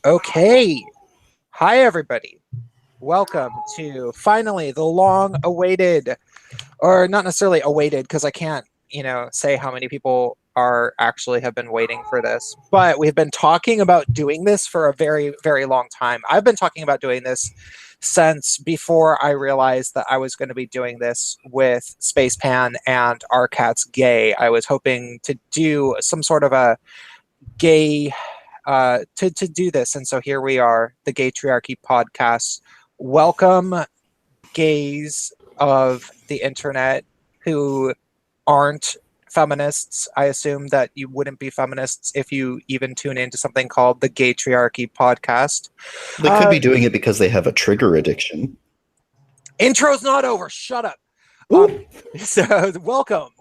Okay. Hi, everybody. Welcome to finally the long awaited, or not necessarily awaited, because I can't, say how many people are actually have been waiting for this, but we've been talking about doing this for a very, very long time. I've been talking about doing this since before I realized that I was going to be doing this with Spacepan and Our Cat's Gay. I was hoping to do some sort of a gay to do this. And so here we are, the Gaytriarchy podcast. Welcome, gays of the internet who aren't feminists. I assume that you wouldn't be feminists if you even tune into something called the Gaytriarchy podcast. They could be doing it because they have a trigger addiction. Intro's not over. Shut up. So welcome.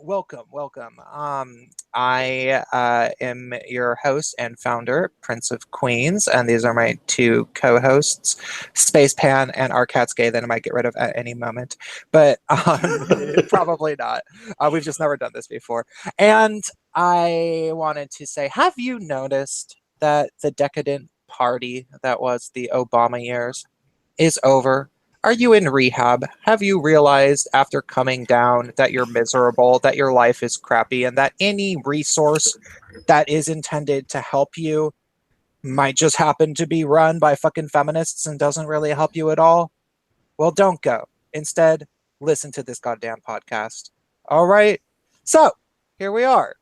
I am your host and founder, Prince of Queens, and these are my two co-hosts, Spacepan and Our Cat's Gay, that I might get rid of at any moment, but probably not. We've just never done this before. And I wanted to say, have you noticed that the decadent party that was the Obama years is over? Are you in rehab? Have you realized after coming down that you're miserable, that your life is crappy, and that any resource that is intended to help you might just happen to be run by fucking feminists and doesn't really help you at all? Well, don't go. Instead, listen to this goddamn podcast. All right. So, here we are.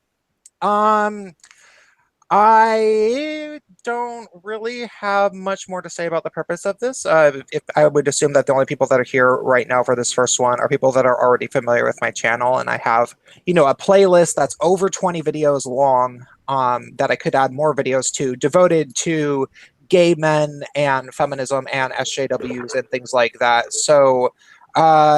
I don't really have much more to say about the purpose of this. If I would assume that the only people that are here right now for this first one are people that are already familiar with my channel, and I have, a playlist that's over 20 videos long, that I could add more videos to, devoted to gay men and feminism and SJWs and things like that. So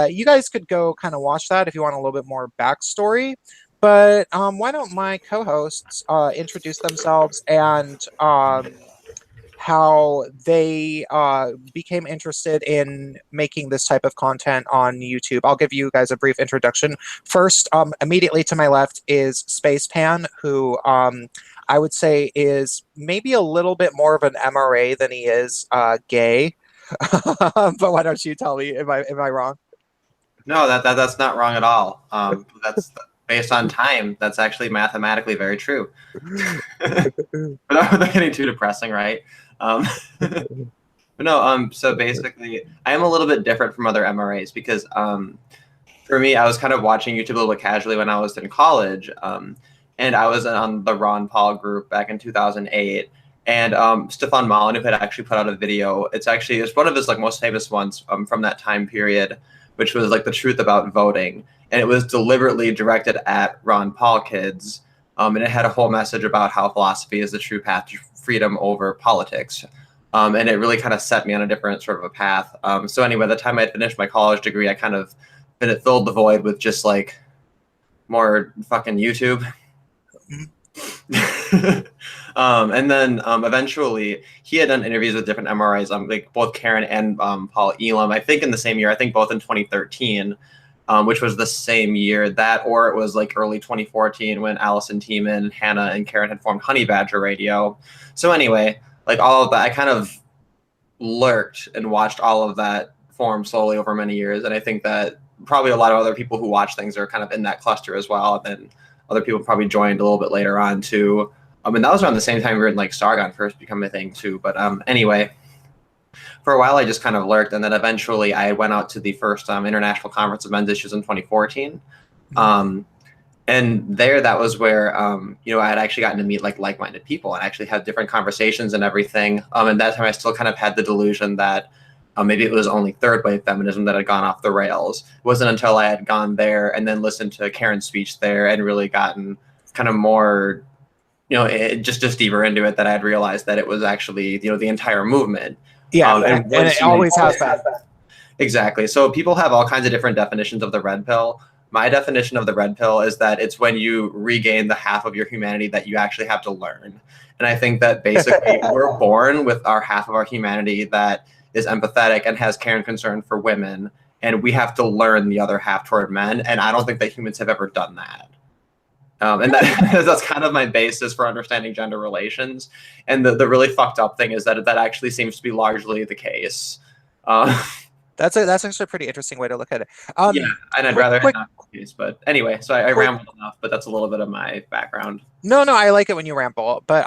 you guys could go kind of watch that if you want a little bit more backstory. But why don't my co-hosts introduce themselves and how they became interested in making this type of content on YouTube. I'll give you guys a brief introduction. First, immediately to my left is Spacepan, who I would say is maybe a little bit more of an MRA than he is gay. But why don't you tell me? Am I wrong? No, that's not wrong at all. That's based on time. That's actually mathematically very true. Without getting too depressing, right? But no. So basically, I am a little bit different from other MRAs because for me, I was kind of watching YouTube a little bit casually when I was in college, and I was on the Ron Paul group back in 2008. And Stefan Molyneux had actually put out a video. It's one of his most famous ones from that time period, which was the truth about voting. And it was deliberately directed at Ron Paul kids. And it had a whole message about how philosophy is the true path to freedom over politics. And it really kind of set me on a different sort of a path. So anyway, by the time I had finished my college degree, I kind of filled the void with just more fucking YouTube. And then eventually he had done interviews with different MRIs, both Karen and Paul Elam, I think in the same year, I think both in 2013, which was the same year that, or it was early 2014 when Allison Tiemann, Hannah, and Karen had formed Honey Badger Radio. So anyway, all of that, I kind of lurked and watched all of that form slowly over many years. And I think that probably a lot of other people who watch things are kind of in that cluster as well. And then other people probably joined a little bit later on too. And that was around the same time we were in Sargon first become a thing too. But anyway, for a while I just kind of lurked, and then eventually I went out to the first International Conference of Men's Issues in 2014. And there, that was where I had actually gotten to meet like-minded people and actually had different conversations and everything. And that time I still kind of had the delusion that maybe it was only third wave feminism that had gone off the rails. It wasn't until I had gone there and then listened to Karen's speech there and really gotten kind of more, just deeper into it, that I had realized that it was actually, the entire movement. Yeah, and it always has that. Exactly. So people have all kinds of different definitions of the red pill. My definition of the red pill is that it's when you regain the half of your humanity that you actually have to learn. And I think that basically we're born with our half of our humanity that is empathetic and has care and concern for women, and we have to learn the other half toward men. And I don't think that humans have ever done that. And that's kind of my basis for understanding gender relations. And the really fucked up thing is that actually seems to be largely the case. That's actually a pretty interesting way to look at it. Yeah, and I'd rather have not be the case. But anyway, so I rambled enough, but that's a little bit of my background. No, I like it when you ramble. But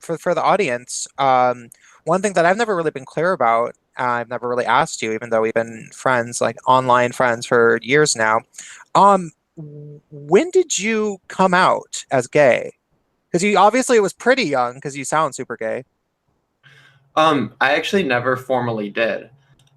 for the audience, one thing that I've never really been clear about, I've never really asked you, even though we've been friends, like online friends for years now. When did you come out as gay? Because you obviously it was pretty young, because you sound super gay. I actually never formally did.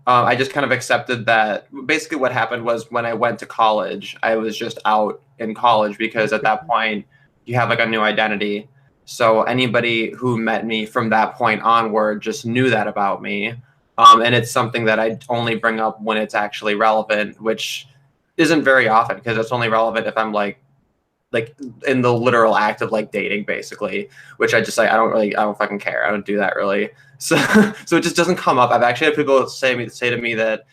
I just kind of accepted that. Basically, what happened was when I went to college, I was just out in college because at that point you have like a new identity. So anybody who met me from that point onward just knew that about me. And it's something that I only bring up when it's actually relevant, which isn't very often because it's only relevant if I'm like in the literal act of like dating, basically, which I just like I don't fucking care. I don't do that really. So it just doesn't come up. I've actually had people say to me that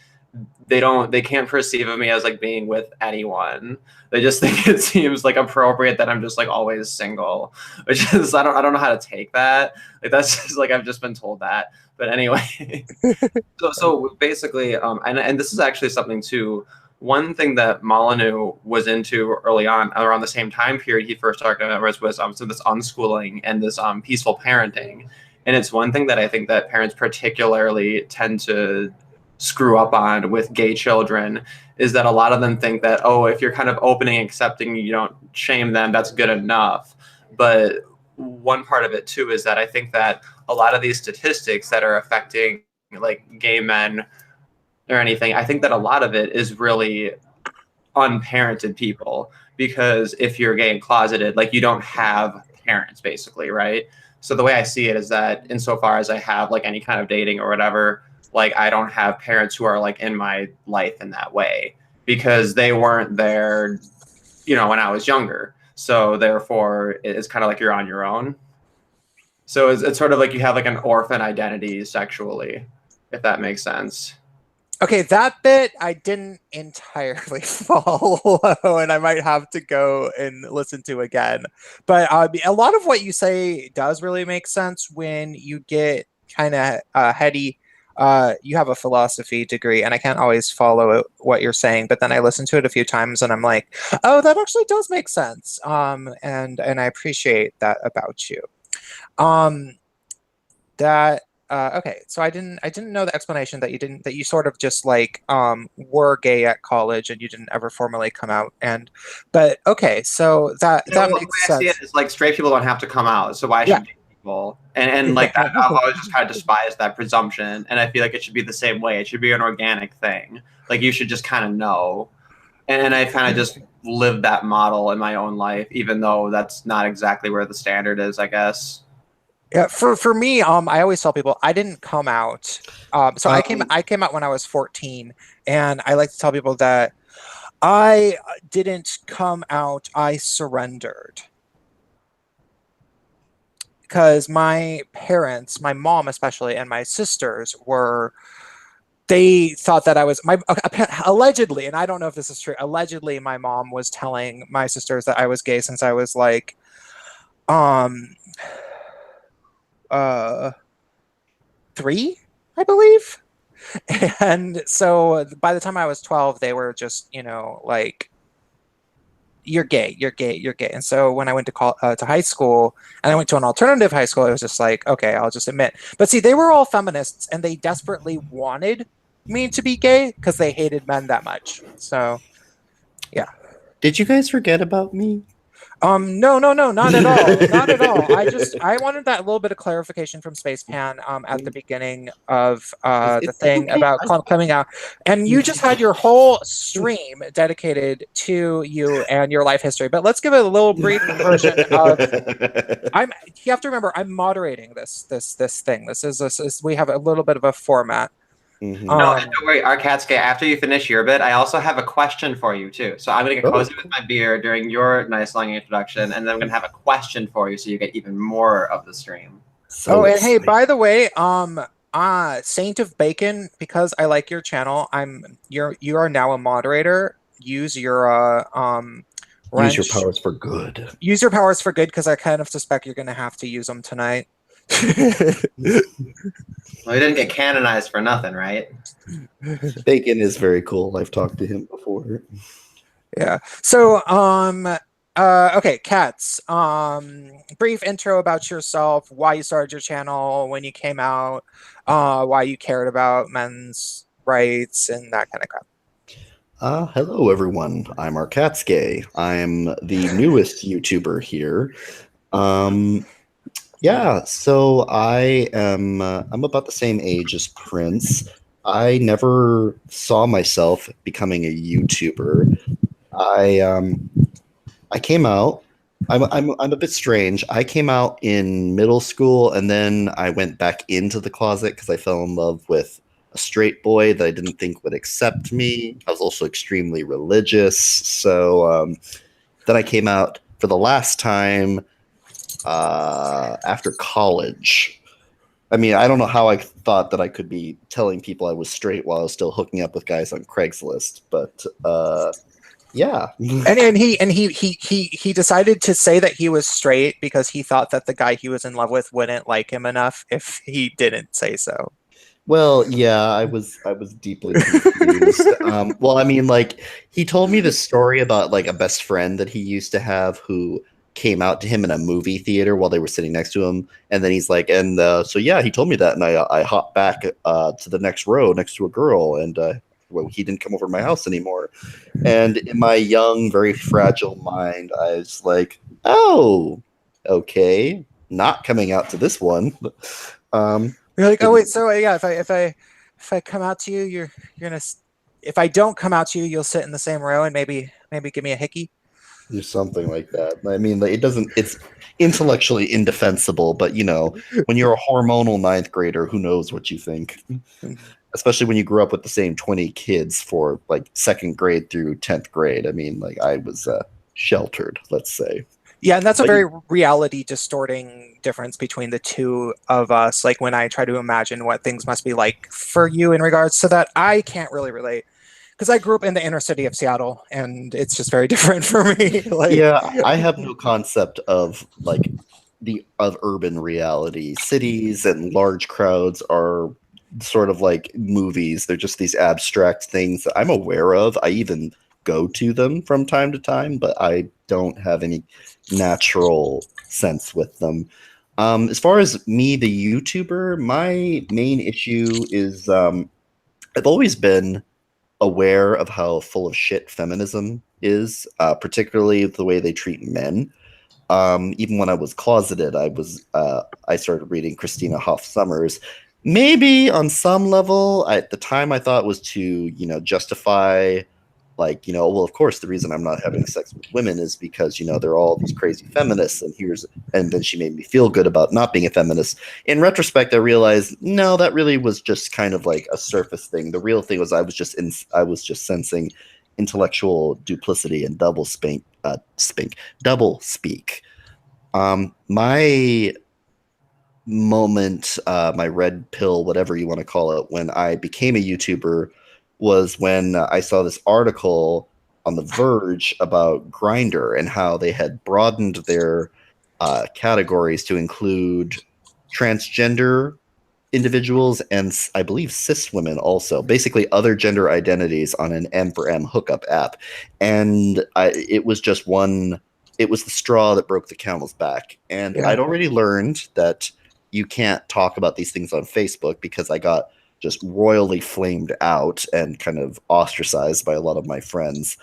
they can't perceive of me as like being with anyone. They just think it seems like appropriate that I'm just like always single, which is I don't know how to take that. Like that's just like I've just been told that. But anyway, so basically, and this is actually something too. One thing that Molyneux was into early on, around the same time period he first started, was so this unschooling and this peaceful parenting. And it's one thing that I think that parents particularly tend to screw up on with gay children is that a lot of them think that, oh, if you're kind of opening and accepting, you don't shame them, that's good enough. But one part of it too is that I think that a lot of these statistics that are affecting like gay men or anything, I think that a lot of it is really unparented people, because if you're gay and closeted, like you don't have parents basically, right? So the way I see it is that insofar as I have like any kind of dating or whatever, like I don't have parents who are like in my life in that way because they weren't there, when I was younger. So therefore it's kind of like you're on your own. So it's sort of like you have like an orphan identity sexually, if that makes sense. Okay, that bit I didn't entirely follow, and I might have to go and listen to again. But a lot of what you say does really make sense when you get kind of heady. You have a philosophy degree, and I can't always follow what you're saying. But then I listen to it a few times, and I'm like, oh, that actually does make sense. And I appreciate that about you. That. Okay, so I didn't know the explanation that you sort of just like were gay at college and you didn't ever formally come out, but okay, so that makes sense. I see it is like straight people don't have to come out, so why should gay people? And like that, I've always just kind of despised that presumption, and I feel like it should be the same way. It should be an organic thing. Like you should just kind of know, and I kind of just lived that model in my own life, even though that's not exactly where the standard is, I guess. Yeah, for me, I always tell people I didn't come out. So I came out when I was 14, and I like to tell people that I didn't come out. I surrendered because my parents, my mom especially, and my sisters they thought that I was allegedly, and I don't know if this is true. Allegedly, my mom was telling my sisters that I was gay since I was like, 3, I believe. And so by the time I was 12, they were just, like, you're gay. And so when I went to high school, and I went to an alternative high school, it was just like, okay, I'll just admit. But see, they were all feminists, and they desperately wanted me to be gay because they hated men that much. So, yeah. Did you guys forget about me? No, not at all. Not at all. I wanted that little bit of clarification from Spacepan at the beginning of the thing about coming out. And you just had your whole stream dedicated to you and your life history. But let's give it a little brief version of you have to remember I'm moderating this thing. We have a little bit of a format. Mm-hmm. No, don't worry, Arcatsuke. After you finish your bit, I also have a question for you too. So I'm gonna get cozy with my beer during your nice long introduction, and then I'm gonna have a question for you, so you get even more of the stream. And hey, by the way, Saint of Bacon, because I like your channel, you are now a moderator. Use your Use your Wrench. powers for good. Use your powers for good, because I kind of suspect you're going to have to use them tonight. Well, he didn't get canonized for nothing, right? Bacon is very cool. I've talked to him before. Yeah. So, okay, Cats. Brief intro about yourself, why you started your channel, when you came out, why you cared about men's rights, and that kind of crap. Hello, everyone. I'm Arcatske. I'm the newest YouTuber here. Yeah, so I'm about the same age as Prince. I never saw myself becoming a YouTuber. I came out. I'm a bit strange. I came out in middle school, and then I went back into the closet because I fell in love with a straight boy that I didn't think would accept me. I was also extremely religious, so then I came out for the last time after college. I mean, I don't know how I thought that I could be telling people I was straight while I was still hooking up with guys on Craigslist, but yeah. And he decided to say that he was straight because he thought that the guy he was in love with wouldn't like him enough if he didn't say so. Well, yeah, I was deeply confused. Well, I mean, like, he told me this story about like a best friend that he used to have who came out to him in a movie theater while they were sitting next to him, and then he's like, and so yeah, he told me that, and I hopped back to the next row next to a girl, and well, he didn't come over to my house anymore. And in my young, very fragile mind, I was like, oh, okay, not coming out to this one. You're like, oh wait, so yeah, if I come out to you, you're gonna. If I don't come out to you, you'll sit in the same row and maybe give me a hickey. There's something like that. I mean, like, it's intellectually indefensible, but you know, when you're a hormonal ninth grader, who knows what you think? Especially when you grew up with the same 20 kids for like second grade through 10th grade. I mean, like, I was sheltered, let's say. Yeah, and that's a very reality distorting difference between the two of us. Like when I try to imagine what things must be like for you in regards to that, I can't really relate because I grew up in the inner city of Seattle, and it's just very different for me. Like, yeah, I have no concept of like of urban reality. Cities and large crowds are sort of like movies. They're just these abstract things that I'm aware of. I even go to them from time to time, but I don't have any natural sense with them. As far as me, the YouTuber, my main issue is I've always been aware of how full of shit feminism is, particularly the way they treat men. Even when I was closeted, I started reading Christina Hoff Sommers. Maybe on some level, at the time, I thought was to, you know, justify, like, you know, well, of course, the reason I'm not having sex with women is because, you know, they're all these crazy feminists, and then she made me feel good about not being a feminist. In retrospect, I realized, no, that really was just kind of like a surface thing. The real thing was I was just sensing intellectual duplicity and double speak. My moment, my red pill, whatever you want to call it, when I became a YouTuber was when I saw this article on The Verge about Grindr and how they had broadened their categories to include transgender individuals and I believe cis women also, basically other gender identities on an M for M hookup app. And it was just it was the straw that broke the camel's back. And Yeah. I'd already learned that you can't talk about these things on Facebook because I got just royally flamed out and kind of ostracized by a lot of my friends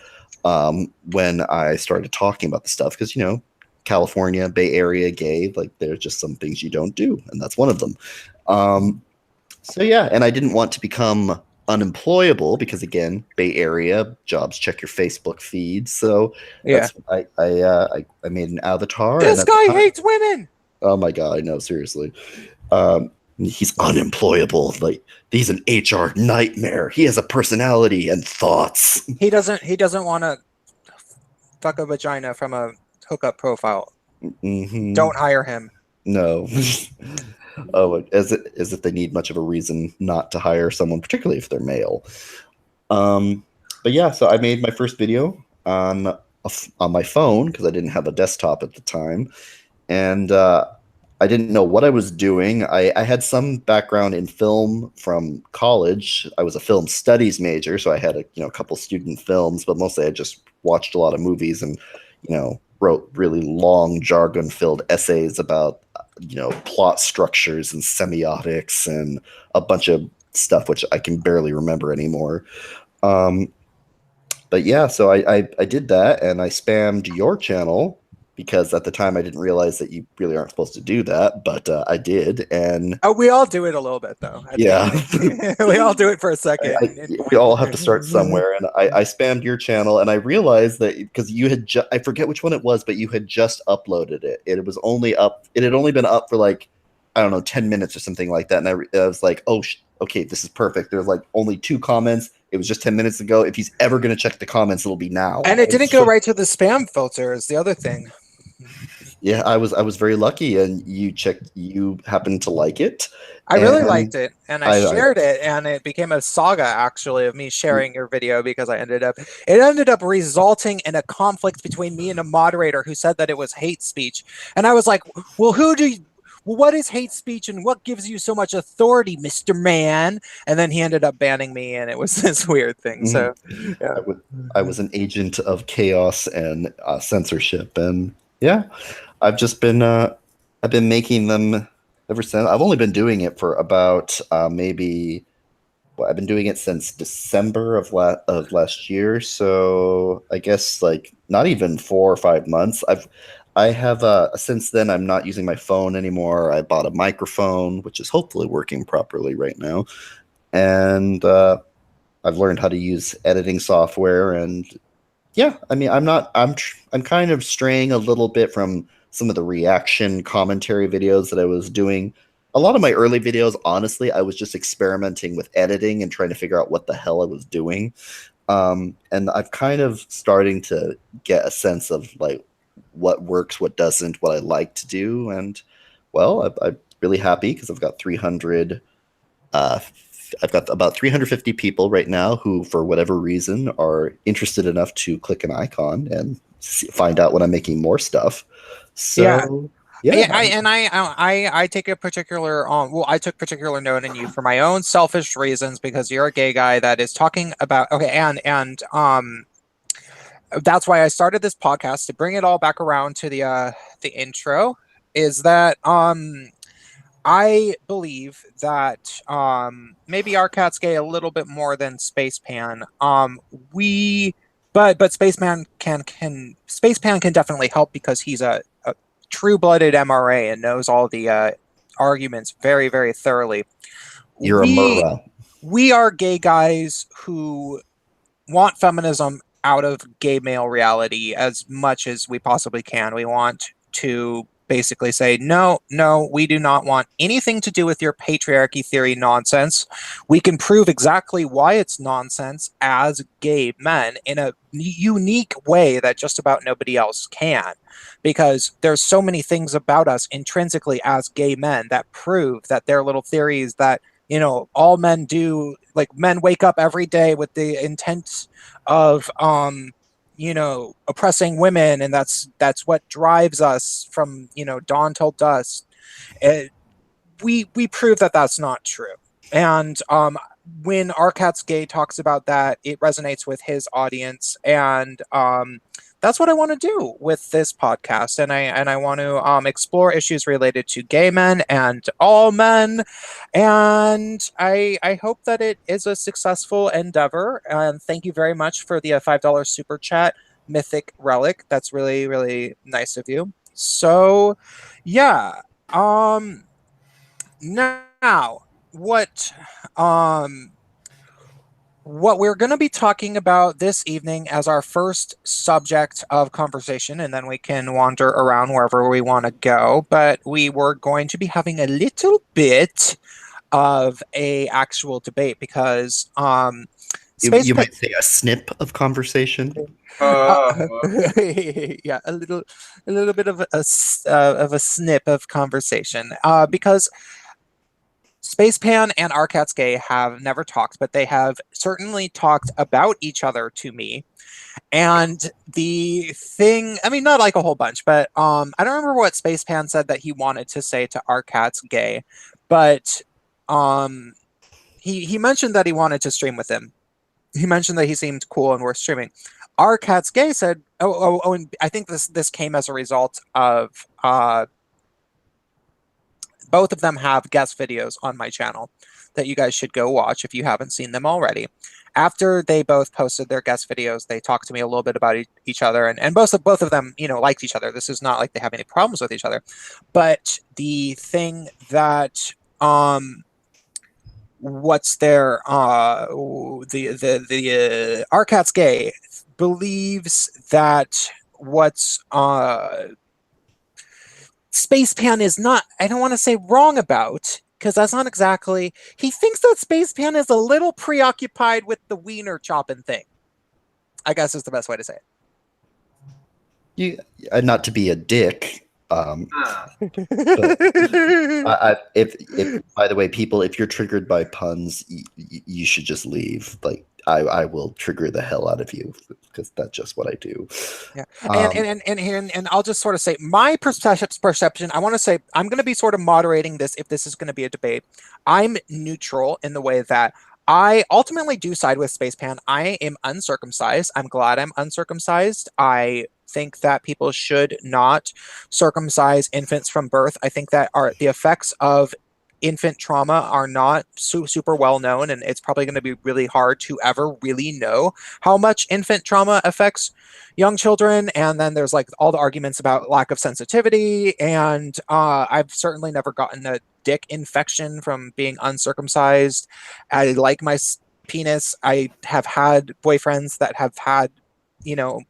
when I started talking about the stuff. Because, you know, California, Bay Area, gay, like, there's just some things you don't do, and that's one of them. So yeah, and I didn't want to become unemployable because, again, Bay Area jobs check your Facebook feed. So yeah. I made an avatar. This guy hates women. Oh my god, no, seriously. He's unemployable. Like, he's an HR nightmare. He has a personality and thoughts. He doesn't want to fuck a vagina from a hookup profile. Mm-hmm. Don't hire him. No. Oh, as if they need much of a reason not to hire someone, particularly if they're male. But yeah, so I made my first video on on my phone because I didn't have a desktop at the time, and I didn't know what I was doing. I had some background in film from college. I was a film studies major, so I had a couple student films, but mostly I just watched a lot of movies and wrote really long jargon-filled essays about plot structures and semiotics and a bunch of stuff which I can barely remember anymore. But yeah, so I did that, and I spammed your channel because at the time I didn't realize that you really aren't supposed to do that, but I did, and we all do it a little bit though. yeah, We all do it for a second. we all have to start somewhere, and I spammed your channel, and I realized that because you had I forget which one it was, but you had just uploaded it. It was only up. It had only been up for like, I don't know, 10 minutes or something like that, and I was like, oh, okay, this is perfect. There's like only 2 comments. It was just 10 minutes ago. If he's ever going to check the comments, it'll be now. And it didn't go right to the spam filter is the other thing. Yeah, I was very lucky, and you happened to like it. I really liked it, and I shared it, and it became a saga actually of me sharing your video because it ended up resulting in a conflict between me and a moderator who said that it was hate speech. And I was like, well, what is hate speech and what gives you so much authority, Mr. Man? And then he ended up banning me, and it was this weird thing. So yeah. I was an agent of chaos and censorship, and yeah, I've been making them ever since. I've only been doing it for about I've been doing it since December of last year, so I guess like not even 4 or 5 months. I have since then I'm not using my phone anymore. I bought a microphone, which is hopefully working properly right now, and I've learned how to use editing software. And yeah, I mean, I'm kind of straying a little bit from some of the reaction commentary videos that I was doing. A lot of my early videos, honestly, I was just experimenting with editing and trying to figure out what the hell I was doing. And I've kind of starting to get a sense of like what works, what doesn't, what I like to do. And well, I'm really happy because I've got about 350 people right now who, for whatever reason, are interested enough to click an icon and find out when I'm making more stuff. So yeah. I take a particular I took particular note in you for my own selfish reasons because you're a gay guy that is talking about and that's why I started this podcast to bring it all back around to the intro. Is that I believe that maybe our cat's gay a little bit more than Spacepan. But Spacepan can definitely help because he's a true-blooded MRA and knows all the arguments very, very thoroughly. You're a Murrah. We are gay guys who want feminism out of gay male reality as much as we possibly can. We want to basically say, no, we do not want anything to do with your patriarchy theory nonsense. We can prove exactly why it's nonsense as gay men in a unique way that just about nobody else can. Because there's so many things about us intrinsically as gay men that prove that they're little theories that, all men do. Like, men wake up every day with the intent of, oppressing women, and that's what drives us from, dawn till dusk. We prove that that's not true. And when Our Cat's Gay talks about that, it resonates with his audience, and that's what I want to do with this podcast. And I want to explore issues related to gay men and all men. And I hope that it is a successful endeavor. And thank you very much for the $5 super chat, Mythic Relic. That's really, really nice of you. So, yeah. Now, what we're going to be talking about this evening as our first subject of conversation, and then we can wander around wherever we want to go, but we were going to be having a little bit of a actual debate because you might say a snip of conversation. Yeah, a little bit of a snip of conversation because Spacepan and Our Cat's Gay have never talked, but they have certainly talked about each other to me. And the thing, I mean, not like a whole bunch, but I don't remember what Spacepan said that he wanted to say to Our Cat's Gay, but he mentioned that he wanted to stream with him. He mentioned that he seemed cool and worth streaming. Our Cat's Gay said, and I think this came as a result of both of them have guest videos on my channel that you guys should go watch if you haven't seen them already. After they both posted their guest videos, they talked to me a little bit about each other, and both of them, liked each other. This is not like they have any problems with each other, but the thing that what's their the Our Cat's Gay believes that what's Spacepan is not, I don't want to say wrong about, because that's not exactly, he thinks that Spacepan is a little preoccupied with the wiener chopping thing, I guess is the best way to say it. Not to be a dick, but if by the way, people, if you're triggered by puns, you should just leave. Like, I will trigger the hell out of you because that's just what I do. Yeah, and I'll just sort of say my perception. I want to say I'm going to be sort of moderating this if this is going to be a debate. I'm neutral in the way that I ultimately do side with Spacepan. I am uncircumcised. I'm glad I'm uncircumcised. I think that people should not circumcise infants from birth. I think that the effects of infant trauma are not super well known, and it's probably going to be really hard to ever really know how much infant trauma affects young children. And then there's like all the arguments about lack of sensitivity, and I've certainly never gotten a dick infection from being uncircumcised. I like my penis. I have had boyfriends that have had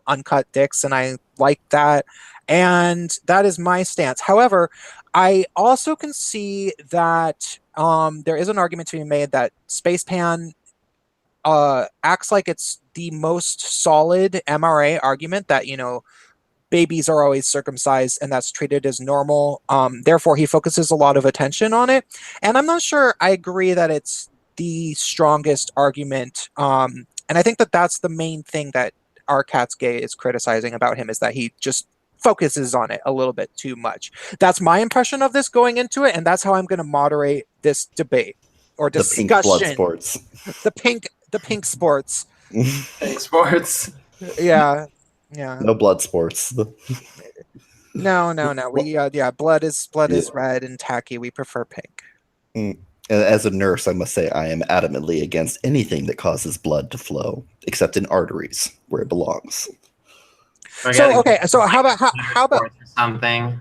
uncut dicks, and I like that, and that is my stance. However, I also can see that there is an argument to be made that Spacepan acts like it's the most solid MRA argument, that babies are always circumcised and that's treated as normal. Therefore, he focuses a lot of attention on it, and I'm not sure I agree that it's the strongest argument. And I think that that's the main thing that Our Cat's Gay is criticizing about him, is that he just focuses on it a little bit too much. That's my impression of this going into it, and that's how I'm going to moderate this debate or discussion. The pink blood sports. The pink sports. Pink sports. Yeah. No blood sports. No. We blood is red and tacky. We prefer pink. As a nurse, I must say I am adamantly against anything that causes blood to flow, except in arteries where it belongs. So how about something?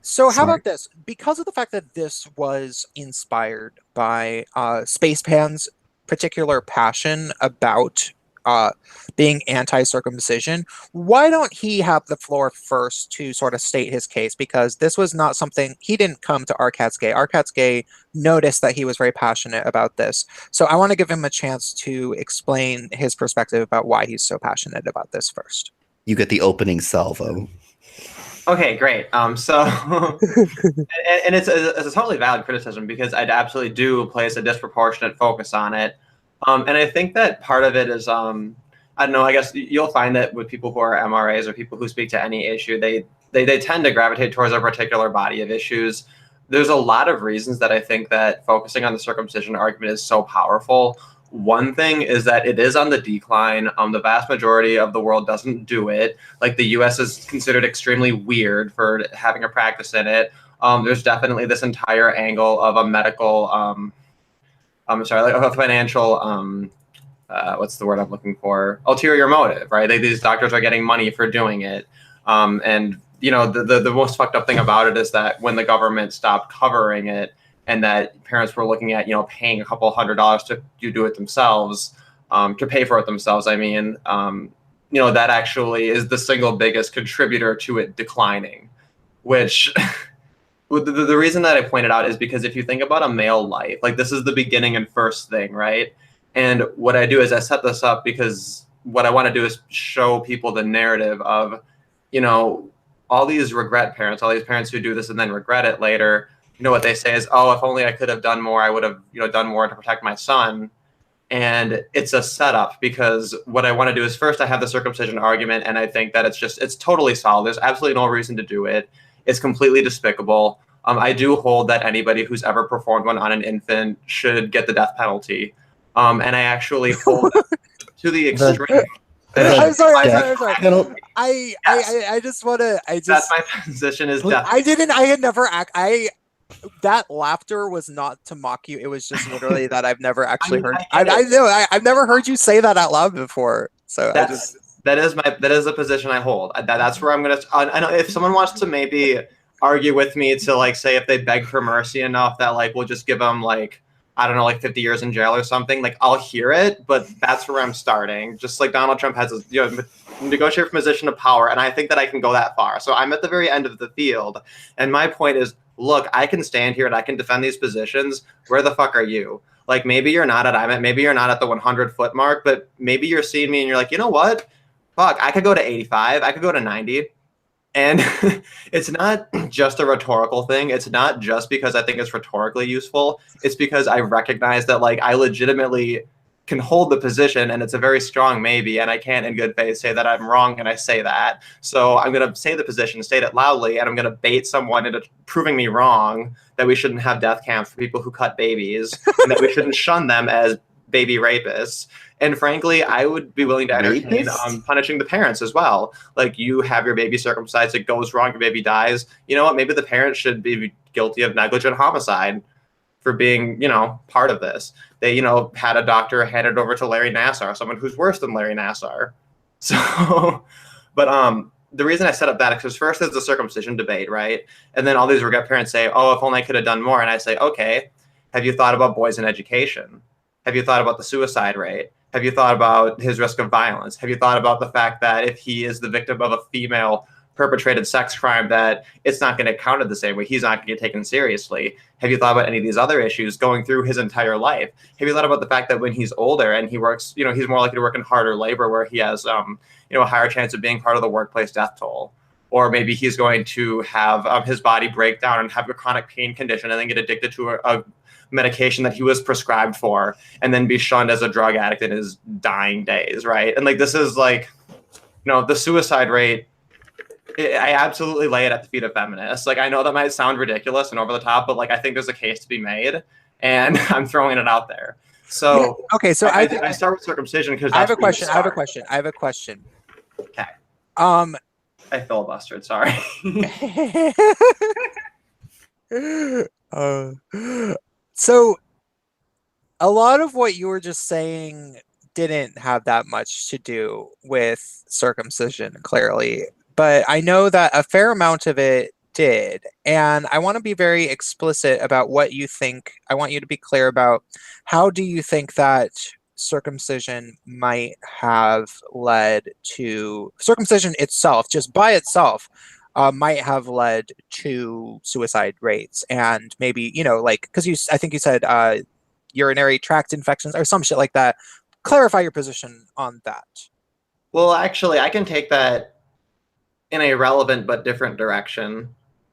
So how about this? Because of the fact that this was inspired by Spacepan's particular passion about being anti-circumcision, why don't he have the floor first to sort of state his case? Because this was not something, he didn't come to Our Cat's Gay. Our Cat's Gay noticed that he was very passionate about this. So I want to give him a chance to explain his perspective about why he's so passionate about this first. You get the opening salvo. Okay, great. And it's a totally valid criticism, because I absolutely do place a disproportionate focus on it. And I think that part of it is, I don't know, I guess you'll find that with people who are MRAs or people who speak to any issue, they tend to gravitate towards a particular body of issues. There's a lot of reasons that I think that focusing on the circumcision argument is so powerful. One thing is that it is on the decline. The vast majority of the world doesn't do it. Like, the US is considered extremely weird for having a practice in it. There's definitely this entire angle of a medical, like a financial, what's the word I'm looking for? Ulterior motive, right? These doctors are getting money for doing it. And the most fucked up thing about it is that when the government stopped covering it, and that parents were looking at, paying a couple $100s to do it themselves, to pay for it themselves. I mean, that actually is the single biggest contributor to it declining, which the reason that I pointed out is because if you think about a male life, like, this is the beginning and first thing, right? And what I do is I set this up because what I want to do is show people the narrative of, all these regret parents, all these parents who do this and then regret it later. what they say is, oh, if only I could have done more, I would have, done more to protect my son. And it's a setup, because what I want to do is, first I have the circumcision argument, and I think that it's totally solid. There's absolutely no reason to do it. It's completely despicable. I do hold that anybody who's ever performed one on an infant should get the death penalty. And I actually hold to the extreme. I'm sorry. Yes. I just want to. That's my position is death. That laughter was not to mock you. It was just literally that I've never actually heard. I've never heard you say that out loud before. So that is a position I hold. That's where I'm gonna. I know if someone wants to maybe argue with me to like say if they beg for mercy enough that like we'll just give them like, I don't know, like 50 years in jail or something, like I'll hear it, but that's where I'm starting. Just like Donald Trump has negotiate from a position of power, and I think that I can go that far. So I'm at the very end of the field, and my point is, look, I can stand here and I can defend these positions. Where the fuck are you? Like, maybe you're not maybe you're not at the 100-foot mark, but maybe you're seeing me and you're like, you know what? Fuck, I could go to 85. I could go to 90. And it's not just a rhetorical thing. It's not just because I think it's rhetorically useful. It's because I recognize that, like, I legitimately can hold the position, and it's a very strong maybe, and I can't in good faith say that I'm wrong, and I say that. So I'm going to say the position, state it loudly, and I'm going to bait someone into proving me wrong, that we shouldn't have death camps for people who cut babies, and that we shouldn't shun them as baby rapists. And frankly, I would be willing to entertain punishing the parents as well. Like, you have your baby circumcised, it goes wrong, your baby dies. You know what? Maybe the parents should be guilty of negligent homicide for being, part of this. They, had a doctor hand it over to Larry Nassar, someone who's worse than Larry Nassar. So, but the reason I set up that is because first there's the circumcision debate, right? And then all these regret parents say, oh, if only I could have done more. And I say, okay, have you thought about boys in education? Have you thought about the suicide rate? Have you thought about his risk of violence? Have you thought about the fact that if he is the victim of a female perpetrated sex crime, that it's not going to get counted the same way? He's not going to get taken seriously. Have you thought about any of these other issues going through his entire life? Have you thought about the fact that when he's older and he works, he's more likely to work in harder labor where he has, a higher chance of being part of the workplace death toll? Or maybe he's going to have his body break down and have a chronic pain condition and then get addicted to a medication that he was prescribed for, and then be shunned as a drug addict in his dying days, right? And like, this is like, the suicide rate, I absolutely lay it at the feet of feminists. Like, I know that might sound ridiculous and over the top, but like, I think there's a case to be made, and I'm throwing it out there. So yeah, okay, so I start with circumcision because I have a question. Okay. I filibustered. Sorry. So a lot of what you were just saying didn't have that much to do with circumcision, clearly, but I know that a fair amount of it did. And I want to be very explicit about what you think. I want you to be clear about how do you think that circumcision might have led to circumcision itself, just by itself, might have led to suicide rates, and maybe, because I think you said urinary tract infections or some shit like that. Clarify your position on that. Well, actually, I can take that in a relevant but different direction,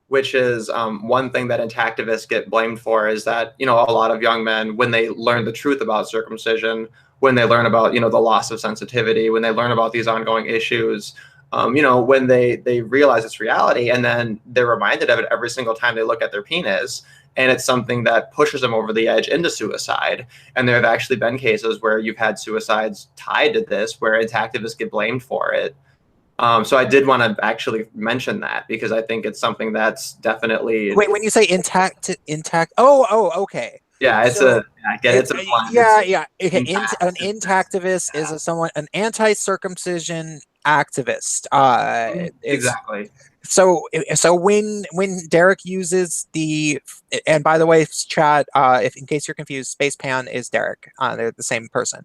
which is one thing that intactivists get blamed for is that, a lot of young men, when they learn the truth about circumcision, when they learn about, the loss of sensitivity, when they learn about these ongoing issues, when they realize it's reality, and then they're reminded of it every single time they look at their penis, and it's something that pushes them over the edge into suicide. And there have actually been cases where you've had suicides tied to this, where intactivists get blamed for it. So I did want to actually mention that, because I think it's something that's definitely... Wait, when you say intact. Oh, okay. Yeah, it's it's a blind. Yeah. Okay. An intactivist is an anti-circumcision activist. Exactly. So when Derek uses and by the way, Chad, if in case you're confused, Spacepan is Derek. They're the same person.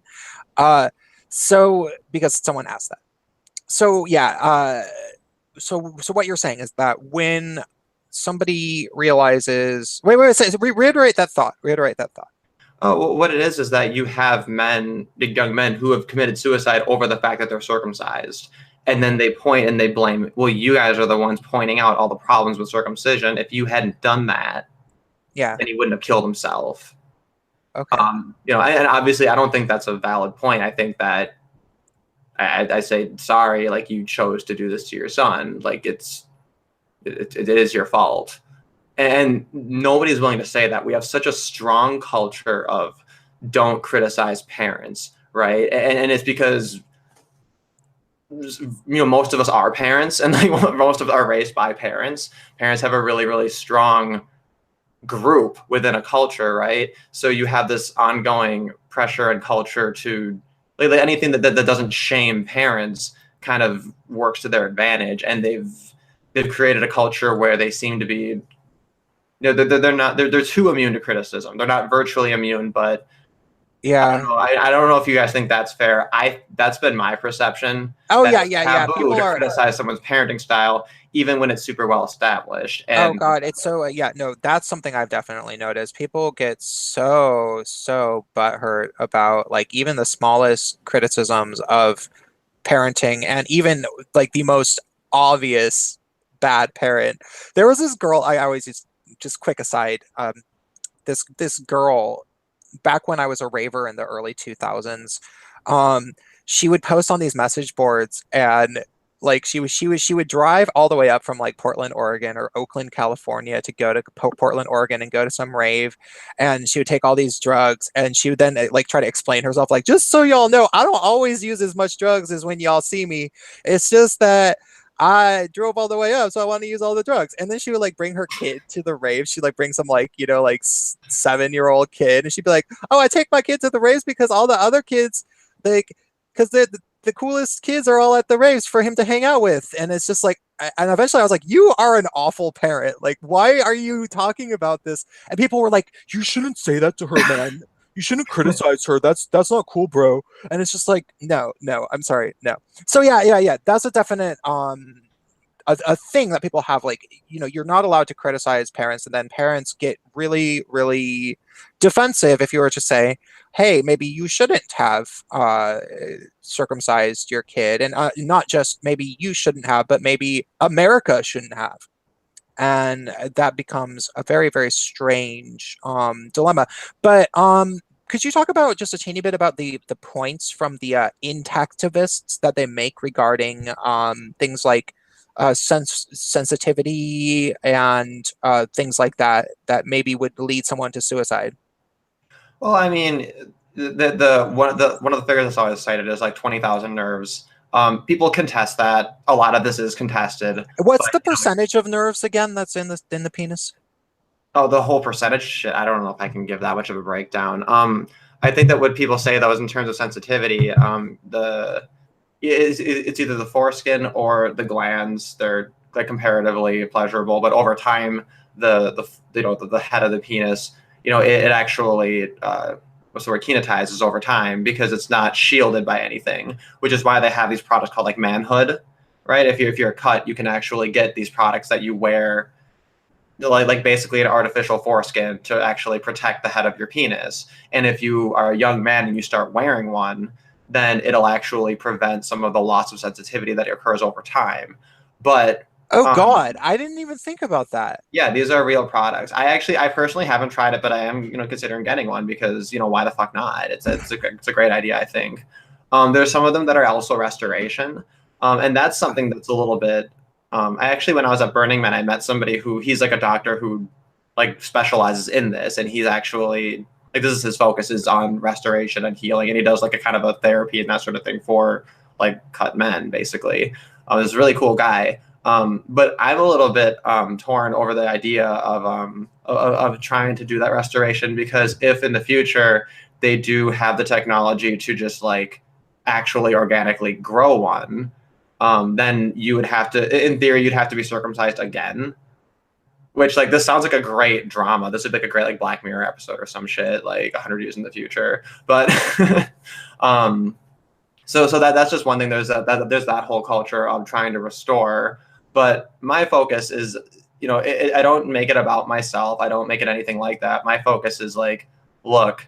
So because someone asked that. So yeah. So what you're saying is that when somebody realizes, reiterate that thought. Well, what it is that you have young men who have committed suicide over the fact that they're circumcised. And then they point and they blame, well, you guys are the ones pointing out all the problems with circumcision. If you hadn't done that, Yeah. then he wouldn't have killed himself. Okay. You know, and obviously I don't think that's a valid point. I think that I say, sorry, like, you chose to do this to your son. Like, it is your fault. And nobody's willing to say that. We have such a strong culture of don't criticize parents, right? And it's because, you know, most of us are parents, and like most of us are raised by parents. Parents have a really, really strong group within a culture, right? So you have this ongoing pressure and culture to, like anything that doesn't shame parents kind of works to their advantage, and they've created a culture where they seem to be, you know, they're too immune to criticism. They're not virtually immune, but Yeah. I don't know if you guys think that's fair. That's been my perception. Oh that yeah, it's yeah, yeah. taboo People to are. criticize someone's parenting style, even when it's super well established. Oh And God, it's so yeah, no, that's something I've definitely noticed. People get so butthurt about like even the smallest criticisms of parenting and even like the most obvious bad parent. There was this girl I always just quick aside, this girl back when I was a raver in the early 2000s, um, she would post on these message boards and like she would drive all the way up from like Portland, Oregon or Oakland, California to go to Portland, Oregon and go to some rave, and she would take all these drugs and she would then like try to explain herself like, just so y'all know, I don't always use as much drugs as when y'all see me. It's just that I drove all the way up, so I want to use all the drugs. And then she would like bring her kid to the rave. She'd like bring some like, you know, like 7-year-old kid, and she'd be like, "Oh, I take my kid to the raves because all the other kids, like, because the coolest kids are all at the raves for him to hang out with." And it's just like, and eventually I was like, "You are an awful parent. Like, why are you talking about this?" And people were like, "You shouldn't say that to her, man. You shouldn't criticize her. That's not cool, bro." And it's just like, no, I'm sorry, no. So yeah. That's a definite a thing that people have, like, you know, you're not allowed to criticize parents, and then parents get really defensive if you were to say, hey, maybe you shouldn't have circumcised your kid, and not just maybe you shouldn't have, but maybe America shouldn't have. And that becomes a very strange dilemma. But could you talk about just a teeny bit about the points from the intactivists that they make regarding things like sensitivity and things like that that maybe would lead someone to suicide? well, I mean, the one of the figures that's always cited is like 20,000 nerves. People contest that. A lot of this is contested. What's But, the percentage of nerves again that's in the penis? oh, the whole percentage shit, I don't know if I can give that much of a breakdown. I think that what people say though is in terms of sensitivity, it's either the foreskin or the glands. They're like comparatively pleasurable, but over time, the head of the penis, you know, it actually what's the word, kinetizes over time because it's not shielded by anything, which is why they have these products called like manhood, right? If you're cut, you can actually get these products that you wear, like basically an artificial foreskin to actually protect the head of your penis. And if you are a young man and you start wearing one, then it'll actually prevent some of the loss of sensitivity that occurs over time. But Oh God, I didn't even think about that. yeah, these are real products. I personally haven't tried it, but I am, you know, considering getting one because, you know, why the fuck not? It's a great idea, I think. There's some of them that are also restoration, and that's something that's a little bit. I actually, when I was at Burning Man, I met somebody he's like a doctor who like specializes in this, and he's actually like, this is his focus is on restoration and healing, and he does like a kind of a therapy and that sort of thing for like cut men, basically. He's a really cool guy. But I'm a little bit torn over the idea of trying to do that restoration, because if in the future they do have the technology to just like actually organically grow one, then you would have to, in theory, you'd have to be circumcised again. Which, like, this sounds like a great drama. This would be like a great like Black Mirror episode or some shit, like 100 years in the future. But so that's just one thing. There's that whole culture of trying to restore. But my focus is, you know, I don't make it about myself. I don't make it anything like that. My focus is like, look,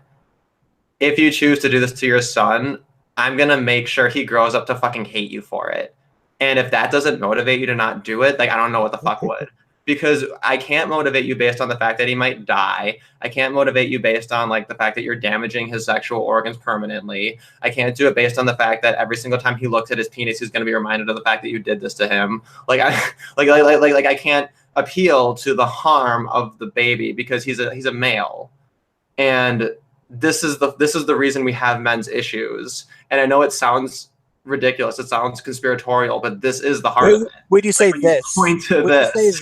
if you choose to do this to your son, I'm going to make sure he grows up to fucking hate you for it. And if that doesn't motivate you to not do it, like, I don't know what the fuck would. because I can't motivate you based on the fact that he might die. I can't motivate you based on like the fact that you're damaging his sexual organs permanently. I can't do it based on the fact that every single time he looks at his penis, he's going to be reminded of the fact that you did this to him. Like I like I can't appeal to the harm of the baby because he's a male. And this is the reason we have men's issues. And I know it sounds ridiculous, it sounds conspiratorial, but this is the heart of it. Would you say like, this? Point to would this.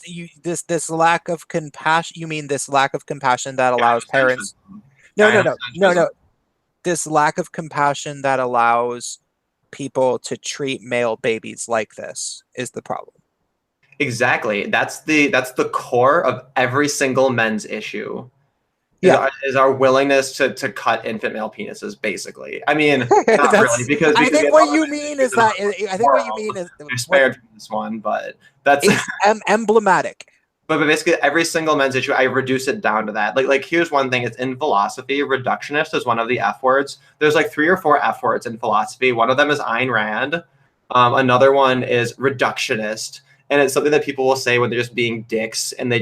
you say this lack of compassion? You mean this lack of compassion that allows parents? No. This lack of compassion that allows people to treat male babies like this is the problem. Exactly. That's the core of every single men's issue. Is our willingness to cut infant male penises, basically. I mean, not really, because I think what you mean is that you're spared from this one, but that's emblematic. But basically, every single men's issue, I reduce it down to that. Like here's one thing: it's in philosophy. Reductionist is one of the F words. There's like 3 or 4 F words in philosophy. One of them is Ayn Rand. Another one is reductionist. And it's something that people will say when they're just being dicks, and they're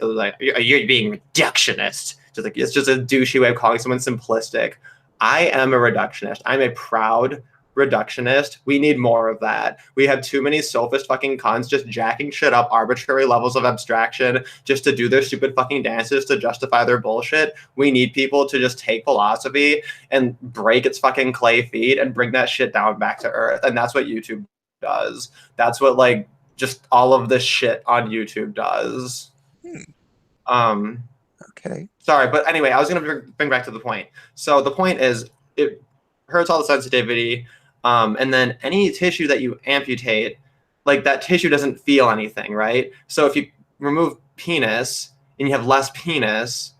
like, "You're being reductionist." It's just a douchey way of calling someone simplistic. I am a reductionist. I'm a proud reductionist. We need more of that. We have too many sophist fucking cons just jacking shit up arbitrary levels of abstraction just to do their stupid fucking dances to justify their bullshit. We need people to just take philosophy and break its fucking clay feet and bring that shit down back to earth. And that's what YouTube does. That's what like just all of this shit on YouTube does. Okay. Sorry, but anyway, I was going to bring back to the point. So the point is, it hurts all the sensitivity, and then any tissue that you amputate, like that tissue doesn't feel anything, right? So if you remove penis and you have less penis,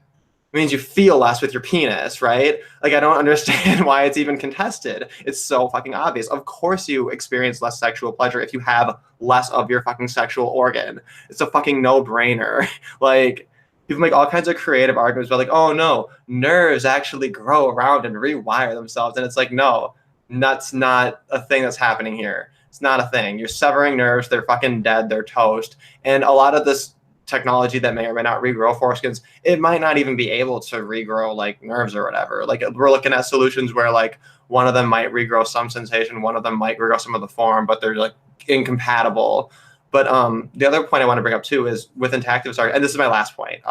it means you feel less with your penis, right? Like, I don't understand why it's even contested. It's so fucking obvious. Of course you experience less sexual pleasure if you have less of your fucking sexual organ. It's a fucking no-brainer. Like, people make all kinds of creative arguments about like, oh no, nerves actually grow around and rewire themselves. And it's like, no, that's not a thing that's happening here. It's not a thing. You're severing nerves. They're fucking dead. They're toast. And a lot of this technology that may or may not regrow foreskins, it might not even be able to regrow like nerves or whatever. Like we're looking at solutions where like one of them might regrow some sensation, one of them might regrow some of the form, but they're like incompatible. But the other point I want to bring up too is with intactive arguments, and this is my last point,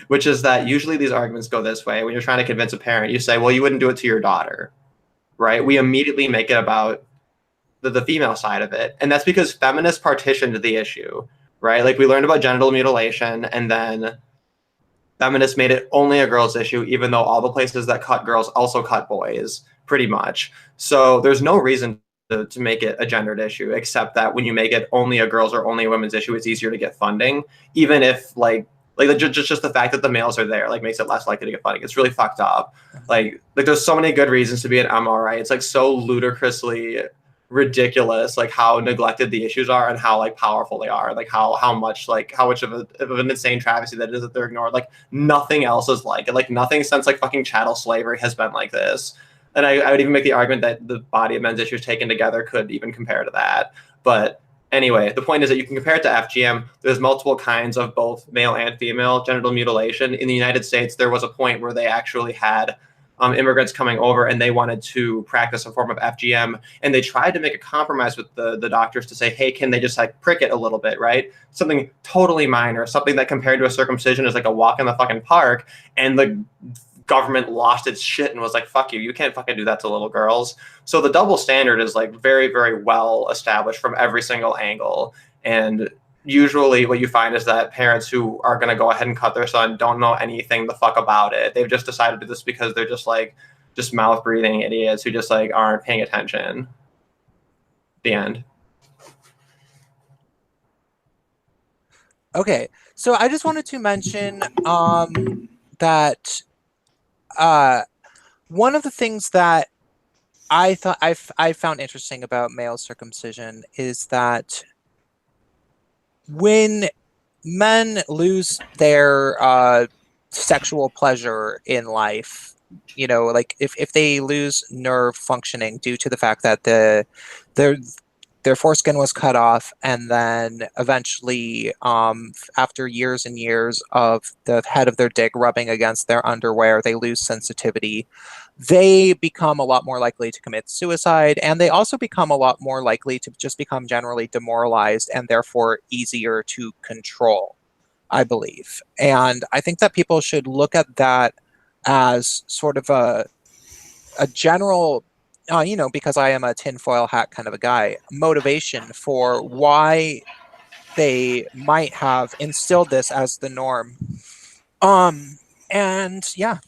which is that usually these arguments go this way. When you're trying to convince a parent, you say, well, you wouldn't do it to your daughter, right? We immediately make it about the female side of it. And that's because feminists partitioned the issue, right? Like we learned about genital mutilation, and then feminists made it only a girls' issue, even though all the places that cut girls also cut boys, pretty much. So there's no reason to make it a gendered issue, except that when you make it only a girls or only a women's issue, it's easier to get funding, even if like just the fact that the males are there like makes it less likely to get funding. It's really fucked up. Like there's so many good reasons to be an MRA. It's like so ludicrously ridiculous, like how neglected the issues are and how like powerful they are, like how much of an insane travesty that is that they're ignored. Like nothing else is like it. Like nothing since like fucking chattel slavery has been like this. And I would even make the argument that the body of men's issues taken together could even compare to that. But anyway, the point is that you can compare it to FGM. There's multiple kinds of both male and female genital mutilation. In the United States, there was a point where they actually had immigrants coming over and they wanted to practice a form of FGM. And they tried to make a compromise with the doctors to say, hey, can they just like prick it a little bit, right? Something totally minor, something that compared to a circumcision is like a walk in the fucking park. And the government lost its shit and was like, fuck you can't fucking do that to little girls. So the double standard is like very, very well established from every single angle. And usually what you find is that parents who are going to go ahead and cut their son don't know anything the fuck about it. They've just decided to do this because they're just mouth breathing idiots who just like aren't paying attention. The end. Okay. So I just wanted to mention that one of the things that I found interesting about male circumcision is that when men lose their sexual pleasure in life, you know, like if they lose nerve functioning due to the fact that their foreskin was cut off, and then eventually, after years and years of the head of their dick rubbing against their underwear, they lose sensitivity. They become a lot more likely to commit suicide, and they also become a lot more likely to just become generally demoralized and therefore easier to control, I believe. And I think that people should look at that as sort of a general, because I am a tinfoil hat kind of a guy, motivation for why they might have instilled this as the norm. And yeah,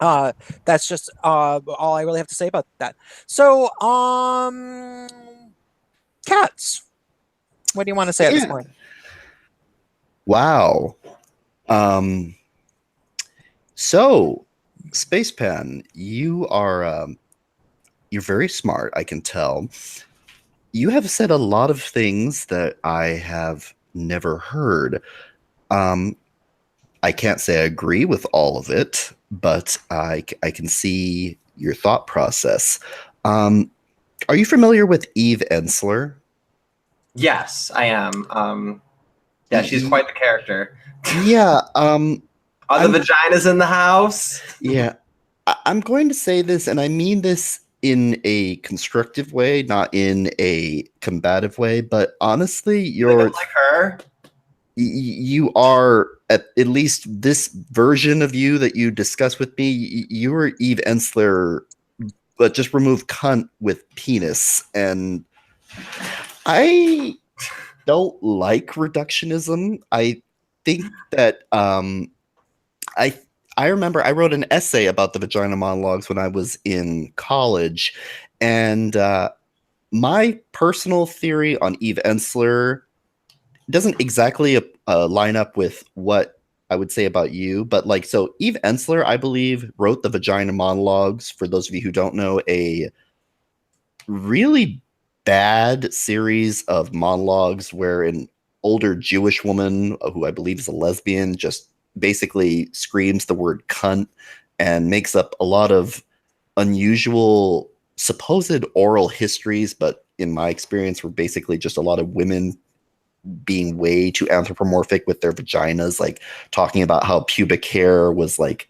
that's just all I really have to say about that. So, cats. What do you want to say at this point? Wow. So, Spacepan, you are you're very smart, I can tell. You have said a lot of things that I have never heard. I can't say I agree with all of it, but I can see your thought process. Are you familiar with Eve Ensler? Yes, I am. Yeah, she's quite the character. Yeah. Are the vaginas in the house? Yeah. I'm going to say this, and I mean this in a constructive way, not in a combative way, but honestly, you're like her. You are at least this version of you that you discuss with me. You are Eve Ensler, but just remove cunt with penis, and I don't like reductionism. I think that I remember I wrote an essay about the vagina monologues when I was in college, and my personal theory on Eve Ensler doesn't exactly line up with what I would say about you, but so Eve Ensler, I believe, wrote the vagina monologues. For those of you who don't know, a really bad series of monologues where an older Jewish woman, who I believe is a lesbian, just basically screams the word cunt and makes up a lot of unusual supposed oral histories, but in my experience were basically just a lot of women being way too anthropomorphic with their vaginas, like talking about how pubic hair was like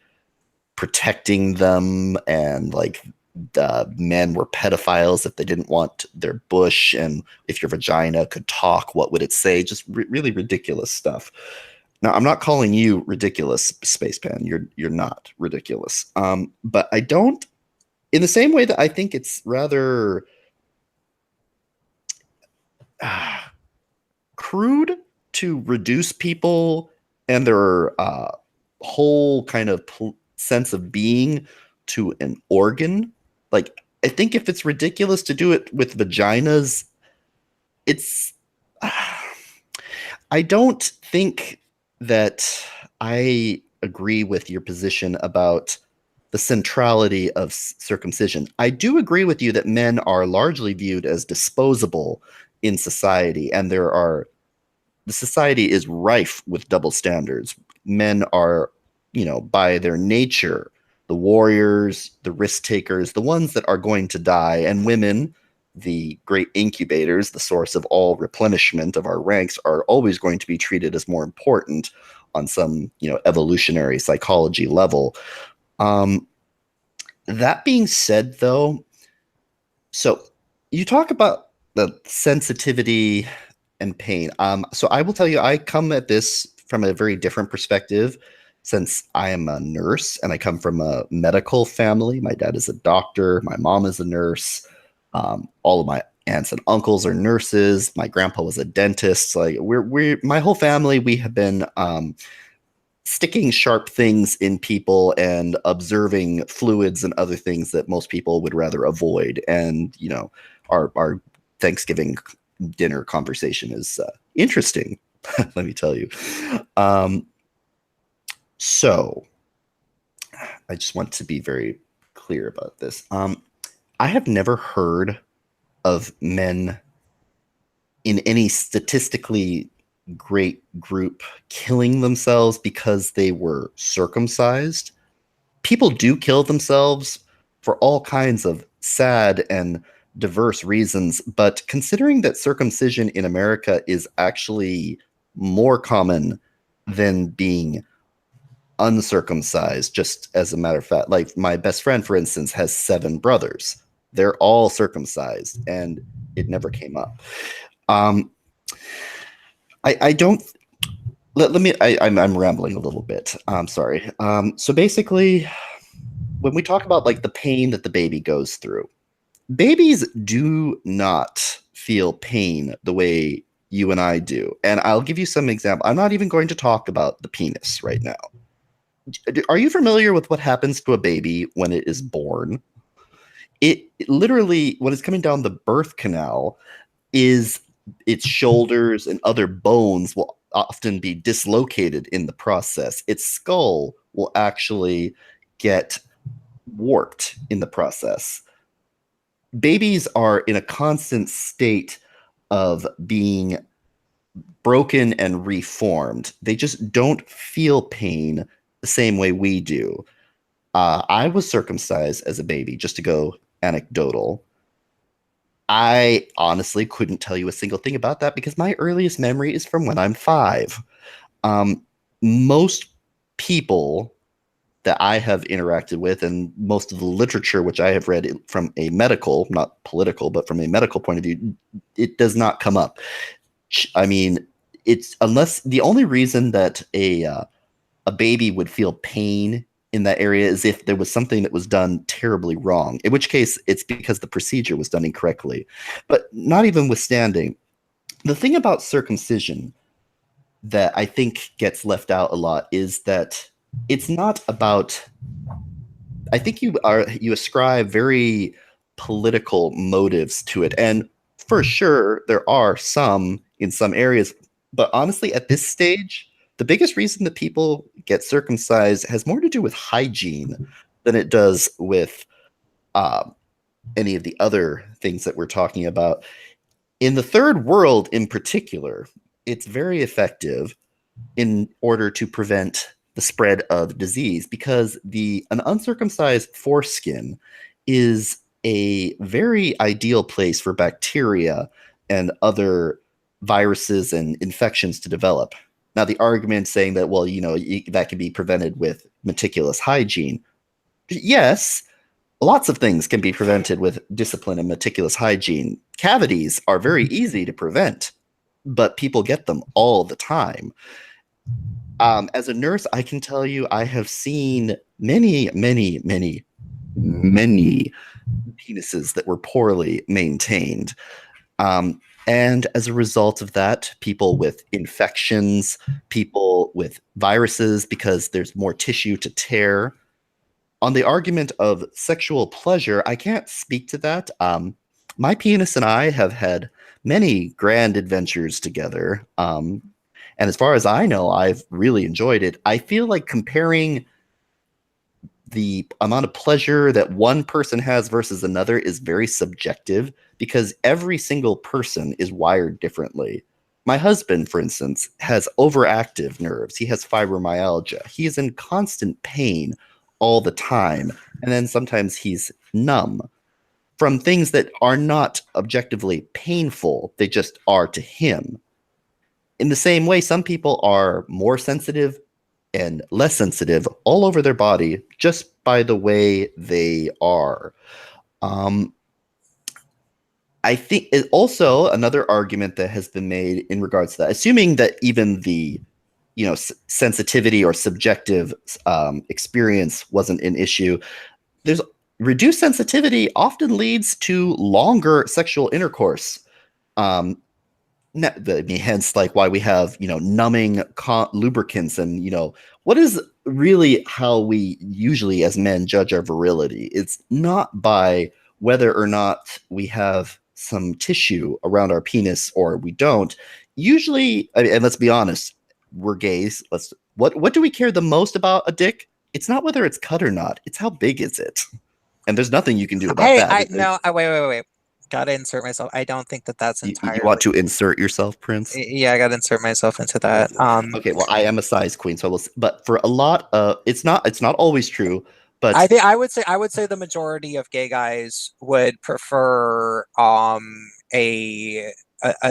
protecting them, and like the men were pedophiles if they didn't want their bush, and if your vagina could talk, what would it say? Just really ridiculous stuff. Now, I'm not calling you ridiculous, Spacepan. You're not ridiculous. But I don't, in the same way that I think it's rather crude to reduce people and their whole kind of sense of being to an organ. Like, I think if it's ridiculous to do it with vaginas, it's I don't think that I agree with your position about the centrality of circumcision. I do agree with you that men are largely viewed as disposable in society, and the society is rife with double standards. Men are, by their nature, the warriors, the risk takers, the ones that are going to die, and women, the great incubators, the source of all replenishment of our ranks, are always going to be treated as more important on some, evolutionary psychology level. That being said, though, so you talk about the sensitivity and pain. So I will tell you, I come at this from a very different perspective, since I am a nurse and I come from a medical family. My dad is a doctor. My mom is a nurse. All of my aunts and uncles are nurses. My grandpa was a dentist. Like my whole family, we have been sticking sharp things in people and observing fluids and other things that most people would rather avoid. And, our Thanksgiving dinner conversation is interesting, let me tell you. So I just want to be very clear about this. I have never heard of men in any statistically great group killing themselves because they were circumcised. People do kill themselves for all kinds of sad and diverse reasons, but considering that circumcision in America is actually more common than being uncircumcised, just as a matter of fact, like my best friend, for instance, has 7 brothers. They're all circumcised, and it never came up. I don't. Let me. I'm rambling a little bit. I'm sorry. So basically, when we talk about like the pain that the baby goes through, babies do not feel pain the way you and I do. And I'll give you some example. I'm not even going to talk about the penis right now. Are you familiar with what happens to a baby when it is born? It literally, when it's coming down the birth canal, is its shoulders and other bones will often be dislocated in the process. Its skull will actually get warped in the process. Babies are in a constant state of being broken and reformed. They just don't feel pain the same way we do. I was circumcised as a baby, just to go anecdotal. I honestly couldn't tell you a single thing about that because my earliest memory is from when I'm 5. Most people that I have interacted with, and most of the literature which I have read from a medical, not political, but from a medical point of view, it does not come up. I mean, it's unless the only reason that a baby would feel pain in that area is if there was something that was done terribly wrong, in which case it's because the procedure was done incorrectly. But not even withstanding, the thing about circumcision that I think gets left out a lot is that it's not about, I think you ascribe very political motives to it. And for sure, there are some in some areas. But honestly, at this stage, the biggest reason that people get circumcised has more to do with hygiene than it does with any of the other things that we're talking about. In the third world in particular, it's very effective in order to prevent the spread of disease because an uncircumcised foreskin is a very ideal place for bacteria and other viruses and infections to develop. Now, the argument saying that, well, that can be prevented with meticulous hygiene. Yes, lots of things can be prevented with discipline and meticulous hygiene. Cavities are very easy to prevent, but people get them all the time. As a nurse, I can tell you I have seen many, many, many, many penises that were poorly maintained. And as a result of that, people with infections, people with viruses, because there's more tissue to tear. On the argument of sexual pleasure, I can't speak to that. My penis and I have had many grand adventures together. And as far as I know, I've really enjoyed it. I feel like comparing the amount of pleasure that one person has versus another is very subjective because every single person is wired differently. My husband, for instance, has overactive nerves. He has fibromyalgia. He is in constant pain all the time. And then sometimes he's numb from things that are not objectively painful. They just are to him. In the same way, some people are more sensitive and less sensitive all over their body just by the way they are. I think also another argument that has been made in regards to that, assuming that even the sensitivity or subjective experience wasn't an issue, there's reduced sensitivity often leads to longer sexual intercourse. Hence, like why we have numbing lubricants and what is really how we usually as men judge our virility. It's not by whether or not we have some tissue around our penis or we don't. Usually, and let's be honest, we're gays. What do we care the most about a dick? It's not whether it's cut or not. It's how big is it. And there's nothing you can do about that. Wait. Gotta insert myself. I don't think that's entirely. You want to insert yourself, Prince? Yeah, I gotta insert myself into that. Okay, well, I am a size queen, but for a lot, it's not always true. But I would say the majority of gay guys would prefer a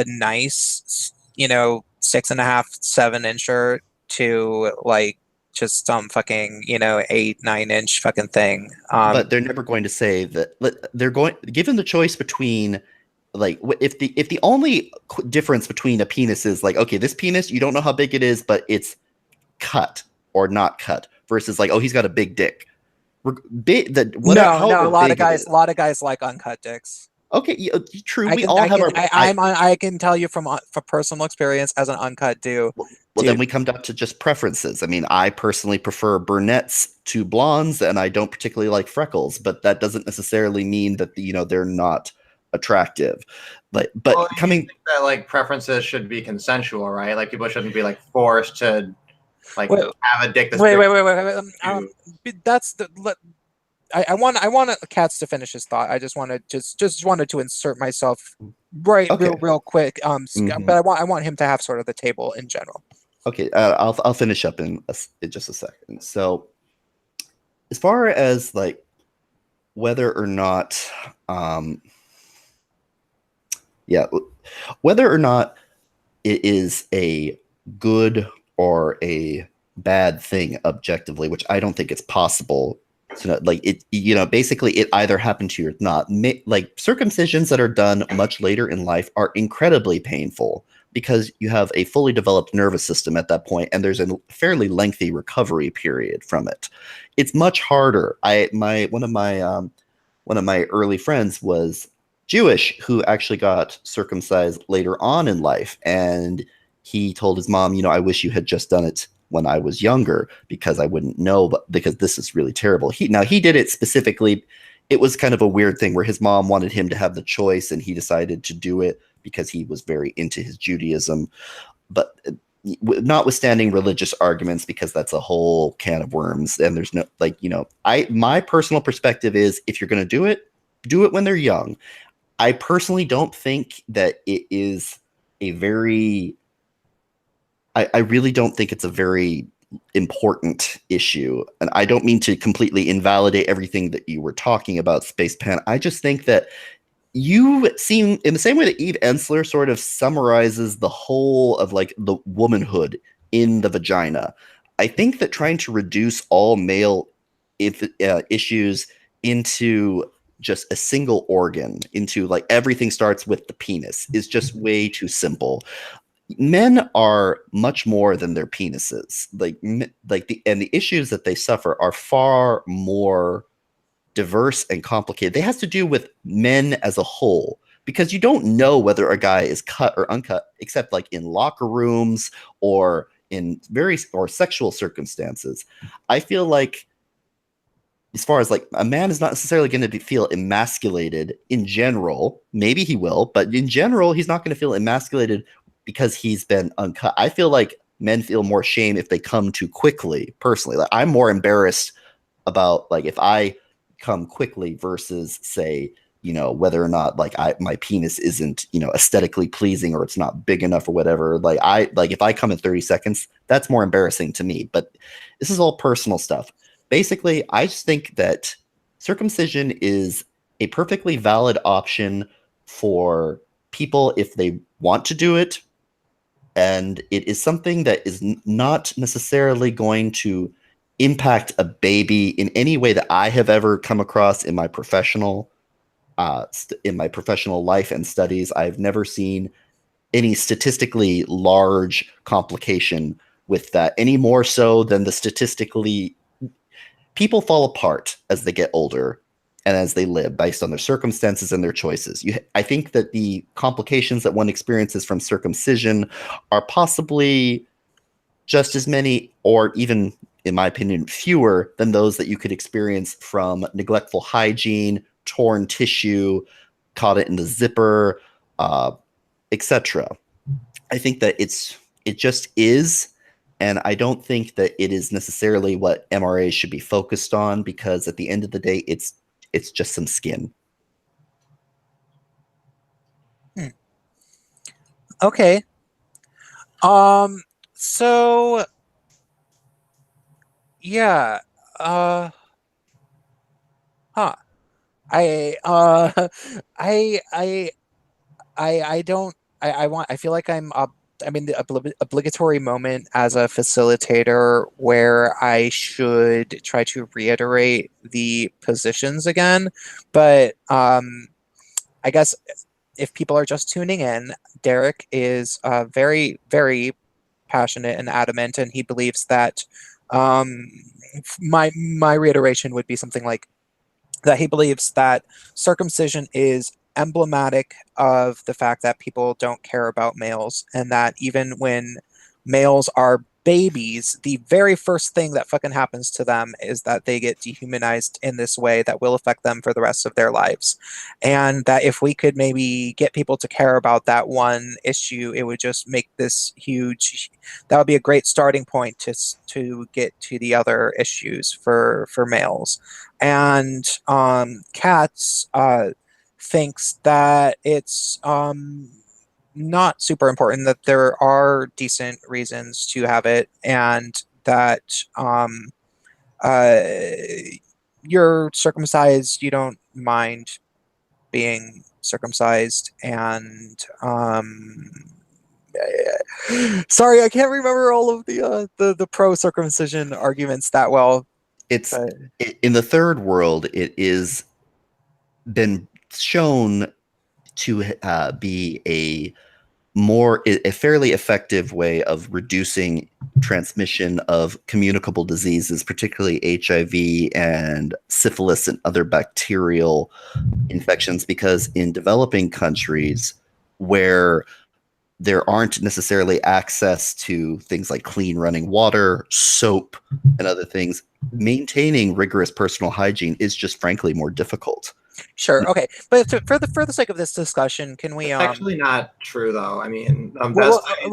nice, 6.5, 7 incher to like just some fucking 8, 9 inch fucking thing. but they're never going to say that they're going given the choice between like if the only difference between a penis is like, okay, this penis you don't know how big it is, but it's cut or not cut, versus like, oh, he's got a big dick. No, a lot of big it guys, is. a lot of guys like uncut dicks. Okay, yeah, true. I We can, all I have can, our. I can tell you from personal experience as an uncut dude. Well, then we come down to just preferences. I mean, I personally prefer brunettes to blondes, and I don't particularly like freckles. But that doesn't necessarily mean that they're not attractive. But Well, you coming think that like preferences should be consensual, right? Like people shouldn't be like forced to like Wait, have a dick that's wait, big. that's the. I want Katz to finish his thought. I just wanted to insert myself Okay. real quick. Mhm. But I want him to have sort of the table in general. Okay, I'll finish up in just a second. So, as far as like whether or not, yeah, whether or not it is a good or a bad thing objectively, which I don't think it's possible. So, like it, basically, it either happened to you or not. Like circumcisions that are done much later in life are incredibly painful because you have a fully developed nervous system at that point, and there's a fairly lengthy recovery period from it. It's much harder. One of my early friends was Jewish who actually got circumcised later on in life, and he told his mom, I wish you had just done it when I was younger because I wouldn't know, but because this is really terrible. He did it specifically. It was kind of a weird thing where his mom wanted him to have the choice, and he decided to do it because he was very into his Judaism. But notwithstanding religious arguments, because that's a whole can of worms, and there's no my personal perspective is if you're going to do it when they're young. I personally don't think that it is a very I really don't think it's a very important issue. And I don't mean to completely invalidate everything that you were talking about, Spacepan. I just think that you seem, in the same way that Eve Ensler sort of summarizes the whole of like the womanhood in the vagina, I think that trying to reduce all male issues into just a single organ, into like everything starts with the penis, is just way too simple. Men are much more than their penises. The issues that they suffer are far more diverse and complicated. They has to do with men as a whole, because you don't know whether a guy is cut or uncut except like in locker rooms or in or sexual circumstances. I feel like as far as like a man is not necessarily going to feel emasculated in general. Maybe he will, but in general, he's not going to feel emasculated because he's been uncut. I feel like men feel more shame if they come too quickly. Personally, like I'm more embarrassed about like if I come quickly versus say whether or not like my penis isn't aesthetically pleasing or it's not big enough or whatever. Like if I come in 30 seconds, that's more embarrassing to me. But this is all personal stuff. Basically, I just think that circumcision is a perfectly valid option for people if they want to do it. And it is something that is not necessarily going to impact a baby in any way that I have ever come across in my professional life and studies. I've never seen any statistically large complication with that, any more so than the statistically people fall apart as they get older and as they live based on their circumstances and their choices. I think that the complications that one experiences from circumcision are possibly just as many, or even, in my opinion, fewer than those that you could experience from neglectful hygiene, torn tissue, caught it in the zipper, etc. I think that it just is. And I don't think that it is necessarily what MRAs should be focused on, because at the end of the day, it's just some skin. Okay. So yeah. Huh. I uh I don't I feel like I'm in the obligatory moment as a facilitator where I should try to reiterate the positions again, but I guess if people are just tuning in, Derek is very, very passionate and adamant, and he believes that um, my reiteration would be something like that. He believes that circumcision is emblematic of the fact that people don't care about males, and that even when males are babies, the very first thing that fucking happens to them is that they get dehumanized in this way that will affect them for the rest of their lives. And that if we could maybe get people to care about that one issue, it would just make this huge, that would be a great starting point to get to the other issues for males. And Katz thinks that it's not super important, that there are decent reasons to have it, and that uh, you're circumcised, you don't mind being circumcised, and sorry, I can't remember all of the pro circumcision arguments that well. It's But in the third world. It is been shown to be a fairly effective way of reducing transmission of communicable diseases, particularly HIV and syphilis and other bacterial infections, because in developing countries where there aren't necessarily access to things like clean running water, soap, and other things, maintaining rigorous personal hygiene is just frankly more difficult. sure, okay, but for the sake of this discussion, can we It's actually not true, though. I mean, wait,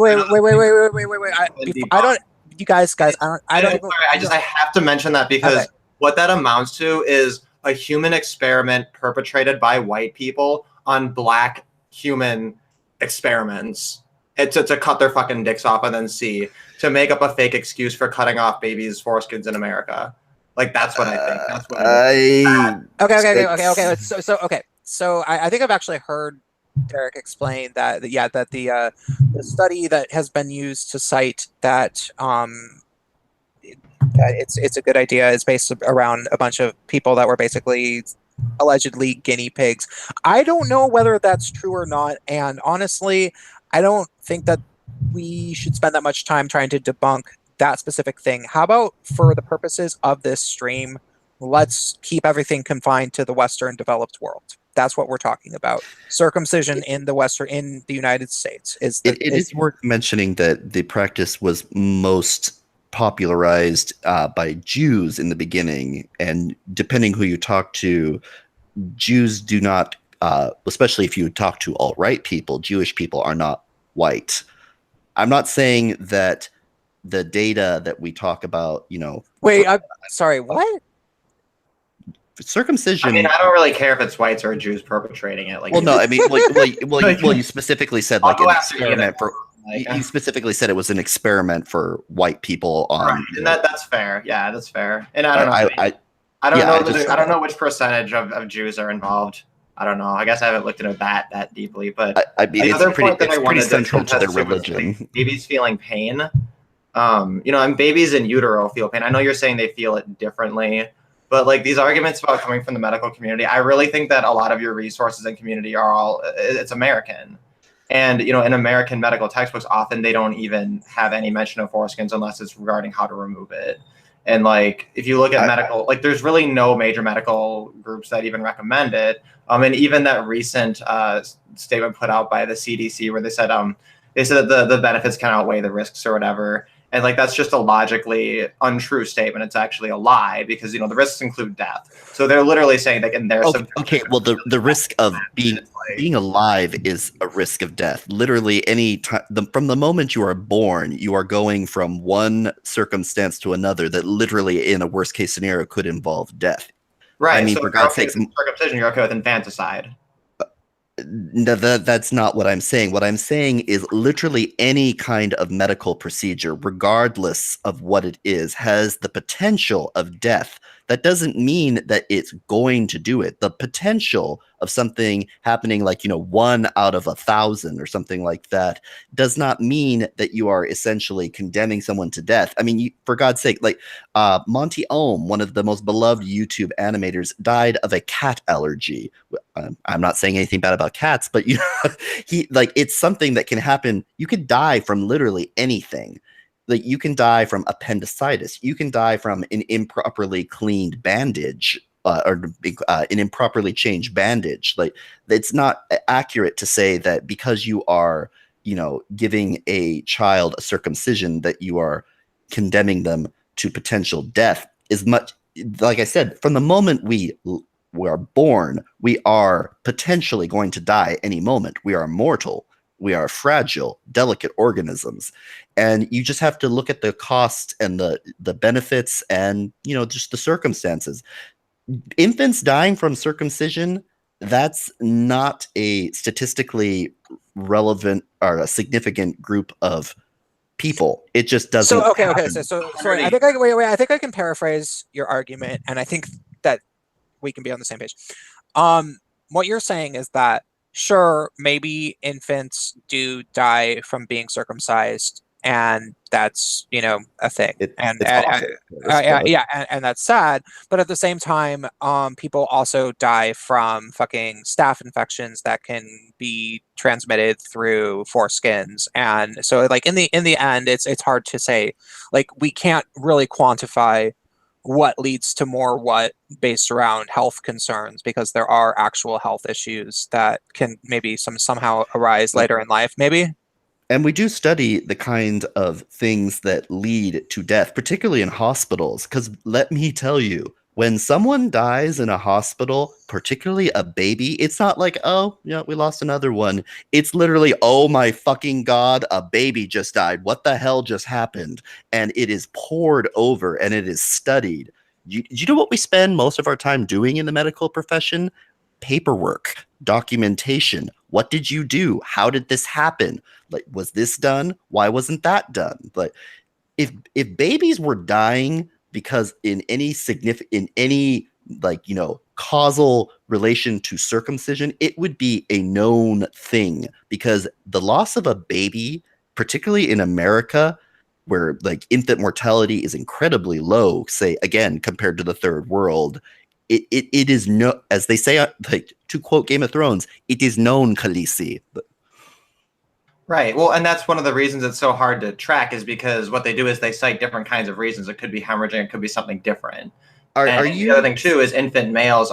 wait. I don't. You guys. I don't even. Sorry, I have to mention that because Okay. what that amounts to is a human experiment perpetrated by white people on black human experiments. To cut their fucking dicks off and then to make up a fake excuse for cutting off babies' foreskins in America. Like, that's what I think. That's what Okay. So I think I've actually heard Derek explain that the study that has been used to cite that that it's a good idea is based around a bunch of people that were basically allegedly guinea pigs. I don't know whether that's true or not, and honestly, I don't think that we should spend that much time trying to debunk that specific thing. How about for the purposes of this stream, let's keep everything confined to the Western developed world. That's what we're talking about. Circumcision in the United States it is worth mentioning that the practice was most popularized by Jews in the beginning, and depending who you talk to, Jews do not, especially if you talk to alt-right people, Jewish people are not white. I'm not saying that the data that we talk about, Wait, I'm sorry, what? Circumcision. I mean, I don't really care if it's whites or Jews perpetrating it. Like, well, no, I mean, you specifically said like an experiment for. You specifically said it was an experiment for white people. Right, and that's fair. Yeah, that's fair. And I don't know. I don't know which percentage of Jews are involved. I don't know. I guess I haven't looked into that deeply. But I mean, it's pretty central to their religion. Like, babies feeling pain. And babies in utero feel pain. I know you're saying they feel it differently, but like these arguments about coming from the medical community, I really think that a lot of your resources and community it's American. And, in American medical textbooks, often they don't even have any mention of foreskins unless it's regarding how to remove it. And like, if you look at medical, like there's really no major medical groups that even recommend it. And even that recent statement put out by the CDC where they said that the benefits can outweigh the risks or whatever. And like, that's just a logically untrue statement. It's actually a lie because, the risks include death. So they're literally saying that in their okay. Well, the risk of being alive is a risk of death. Literally any time from the moment you are born, you are going from one circumstance to another that literally in a worst case scenario could involve death. Right. I mean, so for God's sakes, circumcision, you're okay with infanticide. No, that's not what I'm saying. What I'm saying is literally any kind of medical procedure, regardless of what it is, has the potential of death. That doesn't mean that it's going to do it. The potential of something happening, like, 1 out of 1,000 or something like that, does not mean that you are essentially condemning someone to death. I mean, for God's sake, like Monty Ohm, one of the most beloved YouTube animators, died of a cat allergy. I'm not saying anything bad about cats, but it's something that can happen. You could die from literally anything. Like, you can die from appendicitis. You can die from an improperly cleaned bandage, or an improperly changed bandage. Like, it's not accurate to say that because you are, giving a child a circumcision, that you are condemning them to potential death. As much, like I said, from the moment we are born, we are potentially going to die any moment. We are mortal. We are fragile, delicate organisms. And you just have to look at the cost and the benefits and, just the circumstances. Infants dying from circumcision, that's not a statistically relevant or a significant group of people. It just doesn't. So okay. happen. So I think I think I can paraphrase your argument, and I think that we can be on the same page. What you're saying is that, sure, maybe infants do die from being circumcised, and that's a thing, and that's sad. But at the same time, people also die from fucking staph infections that can be transmitted through foreskins, and so like in the end, it's hard to say. Like, we can't really quantify what leads to more what based around health concerns, because there are actual health issues that can maybe somehow arise later in life, maybe. And we do study the kind of things that lead to death, particularly in hospitals, because let me tell you, when someone dies in a hospital, particularly a baby, it's not like, oh, yeah, we lost another one. It's literally, oh my fucking God, a baby just died. What the hell just happened? And it is poured over and it is studied. You know what we spend most of our time doing in the medical profession? Paperwork, documentation. What did you do? How did this happen? Like, was this done? Why wasn't that done? But if babies were dying because in any causal relation to circumcision, it would be a known thing, because the loss of a baby, particularly in America, where like infant mortality is incredibly low, say again compared to the third world, it is no, as they say, like, to quote Game of Thrones, it is known, Khaleesi. Right. Well, and that's one of the reasons it's so hard to track, is because what they do is they cite different kinds of reasons. It could be hemorrhaging, it could be something different. The other thing too is infant males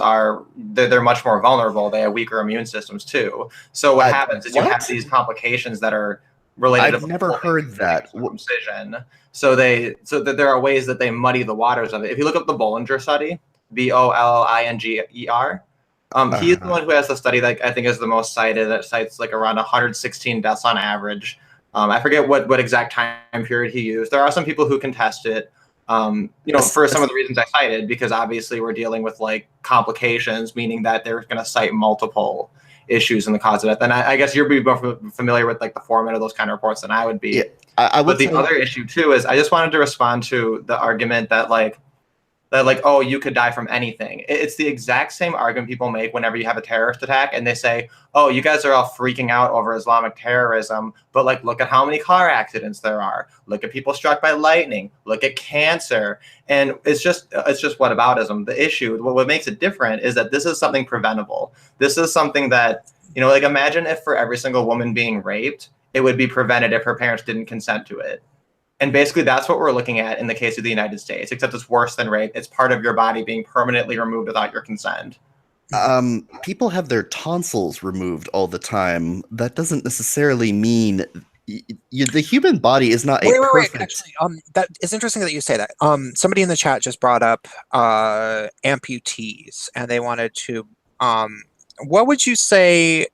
they're much more vulnerable. They have weaker immune systems too. So what happens is you have these complications that are related. I've never heard that. Circumcision. So there are ways that they muddy the waters of it. If you look up the Bollinger study, Bollinger. He's the one who has the study that I think is the most cited, that cites like around 116 deaths on average. I forget what exact time period he used. There are some people who contest it, for some of the reasons I cited, because obviously we're dealing with like complications, meaning that they're going to cite multiple issues in the cause of death. And I guess you'd be more familiar with like the format of those kind of reports than I would be. Yeah, I would. But the other issue too is I just wanted to respond to the argument that oh, you could die from anything. It's the exact same argument people make whenever you have a terrorist attack, and they say, oh, you guys are all freaking out over Islamic terrorism, but like, look at how many car accidents there are. Look at people struck by lightning. Look at cancer. And it's just whataboutism. The issue, what makes it different, is that this is something preventable. This is something that, like, imagine if for every single woman being raped, it would be prevented if her parents didn't consent to it. And basically, that's what we're looking at in the case of the United States, except it's worse than rape. It's part of your body being permanently removed without your consent. People have their tonsils removed all the time. That doesn't necessarily mean the human body is not perfect. Wait. Actually, that it's interesting that you say that. Somebody in the chat just brought up amputees, and they wanted to. What would you say,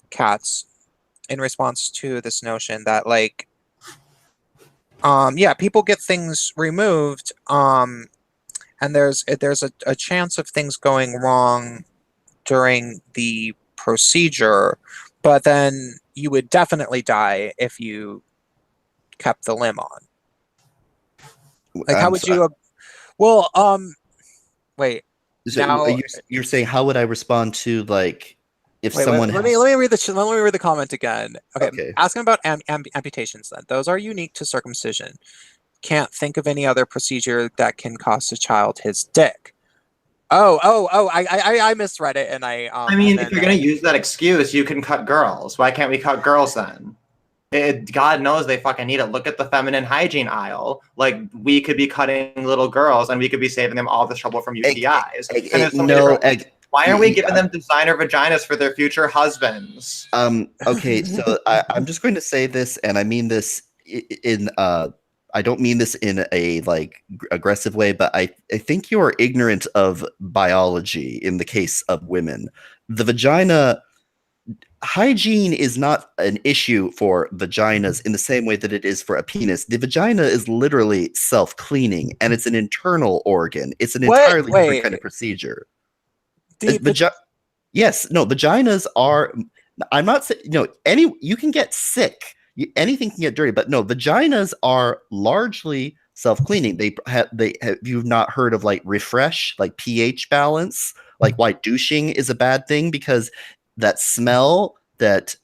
Katz, in response to this notion that, like, people get things removed, and there's a chance of things going wrong during the procedure, but then you would definitely die if you kept the limb on. Like, how would you? Well, wait. Now, you're saying how would I respond to like if wait, someone? let me read let me read the comment again. Okay, Okay. asking about amputations. Then those are unique to circumcision. Can't think of any other procedure that can cost a child his dick. I misread it, and I mean, if you're gonna use that excuse, you can cut girls. Why can't we cut girls then? God knows they fucking need it. Look at the feminine hygiene aisle. Like, we could be cutting little girls, and we could be saving them all the trouble from UTIs. Why aren't we giving them designer vaginas for their future husbands? Okay, so I'm just going to say this, and I mean this in I don't mean this in a like aggressive way, but I think you're ignorant of biology in the case of women. The vagina hygiene is not an issue for vaginas in the same way that it is for a penis. The vagina is literally self-cleaning, and it's an internal organ. It's an entirely different kind of procedure. Yes, no, vaginas are. I'm not saying you can get sick. Anything can get dirty, but no, vaginas are largely self-cleaning. You've not heard of like refresh, like pH balance, like why douching is a bad thing, because that smell that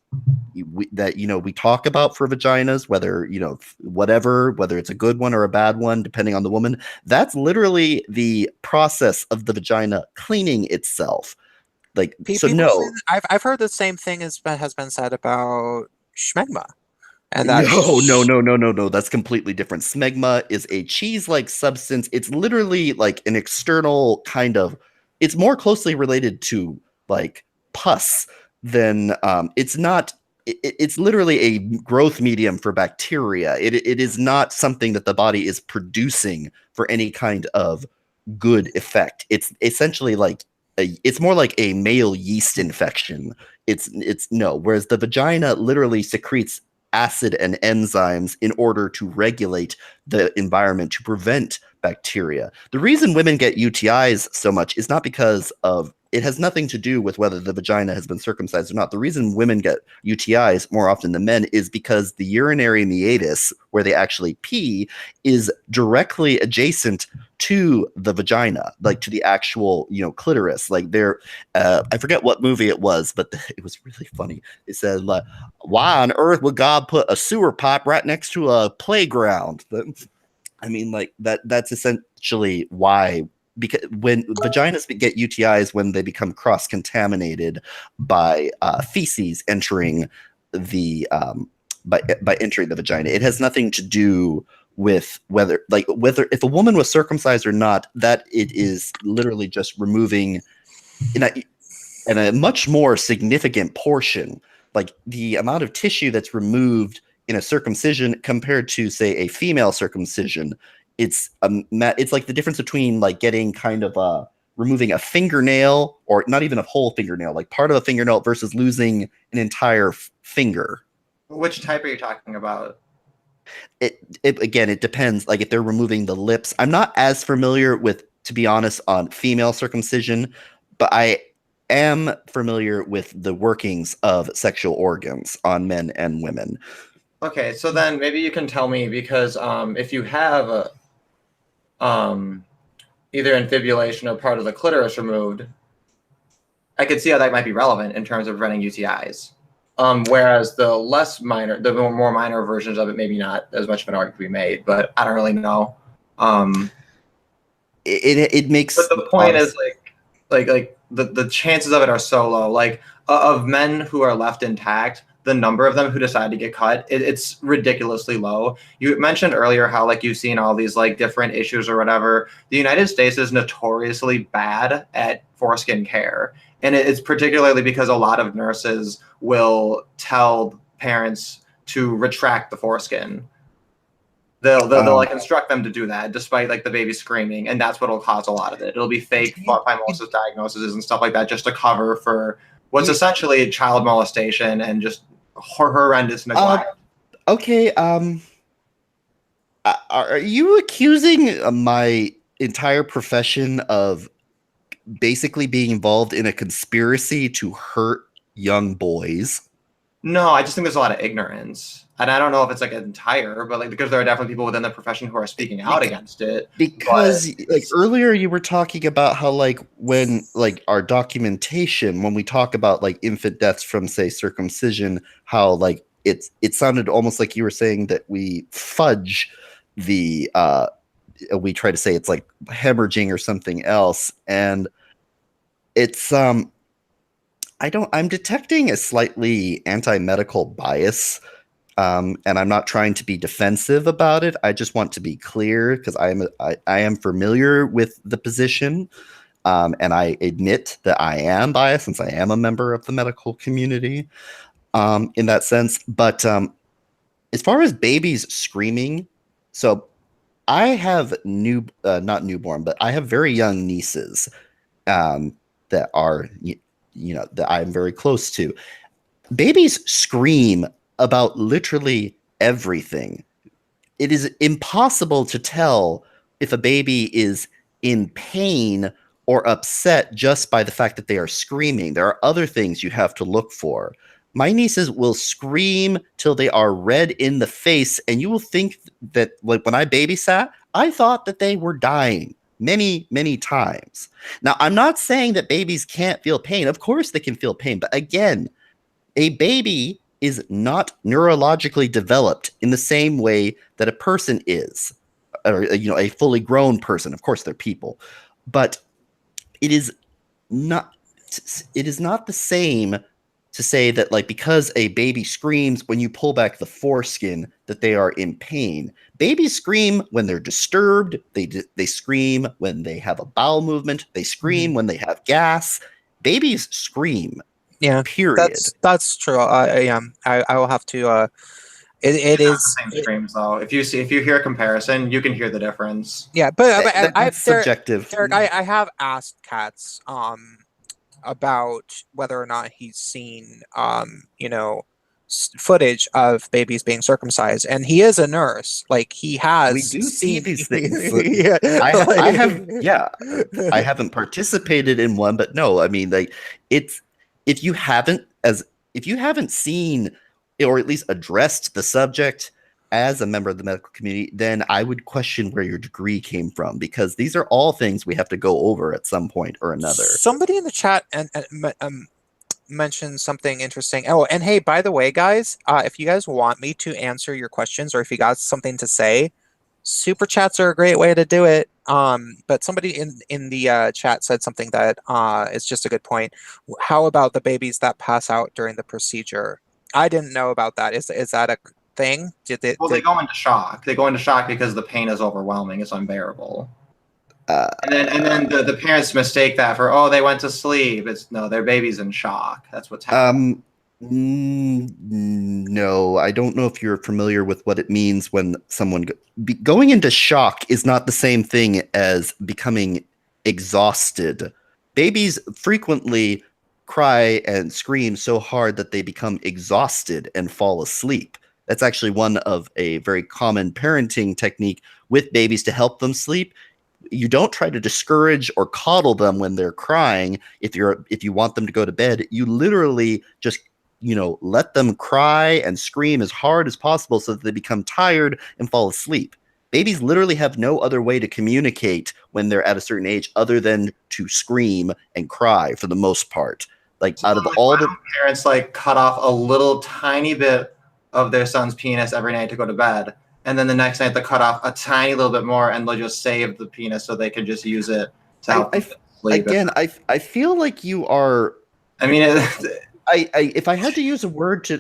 we talk about for vaginas, whether whether it's a good one or a bad one depending on the woman, that's literally the process of the vagina cleaning itself. Like, so no, I've heard the same thing has been said about schmegma. And no, that's completely different. Smegma is a cheese-like substance. It's literally like an external kind of, it's more closely related to like pus than it's not. It's literally a growth medium for bacteria. It is not something that the body is producing for any kind of good effect. It's essentially like it's more like a male yeast infection. Whereas the vagina literally secretes acid and enzymes in order to regulate the environment to prevent bacteria. The reason women get UTIs so much is not because of, it has nothing to do with whether the vagina has been circumcised or not. The reason women get UTIs more often than men is because the urinary meatus, where they actually pee, is directly adjacent to the vagina, like to the actual, clitoris. Like I forget what movie it was, but it was really funny. It said, like, why on earth would God put a sewer pipe right next to a playground? I mean, like that's essentially why, because when vaginas get UTIs, when they become cross-contaminated by feces entering the by entering the vagina. It has nothing to do with whether if a woman was circumcised or not. That it is literally just removing in a much more significant portion, like the amount of tissue that's removed in a circumcision compared to, say, a female circumcision. It's like the difference between like getting kind of removing a fingernail, or not even a whole fingernail, like part of a fingernail, versus losing an entire finger. Which type are you talking about? It depends. Like if they're removing the lips, I'm not as familiar with, to be honest, on female circumcision, but I am familiar with the workings of sexual organs on men and women. Okay, so then maybe you can tell me, because if you have a either infibulation or part of the clitoris removed, I could see how that might be relevant in terms of preventing UTIs. Whereas the more minor versions of it, maybe not as much of an argument to be made, but I don't really know. It makes. But the point is like the chances of it are so low. Like of men who are left intact, the number of them who decide to get cut, it's ridiculously low. You mentioned earlier how like you've seen all these like different issues or whatever. The United States is notoriously bad at foreskin care. And it's particularly because a lot of nurses will tell parents to retract the foreskin. They'll like instruct them to do that despite like the baby screaming, and that's what'll cause a lot of it. It'll be fake phimosis diagnoses and stuff like that just to cover for what's essentially child molestation and just horrendous neglect. Okay, are you accusing my entire profession of basically being involved in a conspiracy to hurt young boys. No, I just think there's a lot of ignorance. And I don't know if it's like entire, but like because there are definitely people within the profession who are speaking out against it. Because like earlier you were talking about how like when like our documentation, when we talk about like infant deaths from say circumcision, how like it sounded almost like you were saying that we fudge the we try to say it's like hemorrhaging or something else. And it's I'm detecting a slightly anti-medical bias. And I'm not trying to be defensive about it. I just want to be clear because I am familiar with the position, and I admit that I am biased since I am a member of the medical community in that sense. But as far as babies screaming, so I have not newborn, but I have very young nieces that are that I'm very close to. Babies scream about literally everything. It is impossible to tell if a baby is in pain or upset just by the fact that they are screaming. There are other things you have to look for. My nieces will scream till they are red in the face, and you will think that, like, when I babysat, I thought that they were dying many, many times. Now, I'm not saying that babies can't feel pain. Of course they can feel pain, but again, a baby is not neurologically developed in the same way that a person is, or a fully grown person. Of course, they're people, but it is not. It is not the same to say that, like, because a baby screams when you pull back the foreskin, that they are in pain. Babies scream when they're disturbed. They scream when they have a bowel movement. They scream when they have gas. Babies scream. Yeah, period. That's true. I will have to. It is the same screams though. If you hear a comparison, you can hear the difference. Yeah, but that's subjective. Derek, I have asked Katz about whether or not he's seen footage of babies being circumcised, and he is a nurse. Like, he has. We do see these things. Yeah, I have. Yeah, I haven't participated in one, but no, I mean, like, it's if you haven't seen or at least addressed the subject as a member of the medical community, then I would question where your degree came from, because these are all things we have to go over at some point or another. Somebody in the chat mentioned something interesting. Oh, and hey, by the way, guys, if you guys want me to answer your questions, or if you got something to say, super chats are a great way to do it. But somebody in the chat said something that is just a good point. How about the babies that pass out during the procedure? I didn't know about that. Is that a thing? They go into shock. They go into shock because the pain is overwhelming. It's unbearable. And then the parents mistake that for, they went to sleep. No, their baby's in shock. That's what's happening. No, I don't know if you're familiar with what it means when someone going into shock is not the same thing as becoming exhausted. Babies frequently cry and scream so hard that they become exhausted and fall asleep. That's actually one of a very common parenting technique with babies to help them sleep. You don't try to discourage or coddle them when they're crying. If you want them to go to bed, you literally just let them cry and scream as hard as possible so that they become tired and fall asleep. Babies literally have no other way to communicate when they're at a certain age other than to scream and cry for the most part. Like, out of all the parents cut off a little tiny bit of their son's penis every night to go to bed, and then the next night they cut off a tiny little bit more, and they'll just save the penis so they can just use it to help sleep. Again, I feel like you are. I mean, if I had to use a word to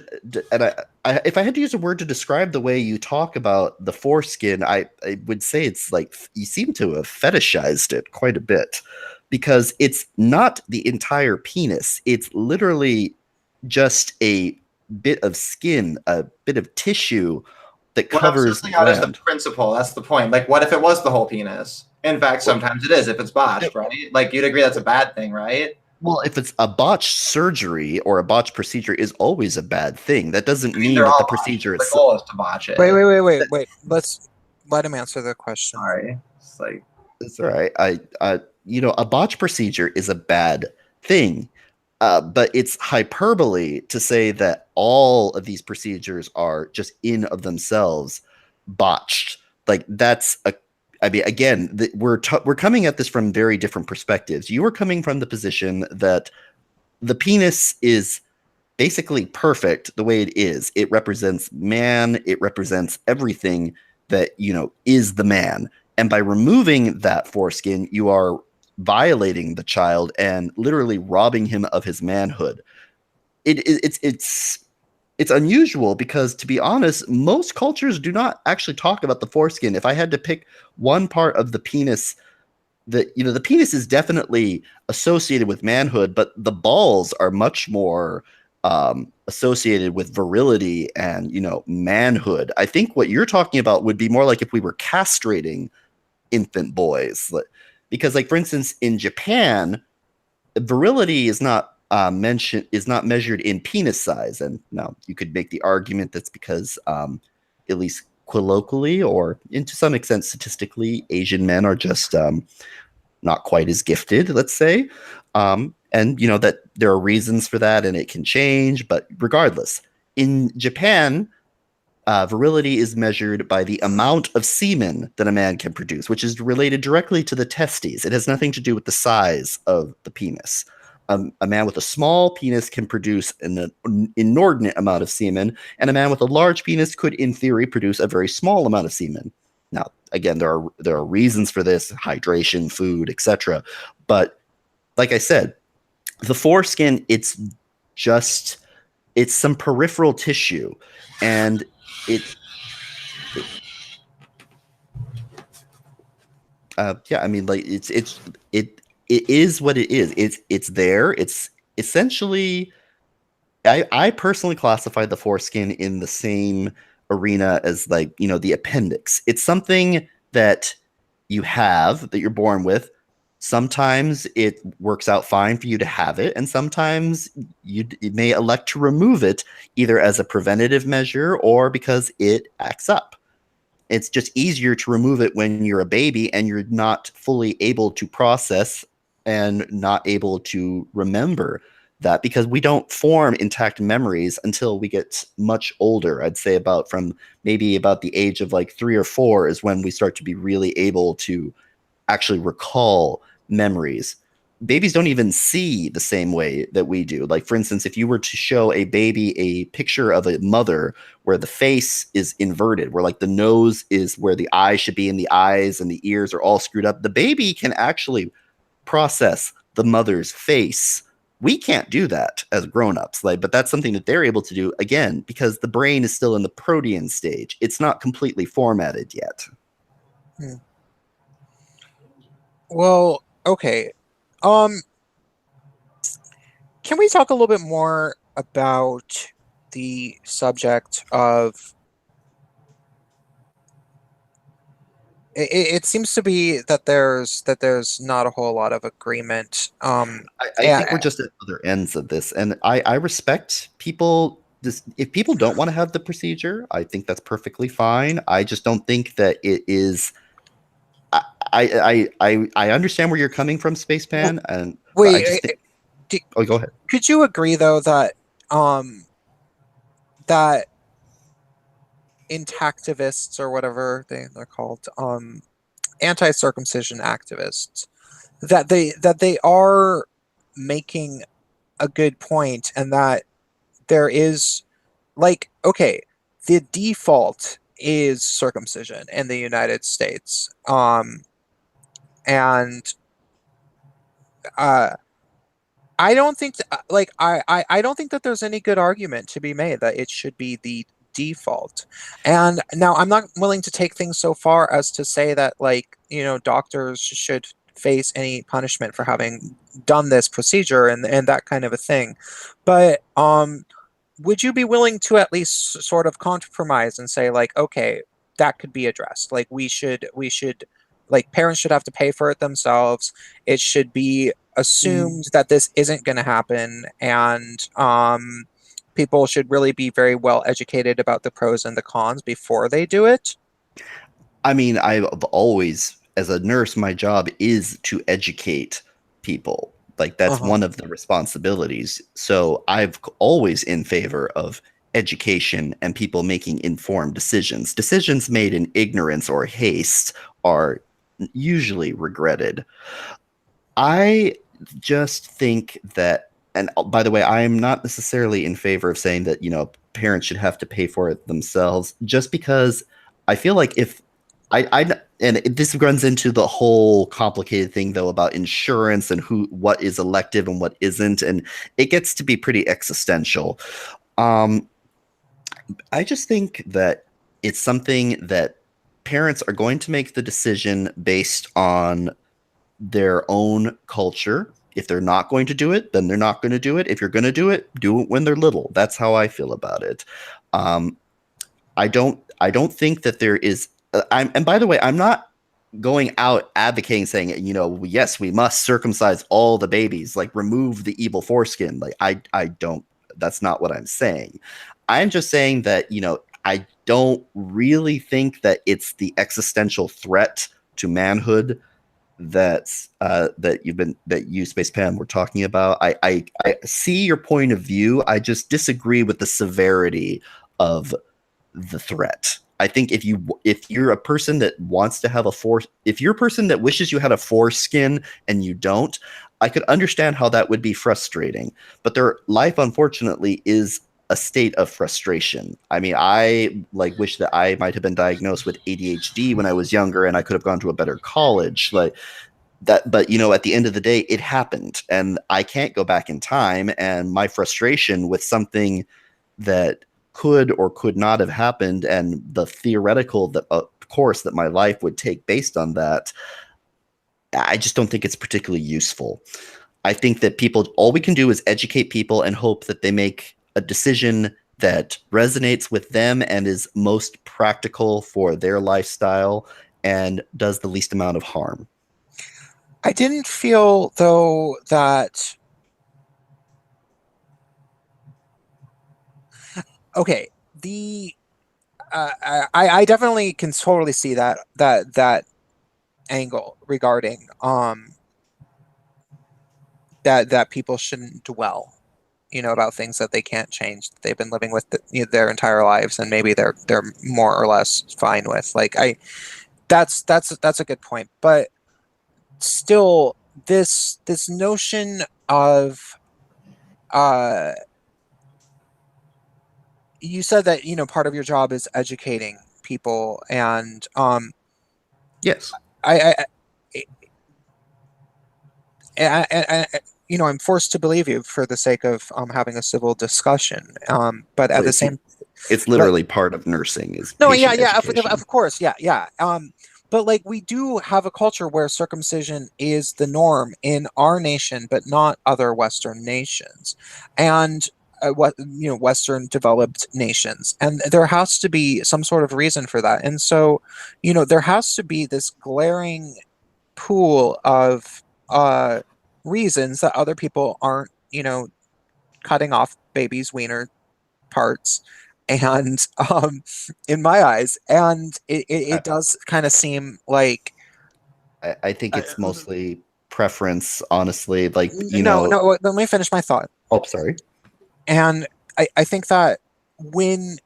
describe the way you talk about the foreskin, I would say it's like you seem to have fetishized it quite a bit, because it's not the entire penis. It's literally just a bit of skin, a bit of tissue that covers the gland. That's the principle. That's the point. Like, what if it was the whole penis? In fact, sometimes it is if it's botched, right? Like, you'd agree that's a bad thing, right? Well, if it's a botched surgery or a botched procedure is always a bad thing. That doesn't mean that the procedure is... The goal is to botch it. Wait. Let's let him answer the question. Sorry. It's all right. A botched procedure is a bad thing. but it's hyperbole to say that all of these procedures are just in of themselves botched. Like that's a, I mean, again, we're coming at this from very different perspectives. You are coming from the position that the penis is basically perfect the way it is. It represents man. It represents everything that, is the man. And by removing that foreskin, you are violating the child and literally robbing him of his manhood. It's unusual because, to be honest, most cultures do not actually talk about the foreskin. If I had to pick one part of the penis, the penis is definitely associated with manhood, but the balls are much more associated with virility and manhood. I think what you're talking about would be more like if we were castrating infant boys, because, like, for instance, in Japan, virility is not measured in penis size, and now you could make the argument that's because, at least colloquially or to some extent statistically, Asian men are just not quite as gifted, let's say, and that there are reasons for that, and it can change. But regardless, in Japan, virility is measured by the amount of semen that a man can produce, which is related directly to the testes. It has nothing to do with the size of the penis. A man with a small penis can produce an inordinate amount of semen, and a man with a large penis could, in theory, produce a very small amount of semen. Now, again, there are reasons for this: hydration, food, etc. But like I said, the foreskin, it's some peripheral tissue, and it yeah, I mean, like, it is what it is. It's there. It's essentially, I personally classify the foreskin in the same arena as, like, the appendix. It's something that you have, that you're born with. Sometimes it works out fine for you to have it, and sometimes you may elect to remove it, either as a preventative measure or because it acts up. It's just easier to remove it when you're a baby and you're not fully able to process and not able to remember that, because we don't form intact memories until we get much older. I'd say about the age of like 3 or 4 is when we start to be really able to actually recall memories. Babies don't even see the same way that we do. Like, for instance, if you were to show a baby a picture of a mother where the face is inverted, where, like, the nose is where the eye should be and the eyes and the ears are all screwed up, the baby can actually process the mother's face. We can't do that as grown-ups, but that's something that they're able to do, again, because the brain is still in the protean stage. It's not completely formatted yet. Well, okay. Can we talk a little bit more about the subject of it seems to be that there's not a whole lot of agreement. I think we're just at other ends of this, and I respect people. If people don't want to have the procedure, I think that's perfectly fine. I just don't think that it is. I understand where you're coming from, Spacepan, and wait, oh, go ahead. Could you agree, though, that that intactivists, or whatever they're called, anti-circumcision activists, that they are making a good point, and that there is, like, okay, the default is circumcision in the United States, and I don't think I don't think that there's any good argument to be made that it should be the default. And now, I'm not willing to take things so far as to say that, like, doctors should face any punishment for having done this procedure and that kind of a thing. But would you be willing to at least sort of compromise and say, like, okay, that could be addressed? Like, we should like, parents should have to pay for it themselves. It should be assumed that this isn't going to happen, and people should really be very well educated about the pros and the cons before they do it. I mean, I've always, as a nurse, my job is to educate people. Like, that's Uh-huh. one of the responsibilities. So I've always in favor of education and people making informed decisions. Decisions made in ignorance or haste are usually regretted. I just think that, and by the way, I am not necessarily in favor of saying that, parents should have to pay for it themselves, just because I feel like if and this runs into the whole complicated thing though about insurance and what is elective and what isn't, and it gets to be pretty existential. Um, I just think that it's something that parents are going to make the decision based on their own culture. If they're not going to do it, then they're not going to do it. If you're going to do it when they're little. That's how I feel about it. I don't think that there is. And by the way, I'm not going out advocating saying, yes, we must circumcise all the babies, like remove the evil foreskin. Like I don't. That's not what I'm saying. I'm just saying that I don't really think that it's the existential threat to manhood that you Spacepan were talking about. I see your point of view. I just disagree with the severity of the threat. I think if you're a person that wants to have if you're a person that wishes you had a foreskin and you don't, I could understand how that would be frustrating. But their life, unfortunately, is a state of frustration. I mean, I wish that I might have been diagnosed with ADHD when I was younger and I could have gone to a better college. Like that, but at the end of the day, it happened and I can't go back in time. And my frustration with something that could or could not have happened and the theoretical course that my life would take based on that, I just don't think it's particularly useful. I think that all we can do is educate people and hope that they make a decision that resonates with them and is most practical for their lifestyle and does the least amount of harm. I didn't feel, though, that... Okay, I definitely can totally see that angle regarding that people shouldn't dwell, about things that they can't change, that they've been living with their entire lives, and maybe they're more or less fine with. That's a good point, but still, this notion of you said that part of your job is educating people, and yes, I'm forced to believe you for the sake of having a civil discussion. But at the same, it's literally part of nursing is no, patient yeah, education. of course, yeah. But we do have a culture where circumcision is the norm in our nation, but not other Western nations, and Western developed nations, and there has to be some sort of reason for that. And so, there has to be this glaring pool of reasons that other people aren't, cutting off babies' wiener parts, and in my eyes, and it does kind of seem like I think it's mostly preference, honestly. no, let me finish my thought. Oh, sorry. And I think that when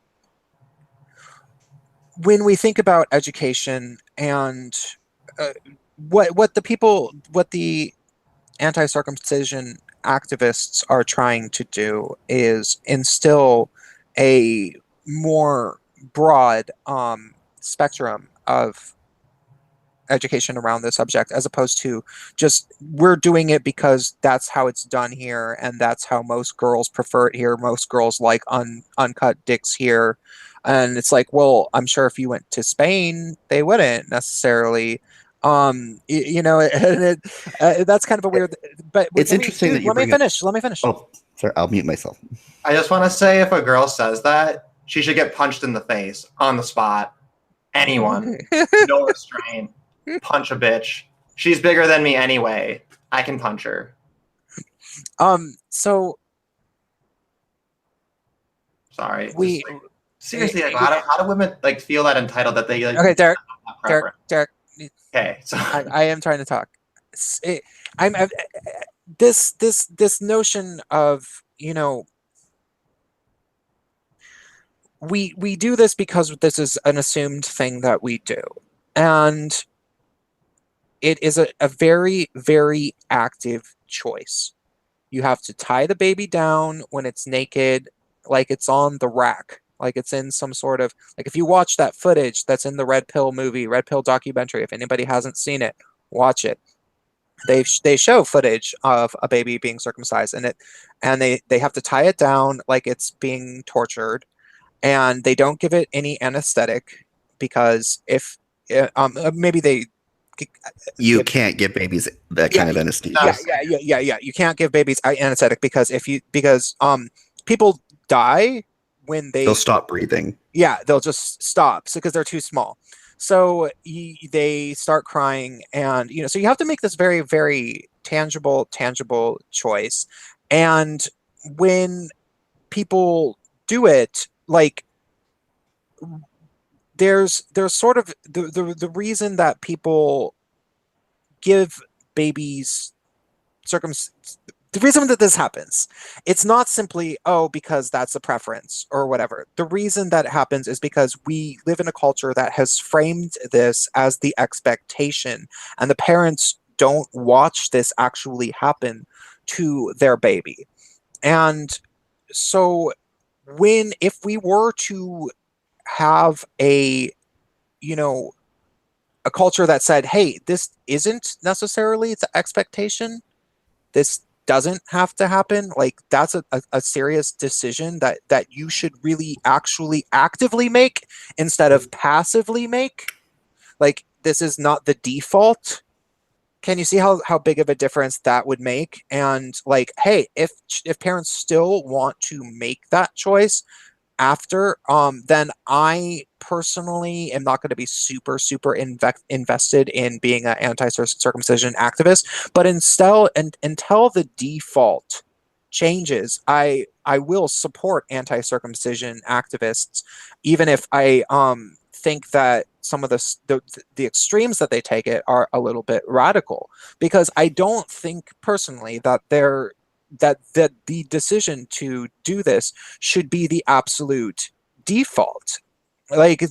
we think about education and what the anti-circumcision activists are trying to do is instill a more broad spectrum of education around the subject, as opposed to just we're doing it because that's how it's done here and that's how most girls prefer it here. Most girls like uncut dicks here. And it's like, well, I'm sure if you went to Spain, they wouldn't necessarily. That's kind of a weird. But it's interesting that you let me finish. Let me finish. Oh, sorry, I'll mute myself. I just want to say, if a girl says that, she should get punched in the face on the spot. Anyone, no restraint. Punch a bitch. She's bigger than me anyway. I can punch her. So sorry. Seriously, how do women feel that entitled that they Okay, Derek. Okay, so I am trying to talk. this notion of, we do this because this is an assumed thing that we do, and it is a very, very active choice. You have to tie the baby down when it's naked, like it's on the rack, like it's in some sort of, like, if you watch that footage that's in the Red Pill movie, Red Pill documentary, if anybody hasn't seen it, watch it. They show footage of a baby being circumcised, and they have to tie it down like it's being tortured, and they don't give it any anesthetic because if maybe they You give, can't give babies that yeah, kind of anesthesia. yeah. You can't give babies anesthetic because people die when They'll they, stop breathing. yeah, they'll just stop because they're too small. So they start crying, and so you have to make this very, very tangible choice. And when people do it, like, there's sort of the reason that people give babies circum the reason that this happens, it's not simply, oh, because that's a preference or whatever. The reason that it happens is because we live in a culture that has framed this as the expectation, and the parents don't watch this actually happen to their baby. And so if we were to have you know, a culture that said, hey, this isn't necessarily the expectation, this doesn't have to happen, like, that's a serious decision that you should really actually actively make instead of passively make. Like, this is not the default. Can you see how big of a difference that would make? And, like, hey, if parents still want to make that choice after, then I personally am not going to be super invested in being an anti-circumcision activist. But until the default changes, I will support anti-circumcision activists, even if I think that some of the extremes that they take it are a little bit radical, because I don't think personally that the decision to do this should be the absolute default. Like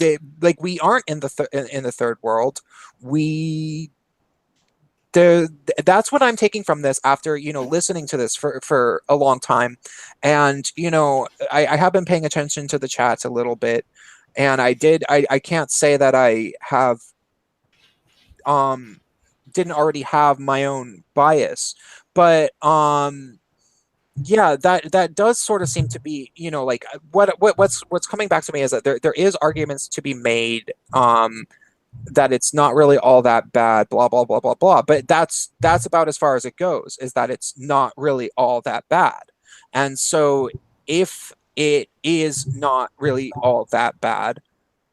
we aren't in the third world. We That's what I'm taking from this after listening to this for a long time, and I have been paying attention to the chats a little bit, and I can't say that I have didn't already have my own bias, but yeah, that does sort of seem to be, like, what's coming back to me is that there is arguments to be made, that it's not really all that bad, blah blah blah blah blah, but that's about as far as it goes, is that it's not really all that bad. And so if it is not really all that bad,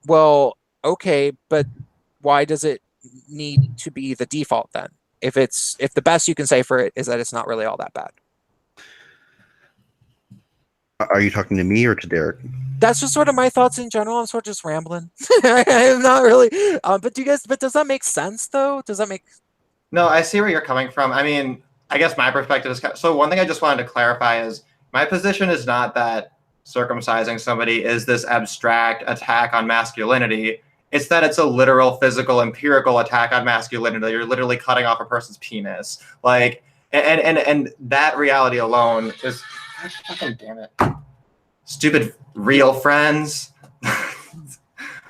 well, okay, but why does it need to be the default then, if the best you can say for it is that it's not really all that bad? Are you talking to me or to Derek? That's just sort of my thoughts in general. I'm sort of just rambling. I'm not really. But does that make sense though? Does that make? No, I see where you're coming from. I mean, I guess my perspective is so. One thing I just wanted to clarify is my position is not that circumcising somebody is this abstract attack on masculinity. It's that it's a literal, physical, empirical attack on masculinity. You're literally cutting off a person's penis, like, and that reality alone is. Gosh, fucking damn it. Stupid real friends.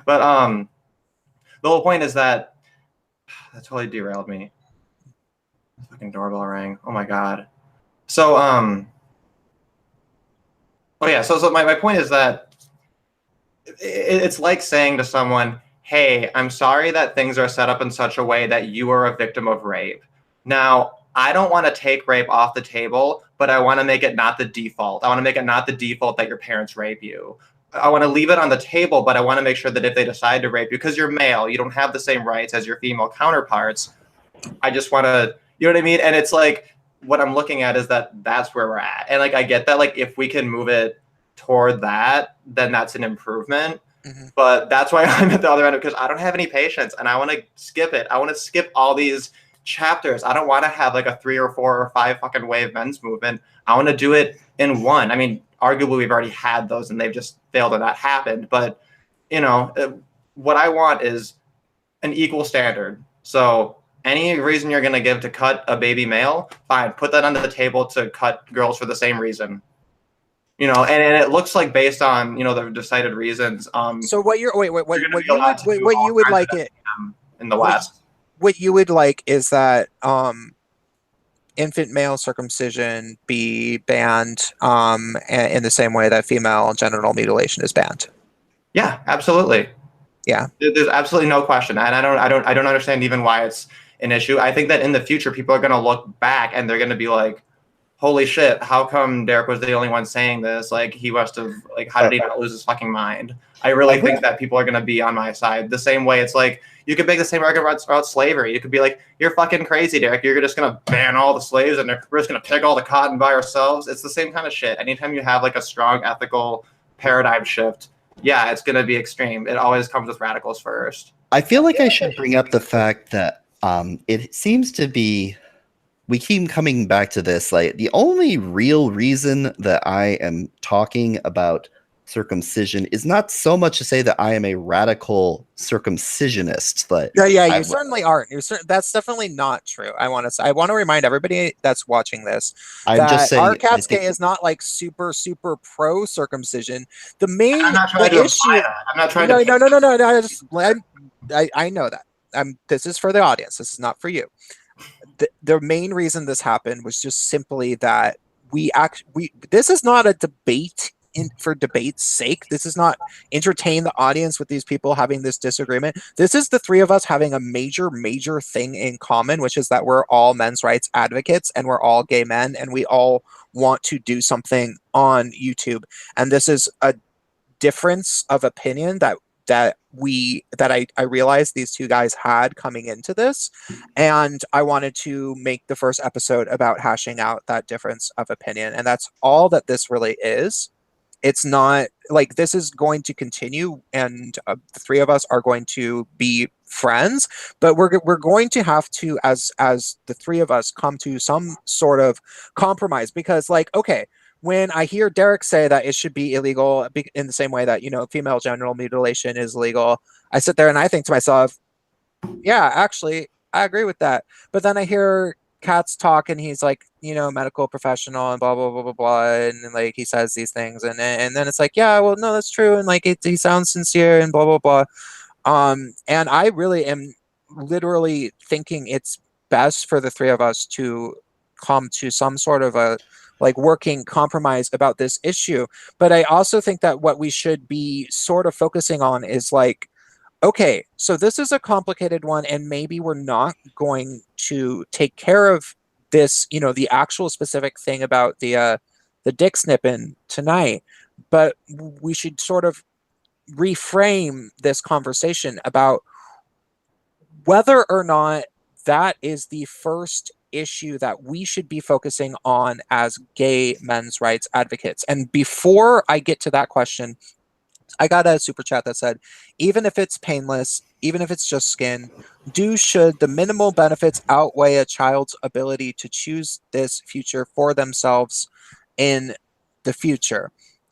But the whole point is that totally derailed me. The fucking doorbell rang. Oh my god. So oh yeah, so my point is that it's like saying to someone, hey, I'm sorry that things are set up in such a way that you are a victim of rape. Now, I don't want to take rape off the table, but I want to make it not the default. I want to make it not the default that your parents rape you. I want to leave it on the table, but I want to make sure that if they decide to rape you, because you're male, you don't have the same rights as your female counterparts. I just want to, you know what I mean? And it's like, what I'm looking at is that's where we're at. And like, I get that, like, if we can move it toward that, then that's an improvement. Mm-hmm. But that's why I'm at the other end, because I don't have any patience and I want to skip it. I want to skip all these chapters. I don't want to have like a 3 or 4 or 5 fucking wave men's movement. I want to do it in one. I mean, arguably we've already had those and they've just failed and not happened. But what I want is an equal standard. So any reason you're going to give to cut a baby male, fine, put that on the table to cut girls for the same reason. And it looks like based on the decided reasons. So what you would like it in the West. What you would like is that infant male circumcision be banned in the same way that female genital mutilation is banned. Yeah, absolutely. Yeah, there's absolutely no question, and I don't understand even why it's an issue. I think that in the future, people are going to look back and they're going to be like, "Holy shit! How come Derek was the only one saying this? Like, he must have how did he not lose his fucking mind?" I really think that people are going to be on my side. The same way it's like you could make the same argument about slavery. You could be like, "You're fucking crazy, Derek. You're just going to ban all the slaves and we're just going to pick all the cotton by ourselves." It's the same kind of shit. Anytime you have like a strong ethical paradigm shift, yeah, it's going to be extreme. It always comes with radicals first. I feel like I should bring up the fact that it seems to be, we keep coming back to this, like the only real reason that I am talking about circumcision is not so much to say that I am a radical circumcisionist, but you certainly aren't. That's definitely not true. I want to remind everybody that's watching this that our Cat's Gay is not like super pro circumcision. The main I'm not trying to issue. I'm not trying to. No. I know that. This is for the audience. This is not for you. The main reason this happened was just simply that this is not a debate for debate's sake. This is not entertain the audience with these people having this disagreement. This is the three of us having a major thing in common, which is that we're all men's rights advocates and we're all gay men and we all want to do something on YouTube. And this is a difference of opinion that I realized these two guys had coming into this, and I wanted to make the first episode about hashing out that difference of opinion, and that's all that this really is. It's not like this is going to continue, and the three of us are going to be friends, but we're going to have to, as the three of us, come to some sort of compromise, because okay, when I hear Derek say that it should be illegal in the same way that, female genital mutilation is legal, I sit there and I think to myself, yeah, actually, I agree with that. But then I hear Katz talk and he's like, medical professional and blah, blah, blah, blah, blah. And like, he says these things. And then it's like, yeah, well, no, that's true. And like, he sounds sincere and blah, blah, blah. And I really am literally thinking it's best for the three of us to come to some sort of a working compromise about this issue. But I also think that what we should be sort of focusing on is okay, so this is a complicated one, and maybe we're not going to take care of this, the actual specific thing about the dick snipping tonight, but we should sort of reframe this conversation about whether or not that is the first issue that we should be focusing on as gay men's rights advocates. And before I get to that question, I got a super chat that said, even if it's painless, even if it's just skin, should the minimal benefits outweigh a child's ability to choose this future for themselves in the future?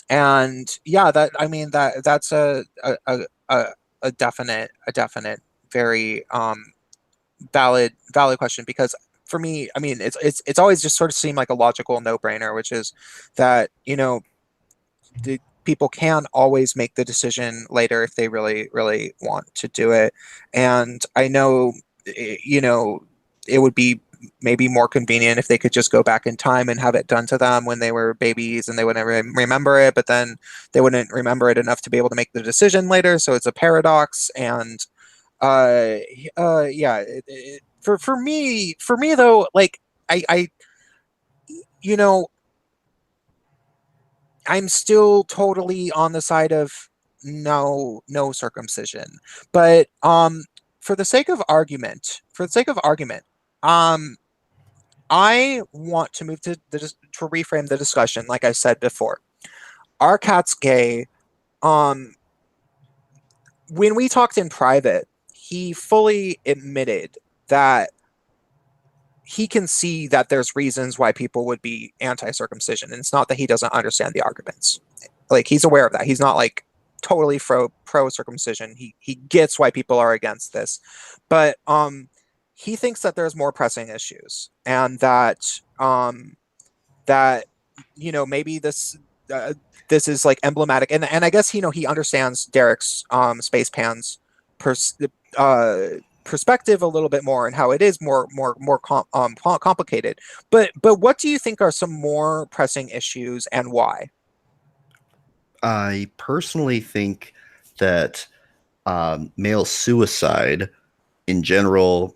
And yeah, that's a definite, very valid question, because for me, it's always just sort of seemed like a logical no-brainer, which is that, the people can always make the decision later if they really, really want to do it. And I know, it would be maybe more convenient if they could just go back in time and have it done to them when they were babies and they wouldn't remember it, but then they wouldn't remember it enough to be able to make the decision later. So it's a paradox. And yeah, for me though, I'm still totally on the side of no circumcision. But for the sake of argument, I want to move to reframe the discussion. Like I said before, our Cat's Gay. When we talked in private, he fully admitted that he can see that there's reasons why people would be anti-circumcision, and it's not that he doesn't understand the arguments. Like, he's aware of that. He's not like totally pro circumcision. He gets why people are against this, but he thinks that there's more pressing issues, and that that maybe this is like emblematic, and I guess he understands Derek's Spacepan's perspective a little bit more, and how it is more complicated. But what do you think are some more pressing issues, and why? I personally think that male suicide in general,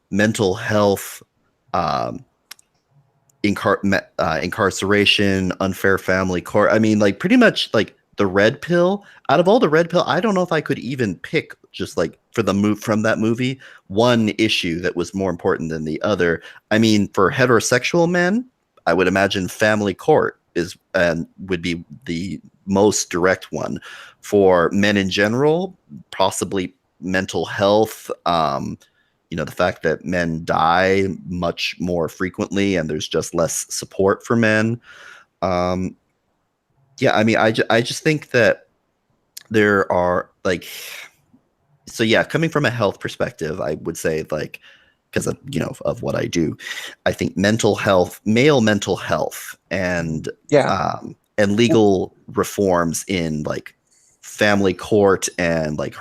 mental health, incarceration, unfair family court. I mean, like, pretty much like the red pill. Out of all the red pill, I don't know if I could even pick, just like for the move from that movie, one issue that was more important than the other. I mean, for heterosexual men, I would imagine family court would be the most direct one. For men in general, possibly mental health. The fact that men die much more frequently and there's just less support for men. Yeah, I mean, I just think that there are like, so yeah, coming from a health perspective, I would say, like, because of what I do, I think male mental health, and legal reforms in like family court and like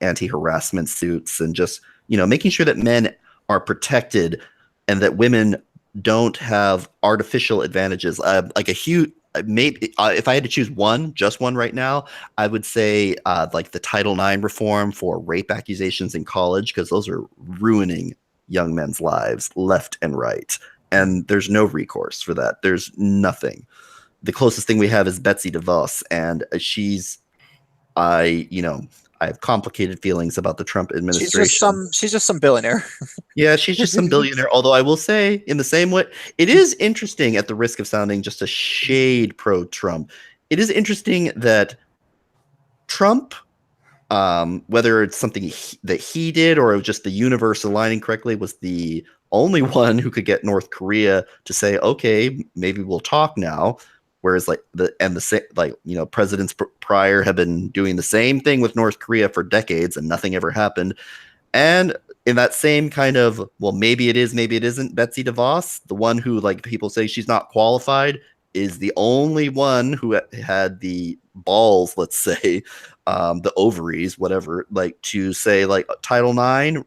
anti-harassment suits, and just making sure that men are protected and that women don't have artificial advantages. Like a huge, maybe if I had to choose just one right now, I would say like the Title IX reform for rape accusations in college, because those are ruining young men's lives left and right. And there's no recourse for that. There's nothing. The closest thing we have is Betsy DeVos, and I have complicated feelings about the Trump administration. She's just some billionaire. Yeah, she's just some billionaire. Although I will say, in the same way, it is interesting, at the risk of sounding just a shade pro-Trump, it is interesting that Trump, whether it's something that he did or it was just the universe aligning correctly, was the only one who could get North Korea to say, okay, maybe we'll talk now. Whereas presidents prior have been doing the same thing with North Korea for decades and nothing ever happened. And in that same kind of, well, maybe it is, maybe it isn't, Betsy DeVos, the one who, like, people say she's not qualified, is the only one who had the balls, let's say, the ovaries, whatever, like, to say, like, Title IX,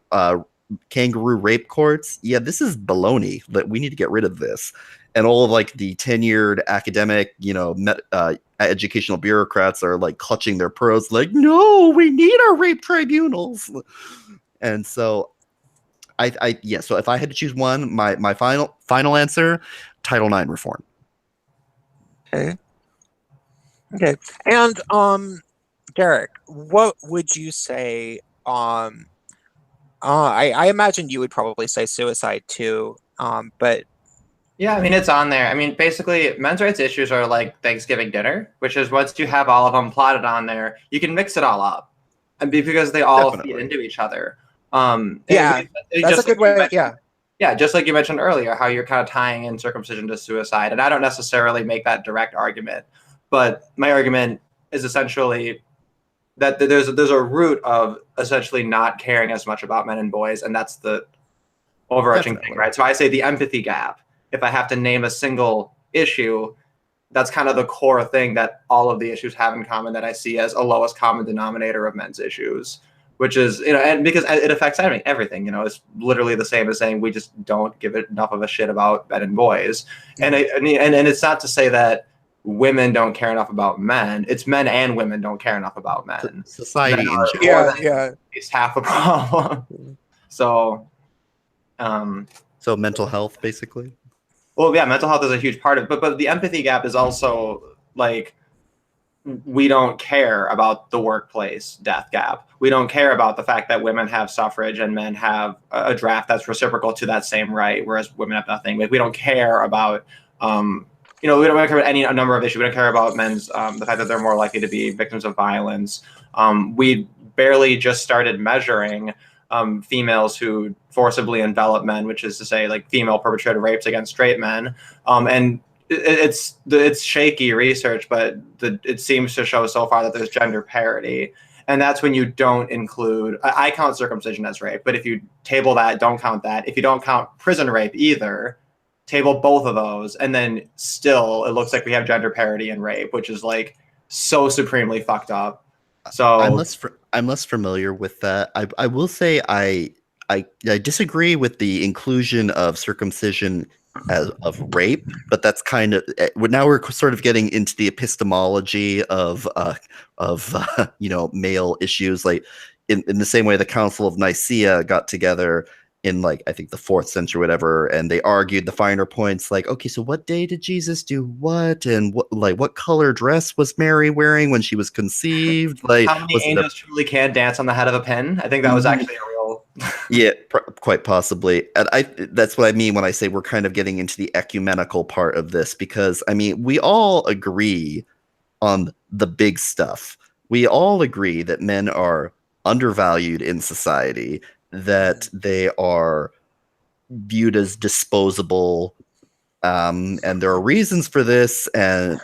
kangaroo rape courts. Yeah, this is baloney. That we need to get rid of this. And all of like the tenured academic, educational bureaucrats are like clutching their pearls, like, no, we need our rape tribunals. And so, so if I had to choose one, my final answer, Title IX reform. Okay. And Derek, what would you say? I imagine you would probably say suicide too. But yeah, I mean, it's on there. I mean, basically, men's rights issues are like Thanksgiving dinner, which is once you have all of them plotted on there, you can mix it all up, and because they all feed into each other. That's a good way. Yeah, just like you mentioned earlier, how you're kind of tying in circumcision to suicide, and I don't necessarily make that direct argument, but my argument is essentially that there's a root of essentially not caring as much about men and boys, and that's the overarching thing, right? So I say the empathy gap. If I have to name a single issue, that's kind of the core thing that all of the issues have in common, that I see as a lowest common denominator of men's issues, which is, and because it affects everything, it's literally the same as saying we just don't give it enough of a shit about men and boys. And it's not to say that women don't care enough about men. It's men and women don't care enough about men. Society in general. It's half a problem. So mental health, basically. Well, yeah, mental health is a huge part of it, but the empathy gap is also like, we don't care about the workplace death gap. We don't care about the fact that women have suffrage and men have a draft that's reciprocal to that same right, whereas women have nothing. Like, we don't care about, we don't care about a number of issues. We don't care about men's, the fact that they're more likely to be victims of violence. We barely just started measuring females who forcibly envelop men, which is to say, like female perpetrated rapes against straight men, and it's shaky research, but it seems to show so far that there's gender parity. And that's when you don't include, I count circumcision as rape, but if you table that, don't count that. If you don't count prison rape either, table both of those, and then still it looks like we have gender parity in rape, which is like so supremely fucked up. So I'm less familiar with that. I will say I disagree with the inclusion of circumcision of rape, but that's kind of now we're sort of getting into the epistemology of male issues, like in the same way the Council of Nicaea got together in like I think the 4th century or whatever, and they argued the finer points, like, okay, so what day did Jesus do what, and what color dress was Mary wearing when she was conceived? Like, how many angels truly can dance on the head of a pin? I think that was actually a real. Yeah, quite possibly. And that's what I mean when I say we're kind of getting into the ecumenical part of this, because I mean we all agree on the big stuff. We all agree that men are undervalued in society, that they are viewed as disposable, and there are reasons for this and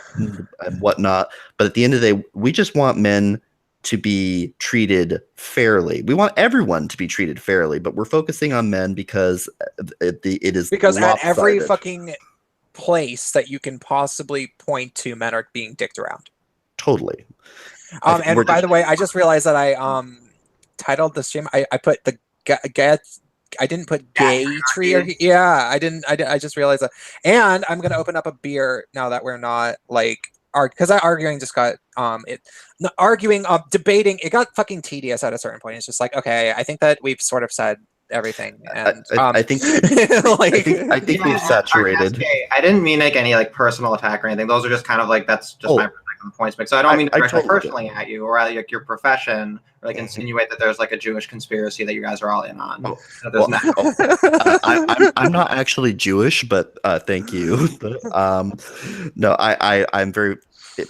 whatnot. But at the end of the day, we just want men to be treated fairly. We want everyone to be treated fairly, but we're focusing on men because it is because lopsided. at every fucking place that you can possibly point to, men are being dicked around. Totally. And by the way, I just realized that I titled the stream. I put the I didn't put Gaytriarchy. Yeah, I didn't. I just realized that. And I'm gonna open up a beer now that we're not like because arguing just got debating. It got fucking tedious at a certain point. It's just like, okay, I think that we've sort of said everything, and I think I think we've saturated. I didn't mean like any like personal attack or anything. Those are just kind of like that's just my perspective on points. So I don't mean to direct totally personally at you or at like your profession, or like insinuate that there's like a Jewish conspiracy that you guys are all in on. I'm not actually Jewish, but thank you. No, I'm very.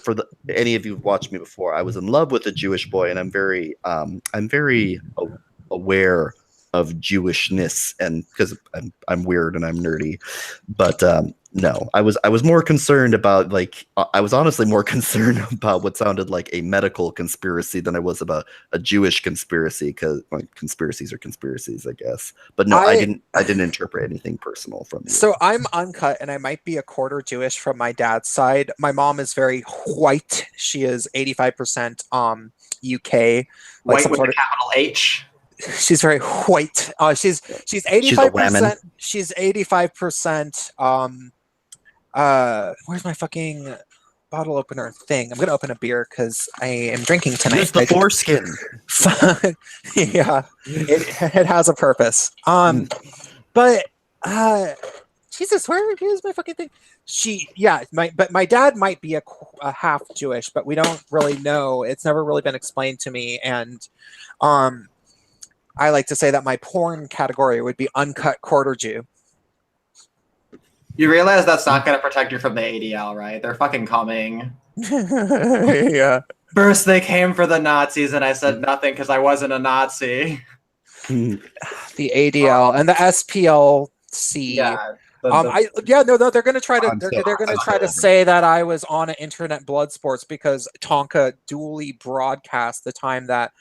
For any of you who've watched me before, I was in love with a Jewish boy, and I'm very aware of Jewishness, and because I'm weird and I'm nerdy, but no, I was more concerned about I was honestly more concerned about what sounded like a medical conspiracy than I was about a Jewish conspiracy, because conspiracies are conspiracies, I guess. But no, I didn't interpret anything personal from you. So I'm uncut, and I might be a quarter Jewish from my dad's side. My mom is very white. She is 85% UK, white with a capital H. She's very white. She's 85%. She's 85%. Where's my fucking bottle opener thing? I'm gonna open a beer because I am drinking tonight. Use the foreskin. Yeah, it has a purpose. But Jesus, here's my fucking thing. But my dad might be a half Jewish, but we don't really know. It's never really been explained to me, and I like to say that my porn category would be uncut quarter Jew. You realize that's not going to protect you from the ADL, right? They're fucking coming. Yeah. First they came for the Nazis, and I said nothing because I wasn't a Nazi. The ADL and the SPLC. Yeah. They're gonna try to they're gonna try to say that I was on an internet blood sports because Tonka duly broadcast the time that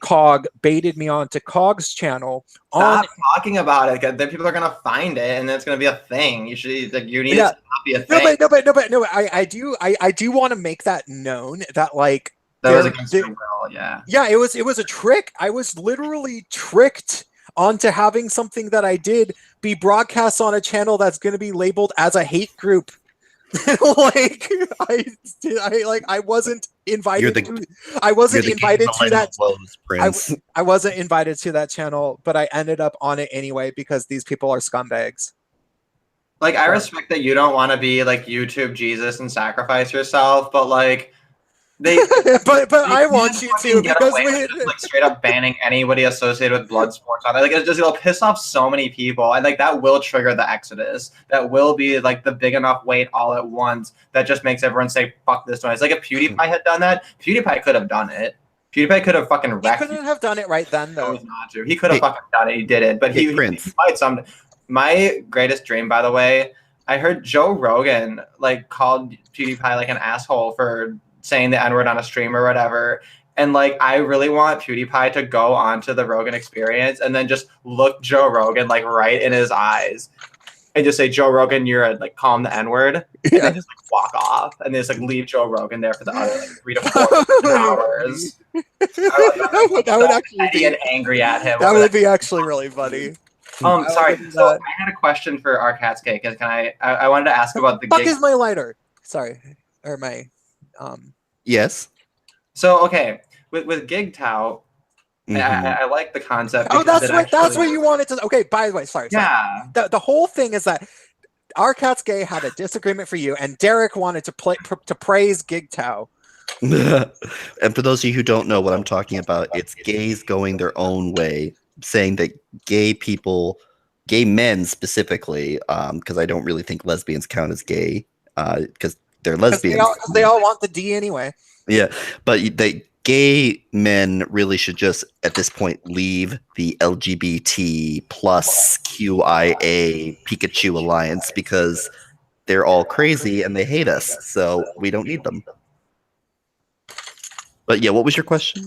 Cog baited me onto Cog's channel. Stop talking about it, because then people are gonna find it, and it's gonna be a thing. You should you need it to not be a thing. No, I do want to make that known that like that was against your will. Yeah, it was a trick. I was literally tricked onto having something that I did be broadcast on a channel that's going to be labeled as a hate group. I wasn't invited. I wasn't invited to that. I wasn't invited to that channel, but I ended up on it anyway because these people are scumbags. Like, I respect that you don't want to be like YouTube Jesus and sacrifice yourself, but like they but I want you to, because like straight up banning anybody associated with blood sports on it. Like, it'll piss off so many people, and like that will trigger the exodus. That will be like the big enough weight all at once that just makes everyone say fuck this noise. Like if PewDiePie had done that, PewDiePie could have done it. PewDiePie could have fucking He wrecked. couldn't have done it right then, though. Not to. He could have fucking done it. He didn't, but he might some. My greatest dream, by the way, I heard Joe Rogan like called PewDiePie like an asshole for saying the N-word on a stream or whatever. And like, I really want PewDiePie to go onto the Rogan Experience and then just look Joe Rogan like right in his eyes and just say, Joe Rogan, you're a, like, call him the N-word, and then just like walk off and just like leave Joe Rogan there for the other like 3 to 4 hours. That would actually be angry at him. That would be actually really funny. Sorry. So I had a question for our Cat's Cake. Can I wanted to ask about the fuck gig. Is my lighter? Sorry, or my Yes. So okay, with GigTow, I like the concept. Oh, that's what you wanted to. Okay, by the way, sorry. Yeah. The whole thing is that our Cat's Gay had a disagreement for you, and Derek wanted to praise GigTow. And for those of you who don't know what I'm talking about, it's gays going their own way, saying that gay people, gay men specifically, because I don't really think lesbians count as gay, because they're lesbians. They all want the D anyway. Yeah, but the gay men really should just, at this point, leave the LGBT plus QIA Pikachu alliance because they're all crazy and they hate us, so we don't need them. But yeah, what was your question?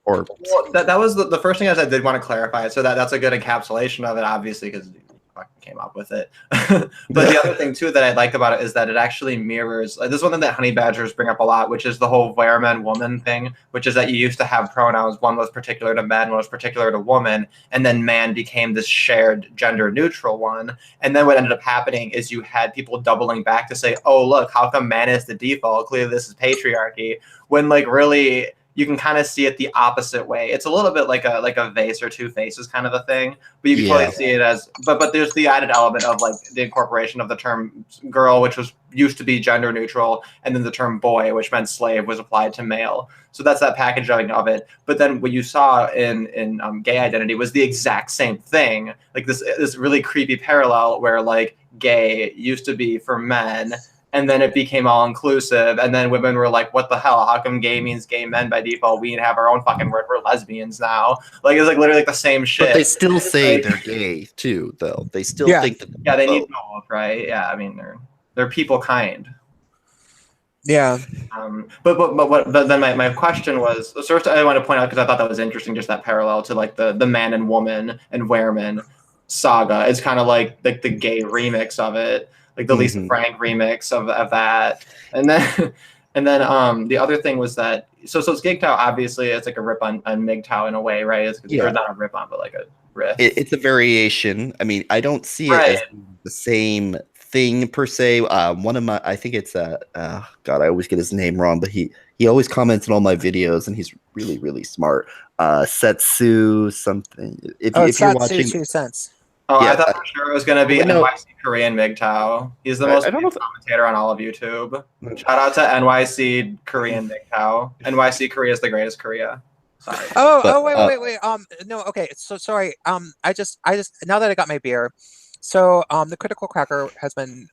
Or that was the first thing I did want to clarify. So that's a good encapsulation of it, obviously, because you fucking came up with it. But the other thing too that I like about it is that it actually mirrors. This is one thing that honey badgers bring up a lot, which is the whole where man woman thing, which is that you used to have pronouns. One was particular to men, one was particular to woman, and then man became this shared gender neutral one. And then what ended up happening is you had people doubling back to say, oh look, how come man is the default? Clearly this is patriarchy. When like really you can kind of see it the opposite way. It's a little bit like a vase or two faces kind of a thing, but you can totally see it as, but there's the added element of like the incorporation of the term girl, which was used to be gender neutral, and then the term boy, which meant slave, was applied to male. So that's that packaging of it. But then what you saw in gay identity was the exact same thing, like this really creepy parallel where like gay used to be for men, and then it became all inclusive, and then women were like, what the hell? How come gay means gay men by default? We have our own fucking word. We're lesbians now. Like, it's like literally like the same shit. But they still say they're gay too, though. They still think that they need both, right? Yeah, I mean they're people kind. Yeah. But then my question was, first I want to point out, because I thought that was interesting, just that parallel to like the man and woman and wereman saga. It's kind of like the gay remix of it. Like the Lisa Frank remix of that, and then the other thing was that so it's GigTow, obviously it's like a rip on MGTOW in a way, right? It's not a rip on, but like a riff. It's a variation. I mean, I don't see it as the same thing per se. One of my, I think it's God, I always get his name wrong, but he always comments on all my videos, and he's really, really smart. Setsu something. If you're watching, 2 cents. Oh, yeah, I thought for sure it was going to be NYC Korean MGTOW. He's the most commentator on all of YouTube. Shout out to NYC Korean MGTOW. NYC Korea is the greatest Korea. Sorry. Wait. No, okay. So sorry. I just now that I got my beer, so the Critical Cracker has been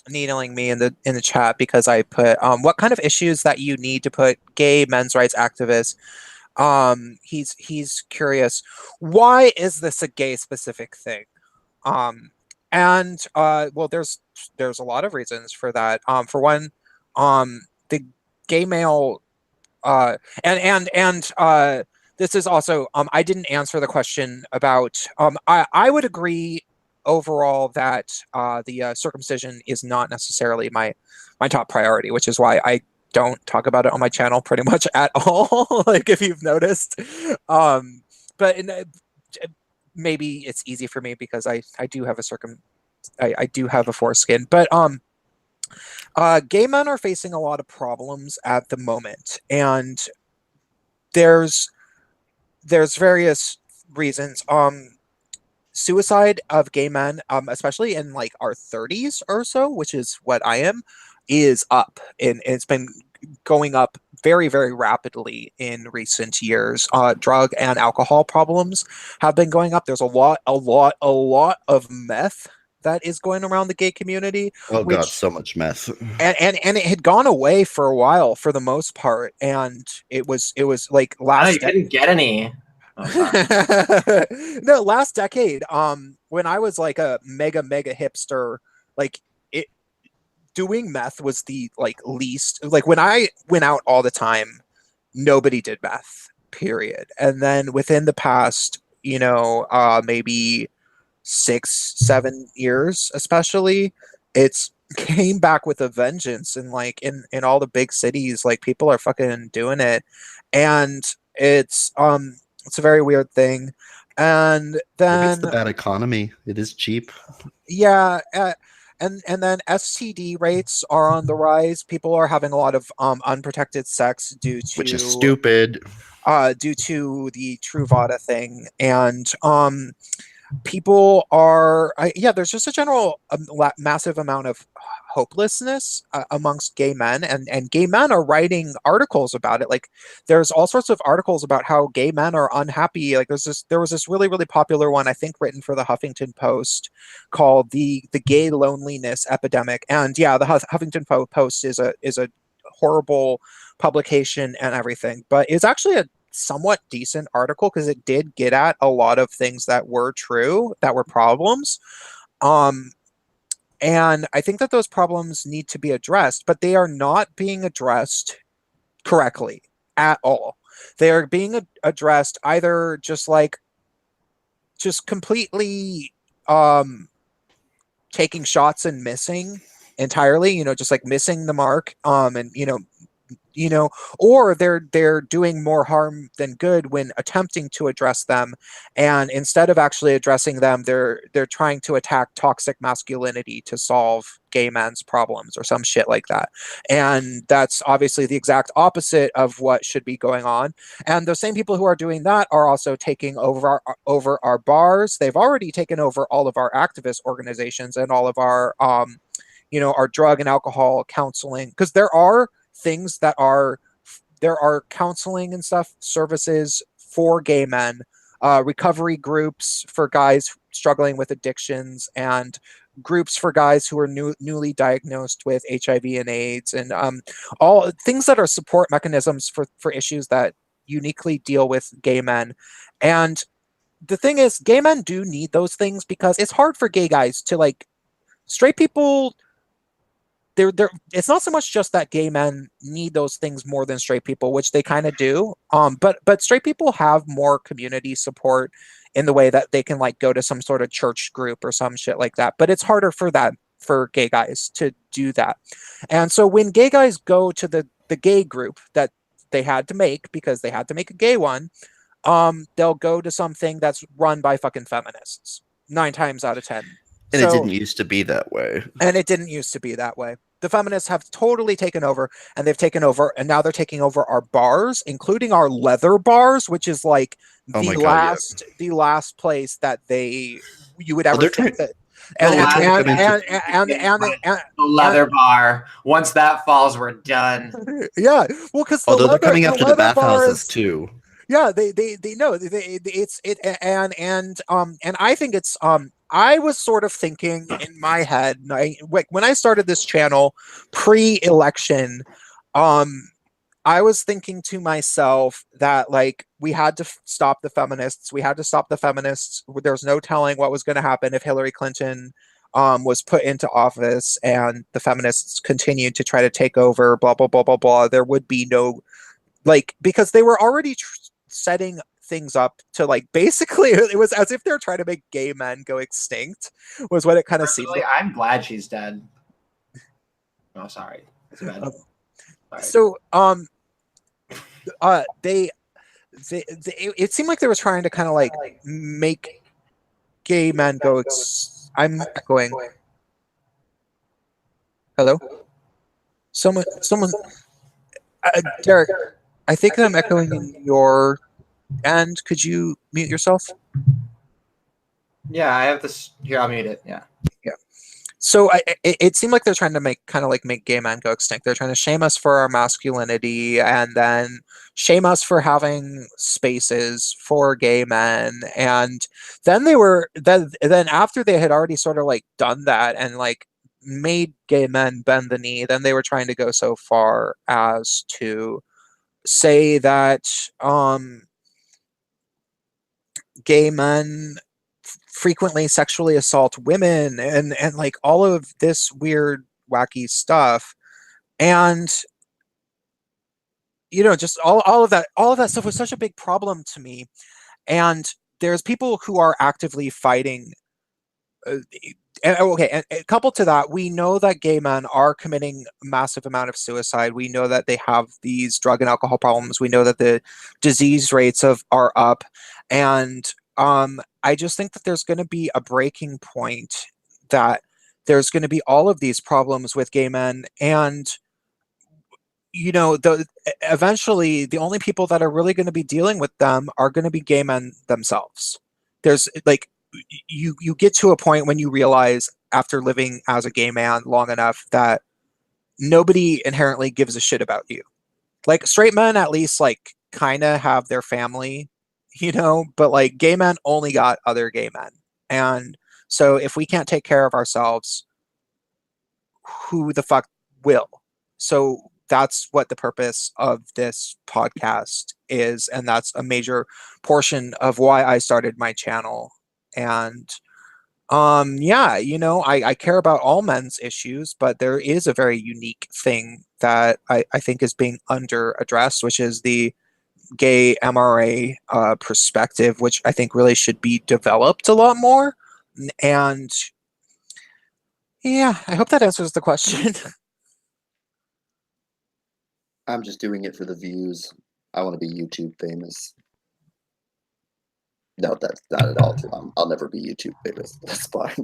needling me in the chat because I put what kind of issues that you need to put gay men's rights activists. He's curious, why is this a gay specific thing? Well, there's a lot of reasons for that. For one, the gay male, this is also, I didn't answer the question about, I would agree overall that the circumcision is not necessarily my top priority, which is why I don't talk about it on my channel pretty much at all, like if you've noticed. But maybe it's easy for me because I do have I do have a foreskin. But gay men are facing a lot of problems at the moment, and there's various reasons. Suicide of gay men, especially in like our 30s or so, which is what I am, is up, and it's been going up very, very rapidly in recent years. Drug and alcohol problems have been going up. There's a lot of meth that is going around the gay community. Oh god, so much meth. And it had gone away for a while for the most part, and it was like last. You didn't get any. Oh, no, last decade. When I was like a mega hipster, like it doing meth was the like least. Like when I went out all the time, nobody did meth. Period. And then within the past, maybe 6-7 years, especially, it's came back with a vengeance, and like in all the big cities, like people are fucking doing it, and it's a very weird thing. And then it's the bad economy. It is cheap. Yeah, and then STD rates are on the rise. People are having a lot of unprotected sex due to, which is stupid, due to the Truvada thing, and people are there's just a general massive amount of hopelessness amongst gay men, and gay men are writing articles about it. Like there's all sorts of articles about how gay men are unhappy. Like there was this really popular one, I think, written for the Huffington Post, called the gay loneliness epidemic. And yeah, the Huffington Post is a horrible publication and everything, but it's actually a somewhat decent article because it did get at a lot of things that were true, that were problems. And I think that those problems need to be addressed, but they are not being addressed correctly at all. They are being addressed either just completely taking shots and missing entirely, just like missing the mark, and or they're doing more harm than good when attempting to address them, and instead of actually addressing them, they're trying to attack toxic masculinity to solve gay men's problems or some shit like that. And that's obviously the exact opposite of what should be going on. And those same people who are doing that are also taking over our bars. They've already taken over all of our activist organizations and all of our our drug and alcohol counseling, because there are counseling and stuff, services for gay men, recovery groups for guys struggling with addictions, and groups for guys who are newly diagnosed with HIV and AIDS, and all things that are support mechanisms for issues that uniquely deal with gay men. And the thing is, gay men do need those things because it's hard for gay guys to, like, straight people. It's not so much just that gay men need those things more than straight people, which they kind of do. But straight people have more community support in the way that they can, like, go to some sort of church group or some shit like that. But it's harder for gay guys to do that. And so when gay guys go to the gay group that they had to make, because they had to make a gay one, they'll go to something that's run by fucking feminists 9 times out of 10. And it didn't used to be that way. And it didn't used to be that way. The feminists have totally taken over, and now they're taking over our bars, including our leather bars, which is like the last place that you would ever think that. The leather bar. Once that falls, we're done. Yeah, well, because they're coming after the bathhouses too. Yeah, they know and I think it's I was sort of thinking in my head, when I started this channel pre-election, I was thinking to myself that, like, we had to stop the feminists. We had to stop the feminists. There's no telling what was going to happen if Hillary Clinton was put into office and the feminists continued to try to take over, blah, blah, blah, blah, blah. There would be no, like, because they were already setting things up to, like, basically it was as if they're trying to make gay men go extinct, was what it kind of seemed like. I'm glad she's dead. Oh, sorry. It's bad. Sorry. So it seemed like they were trying to kind of like make gay men go I'm echoing. Hello? Someone Derek, I think that I'm echoing in your end. Could you mute yourself? Yeah, I have this here. I'll mute it. Yeah. So it seemed like they're trying to make gay men go extinct. They're trying to shame us for our masculinity, and then shame us for having spaces for gay men. And then after they had already sort of like done that and like made gay men bend the knee, then they were trying to go so far as to say that gay men frequently sexually assault women, and like all of this weird wacky stuff. And just all of that stuff was such a big problem to me. And there's people who are actively fighting, and coupled to that, we know that gay men are committing a massive amount of suicide. We know that they have these drug and alcohol problems. We know that the disease rates are up. And I just think that there's going to be a breaking point, that there's going to be all of these problems with gay men. And eventually the only people that are really going to be dealing with them are going to be gay men themselves. There's like, you get to a point when you realize, after living as a gay man long enough, that nobody inherently gives a shit about you. Like, straight men at least like kind of have their family, but like gay men only got other gay men. And so if we can't take care of ourselves, who the fuck will? So that's what the purpose of this podcast is, and that's a major portion of why I started my channel. And yeah, I care about all men's issues, but there is a very unique thing that I think is being under addressed, which is the gay MRA perspective, which I think really should be developed a lot more. And yeah, I hope that answers the question. I'm just doing it for the views. I want to be YouTube famous. No, that's not at all true. I'll never be YouTube famous. That's fine.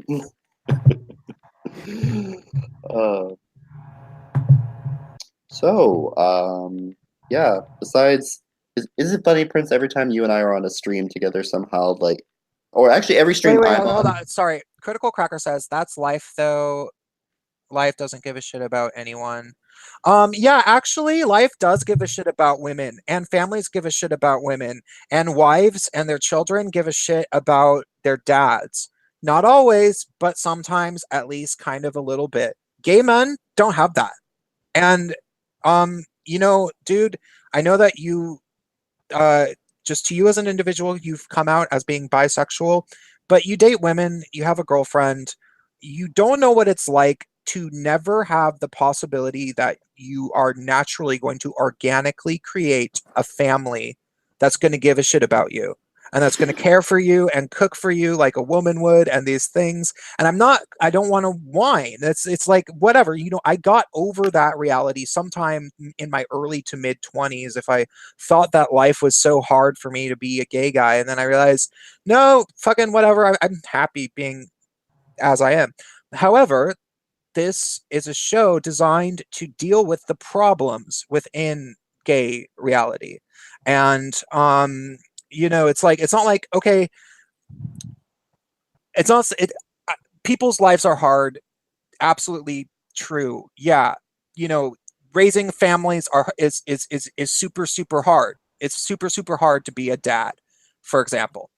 Yeah. Besides, is it funny, Prince? Every time you and I are on a stream together, somehow, like, or actually every stream wait, I'm hold on. on. Sorry, Critical Cracker says that's life, though. Life doesn't give a shit about anyone. Yeah, actually, life does give a shit about women, and families give a shit about women, and wives and their children give a shit about their dads. Not always, but sometimes, at least kind of a little bit. Gay men don't have that. And dude, I know that you just to you as an individual, you've come out as being bisexual, but you date women, you have a girlfriend, you don't know what it's like to never have the possibility that you are naturally going to organically create a family that's going to give a shit about you, and that's going to care for you and cook for you like a woman would, and these things. And I don't want to whine. It's like, whatever, I got over that reality sometime in my early to mid 20s. If I thought that life was so hard for me to be a gay guy, and then I realized, no, fucking whatever, I'm happy being as I am. However, this is a show designed to deal with the problems within gay reality. And it's not like, okay, it's not it people's lives are hard. Absolutely true. Yeah, raising families is super, super hard. It's super, super hard to be a dad, for example.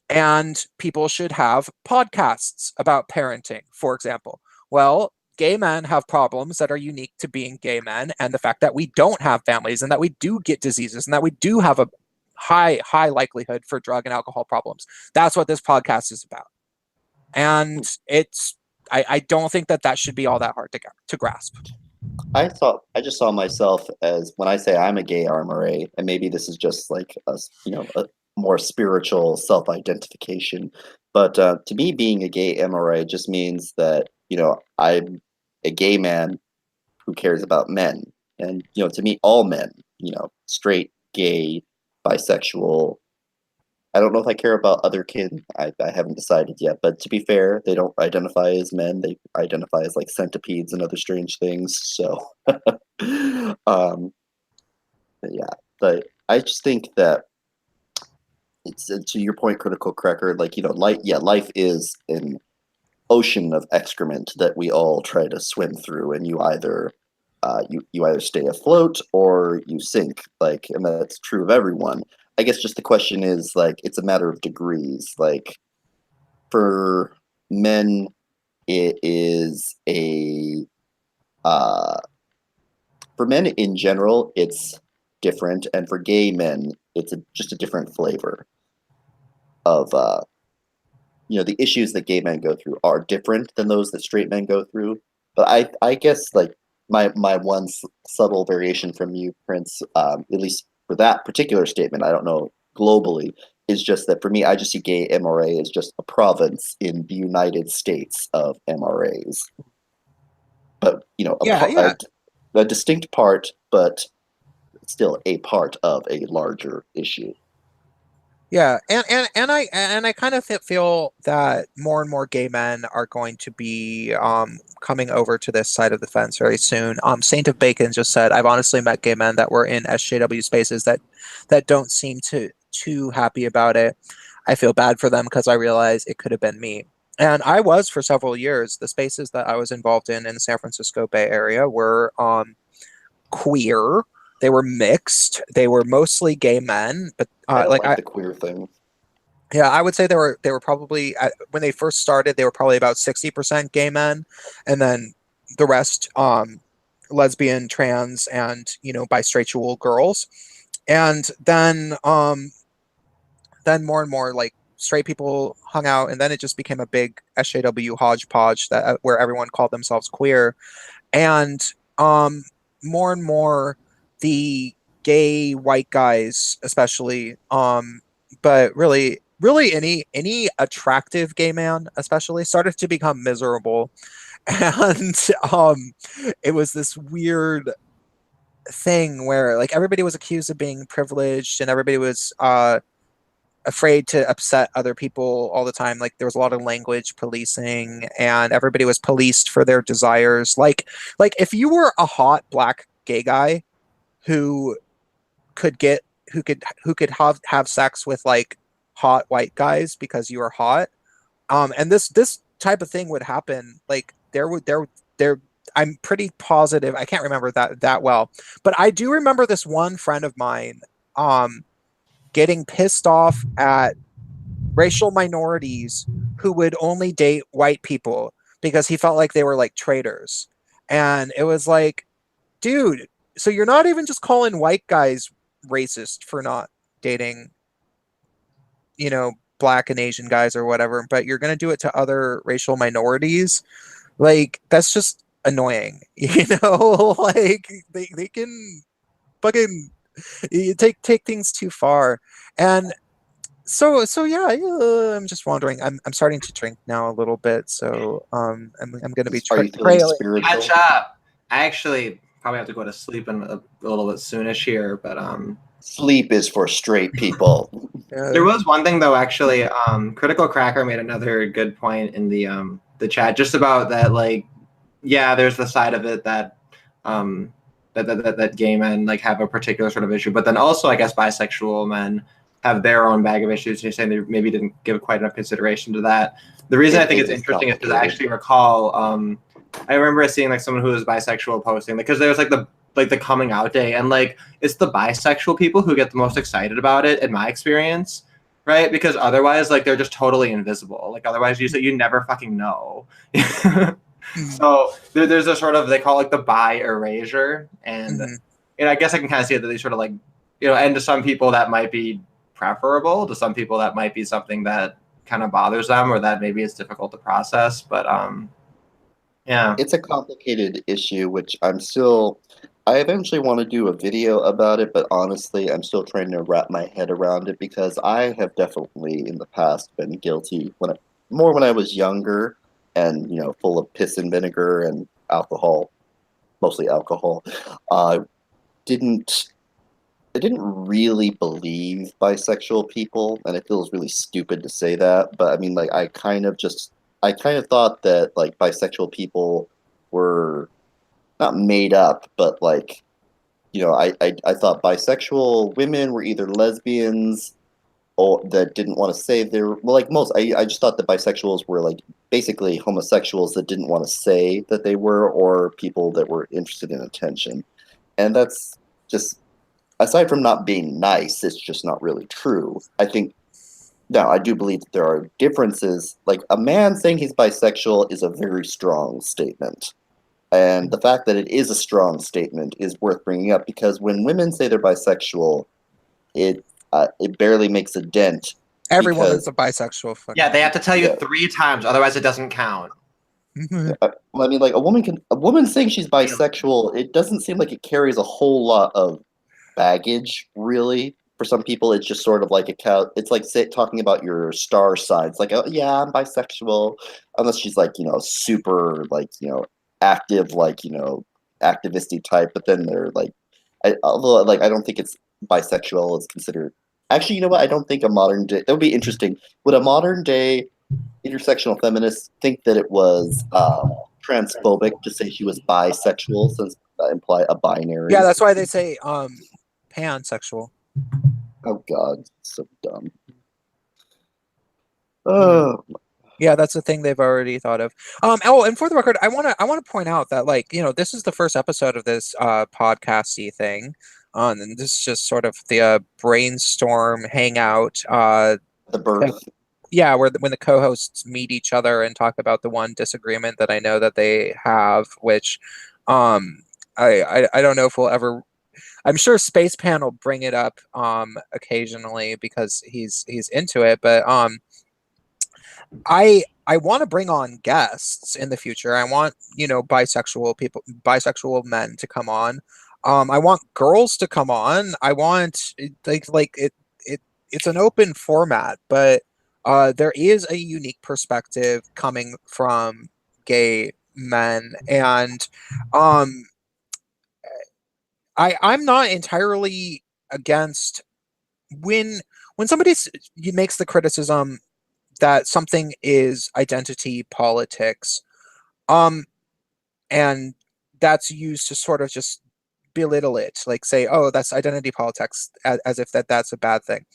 And people should have podcasts about parenting, for example. Well, gay men have problems that are unique to being gay men, and the fact that we don't have families, and that we do get diseases, and that we do have a high likelihood for drug and alcohol problems. That's what this podcast is about. And I don't think that should be all that hard to grasp. I just saw myself as, when I say I'm a gay RMRA, and maybe this is just like a more spiritual self-identification, but to me, being a gay MRA just means that I'm a gay man who cares about men, and to me, all men, straight, gay, bisexual. I don't know if I care about other kids. I haven't decided yet. But to be fair, they don't identify as men. They identify as like centipedes and other strange things. So, yeah. But I just think that it's, to your point, Critical Cracker. Like, life is an ocean of excrement that we all try to swim through, and you either you either stay afloat or you sink. Like, and that's true of everyone. I guess just the question is, like, it's a matter of degrees. Like, for men, it is a for men in general, it's different, and for gay men, it's just a different flavor of the issues that gay men go through are different than those that straight men go through. But I guess like my one subtle variation from you, Prince, at least for that particular statement, I don't know globally, is just that for me, I just see gay MRA as just a province in the United States of MRAs. But a distinct part, but still a part of a larger issue. Yeah, and I kind of feel that more and more gay men are going to be coming over to this side of the fence very soon. Saint of Bacon just said, "I've honestly met gay men that were in SJW spaces that don't seem too happy about it. I feel bad for them because I realize it could have been me." And I was for several years. The spaces that I was involved in the San Francisco Bay Area were queer. They were mixed. They were mostly gay men, but I don't like the queer thing. yeah, I would say they were probably when they first started, they were probably about 60% gay men, and then the rest lesbian, trans, and bisexual girls, and then more and more like straight people hung out, and then it just became a big SJW hodgepodge that where everyone called themselves queer, and more and more the gay white guys especially but really any attractive gay man especially started to become miserable. And it was this weird thing where like everybody was accused of being privileged and everybody was afraid to upset other people all the time. Like there was a lot of language policing and everybody was policed for their desires. Like if you were a hot black gay guy who could have sex with like hot white guys because you were hot, and this type of thing would happen, like there I'm pretty positive, I can't remember that well, but I do remember this one friend of mine getting pissed off at racial minorities who would only date white people because he felt like they were like traitors. And it was like, dude, so you're not even just calling white guys racist for not dating, black and Asian guys or whatever, but you're going to do it to other racial minorities. Like, that's just annoying, like they can fucking take things too far. And so yeah, I'm just wondering. I'm starting to drink now a little bit, so I'm going to be trailing. Catch up. I actually probably have to go to sleep in a little bit soonish here, but sleep is for straight people. There was one thing though, actually. Critical Cracker made another good point in the chat, just about that. Like, yeah, there's the side of it that that gay men like have a particular sort of issue, but then also I guess bisexual men have their own bag of issues. You're saying they maybe didn't give quite enough consideration to that. The reason I think it's interesting is because I actually recall, I remember seeing like someone who was bisexual posting, because there's like the coming out day, and like it's the bisexual people who get the most excited about it in my experience, right? Because otherwise, like, they're just totally invisible. Like otherwise, you never fucking know. So there's a sort of, they call it like the bi erasure, and I guess I can kind of see it that they sort of like, and to some people that might be preferable, to some people that might be something that kind of bothers them, or that maybe it's difficult to process. But yeah, it's a complicated issue, which I eventually want to do a video about it, but honestly, I'm still trying to wrap my head around it, because I have definitely in the past been guilty when I was younger and full of piss and vinegar and alcohol, mostly alcohol. I didn't really believe bisexual people, and it feels really stupid to say that, but I mean, like, I kind of thought that like bisexual people were not made up, but like, I thought bisexual women were either lesbians that didn't want to say they're like most. I just thought that bisexuals were like basically homosexuals that didn't want to say that they were, or people that were interested in attention, and that's just aside from not being nice, it's just not really true. I think now I do believe that there are differences. Like a man saying he's bisexual is a very strong statement. And the fact that it is a strong statement is worth bringing up because when women say they're bisexual, it barely makes a dent. Every woman's a bisexual. Yeah, they have to tell you Yeah. 3 times, otherwise it doesn't count. Well, I mean, like a woman saying she's bisexual, it doesn't seem like it carries a whole lot of baggage, really. For some people, it's just sort of like it's like talking about your star signs, like, oh yeah, I'm bisexual, unless she's like, super like, active, like, activisty type. But then they're like, although like I don't think it's bisexual is considered. Actually, you know what? I don't think a modern day that would be interesting. Would a modern day intersectional feminist think that it was transphobic to say she was bisexual, since that imply a binary? Yeah, that's why they say pansexual. Oh God, so dumb. Oh. Yeah, that's the thing they've already thought of. Oh, and for the record, I wanna point out that, like, this is the first episode of this podcasty thing. And this is just sort of the brainstorm hangout. The birth. Yeah, when the co-hosts meet each other and talk about the one disagreement that I know that they have, which I don't know if we'll ever. I'm sure Spacepan will bring it up occasionally because he's into it, but I want to bring on guests in the future. I want bisexual men to come on. I want girls to come on. I want it's an open format, but there is a unique perspective coming from gay men, and I'm not entirely against when somebody makes the criticism that something is identity politics, and that's used to sort of just belittle it, like say, oh, that's identity politics, as if that's a bad thing.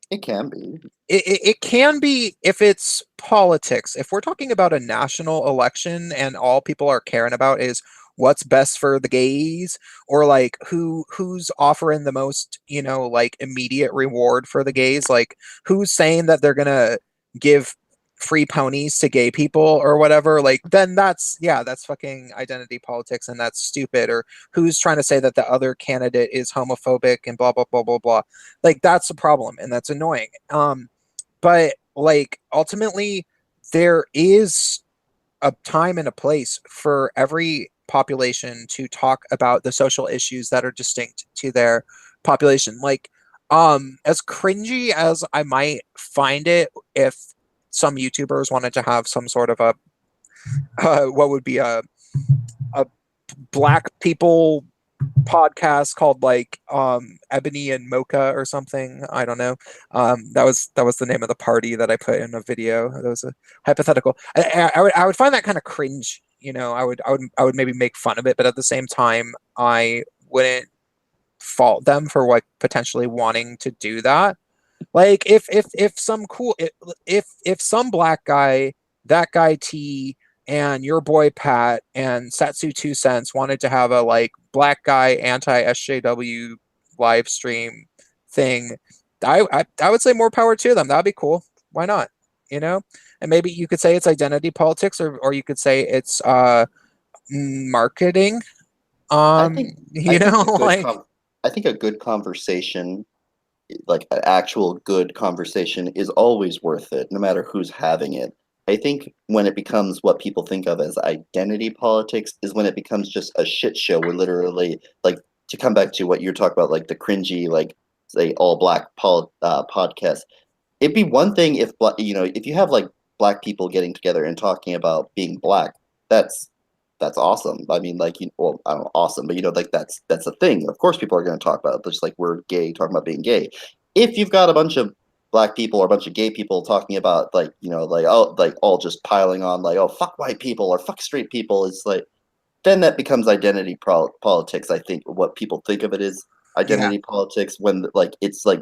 It can be. It can be if it's politics. If we're talking about a national election and all people are caring about is what's best for the gays, or like who's offering the most, like immediate reward for the gays, like who's saying that they're gonna give free ponies to gay people or whatever, like then that's fucking identity politics, and that's stupid. Or who's trying to say that the other candidate is homophobic and blah blah blah blah blah, like that's a problem and that's annoying. But like ultimately there is a time and a place for every population to talk about the social issues that are distinct to their population. Like as cringy as I might find it, if some YouTubers wanted to have some sort of a what would be a black people podcast called like Ebony and Mocha or something, I don't know. That was the name of the party that I put in a video. That was a hypothetical. I would find that kind of cringe. I would maybe make fun of it, but at the same time I wouldn't fault them for like potentially wanting to do that. Like if some black guy, that guy T, and your boy Pat and Satsu 2 Cents wanted to have a like black guy anti SJW live stream thing, I would say more power to them. That'd be cool. Why not? And maybe you could say it's identity politics, or you could say it's marketing. I think I think a good conversation, like an actual good conversation, is always worth it, no matter who's having it. I think when it becomes what people think of as identity politics is when it becomes just a shit show. Where literally, like, to come back to what you're talking about, like the cringy, like say all black podcast. It'd be one thing if if you have like black people getting together and talking about being black. That's awesome. I mean, like, well, I don't know, awesome, but like that's a thing. Of course, people are going to talk about it. Just like we're gay, talking about being gay. If you've got a bunch of black people or a bunch of gay people talking about like like all just piling on like, oh, fuck white people or fuck straight people, it's like then that becomes identity politics. I think what people think of it is identity politics when like it's like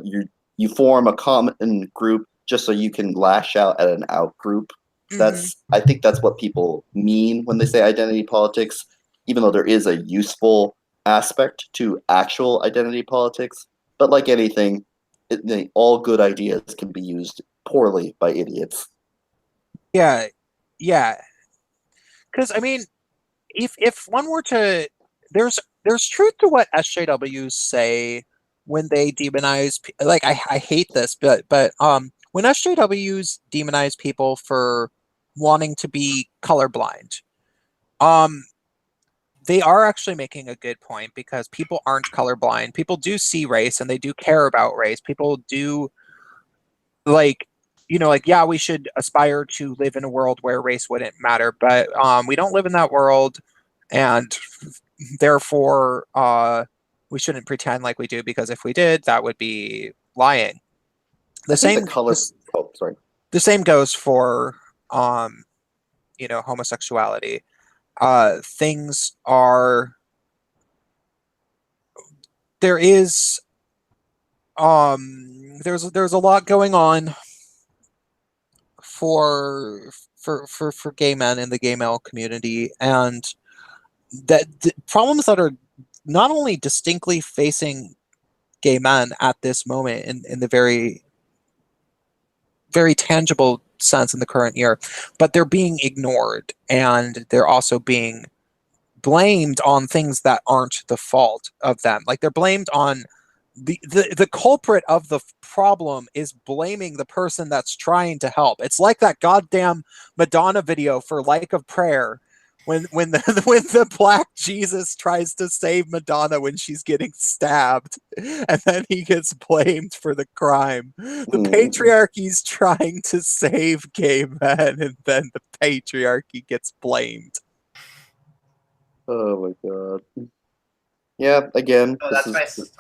you form a common group just so you can lash out at an out group. I think that's what people mean when they say identity politics, even though there is a useful aspect to actual identity politics. But like anything, all good ideas can be used poorly by idiots. Yeah, yeah. Because I mean, if one were to, there's truth to what SJWs say when they demonize. Like I hate this, but when SJWs demonize people for wanting to be colorblind, um, they are actually making a good point because people aren't colorblind. People do see race and they do care about race. People do like, like, yeah, we should aspire to live in a world where race wouldn't matter, but we don't live in that world, and therefore we shouldn't pretend like we do, because if we did, that would be lying. The same sorry. The same goes for homosexuality. Things are there is there's a lot going on for gay men in the gay male community, and that the problems that are not only distinctly facing gay men at this moment in the very very tangible sense in the current year, but they're being ignored, and they're also being blamed on things that aren't the fault of them. Like, they're blamed on the culprit of the problem is blaming the person that's trying to help. It's like that goddamn Madonna video for Like of Prayer, when the black Jesus tries to save Madonna when she's getting stabbed, and then he gets blamed for the crime. The patriarchy's trying to save gay men, and then the patriarchy gets blamed. Oh my god. Yeah, again.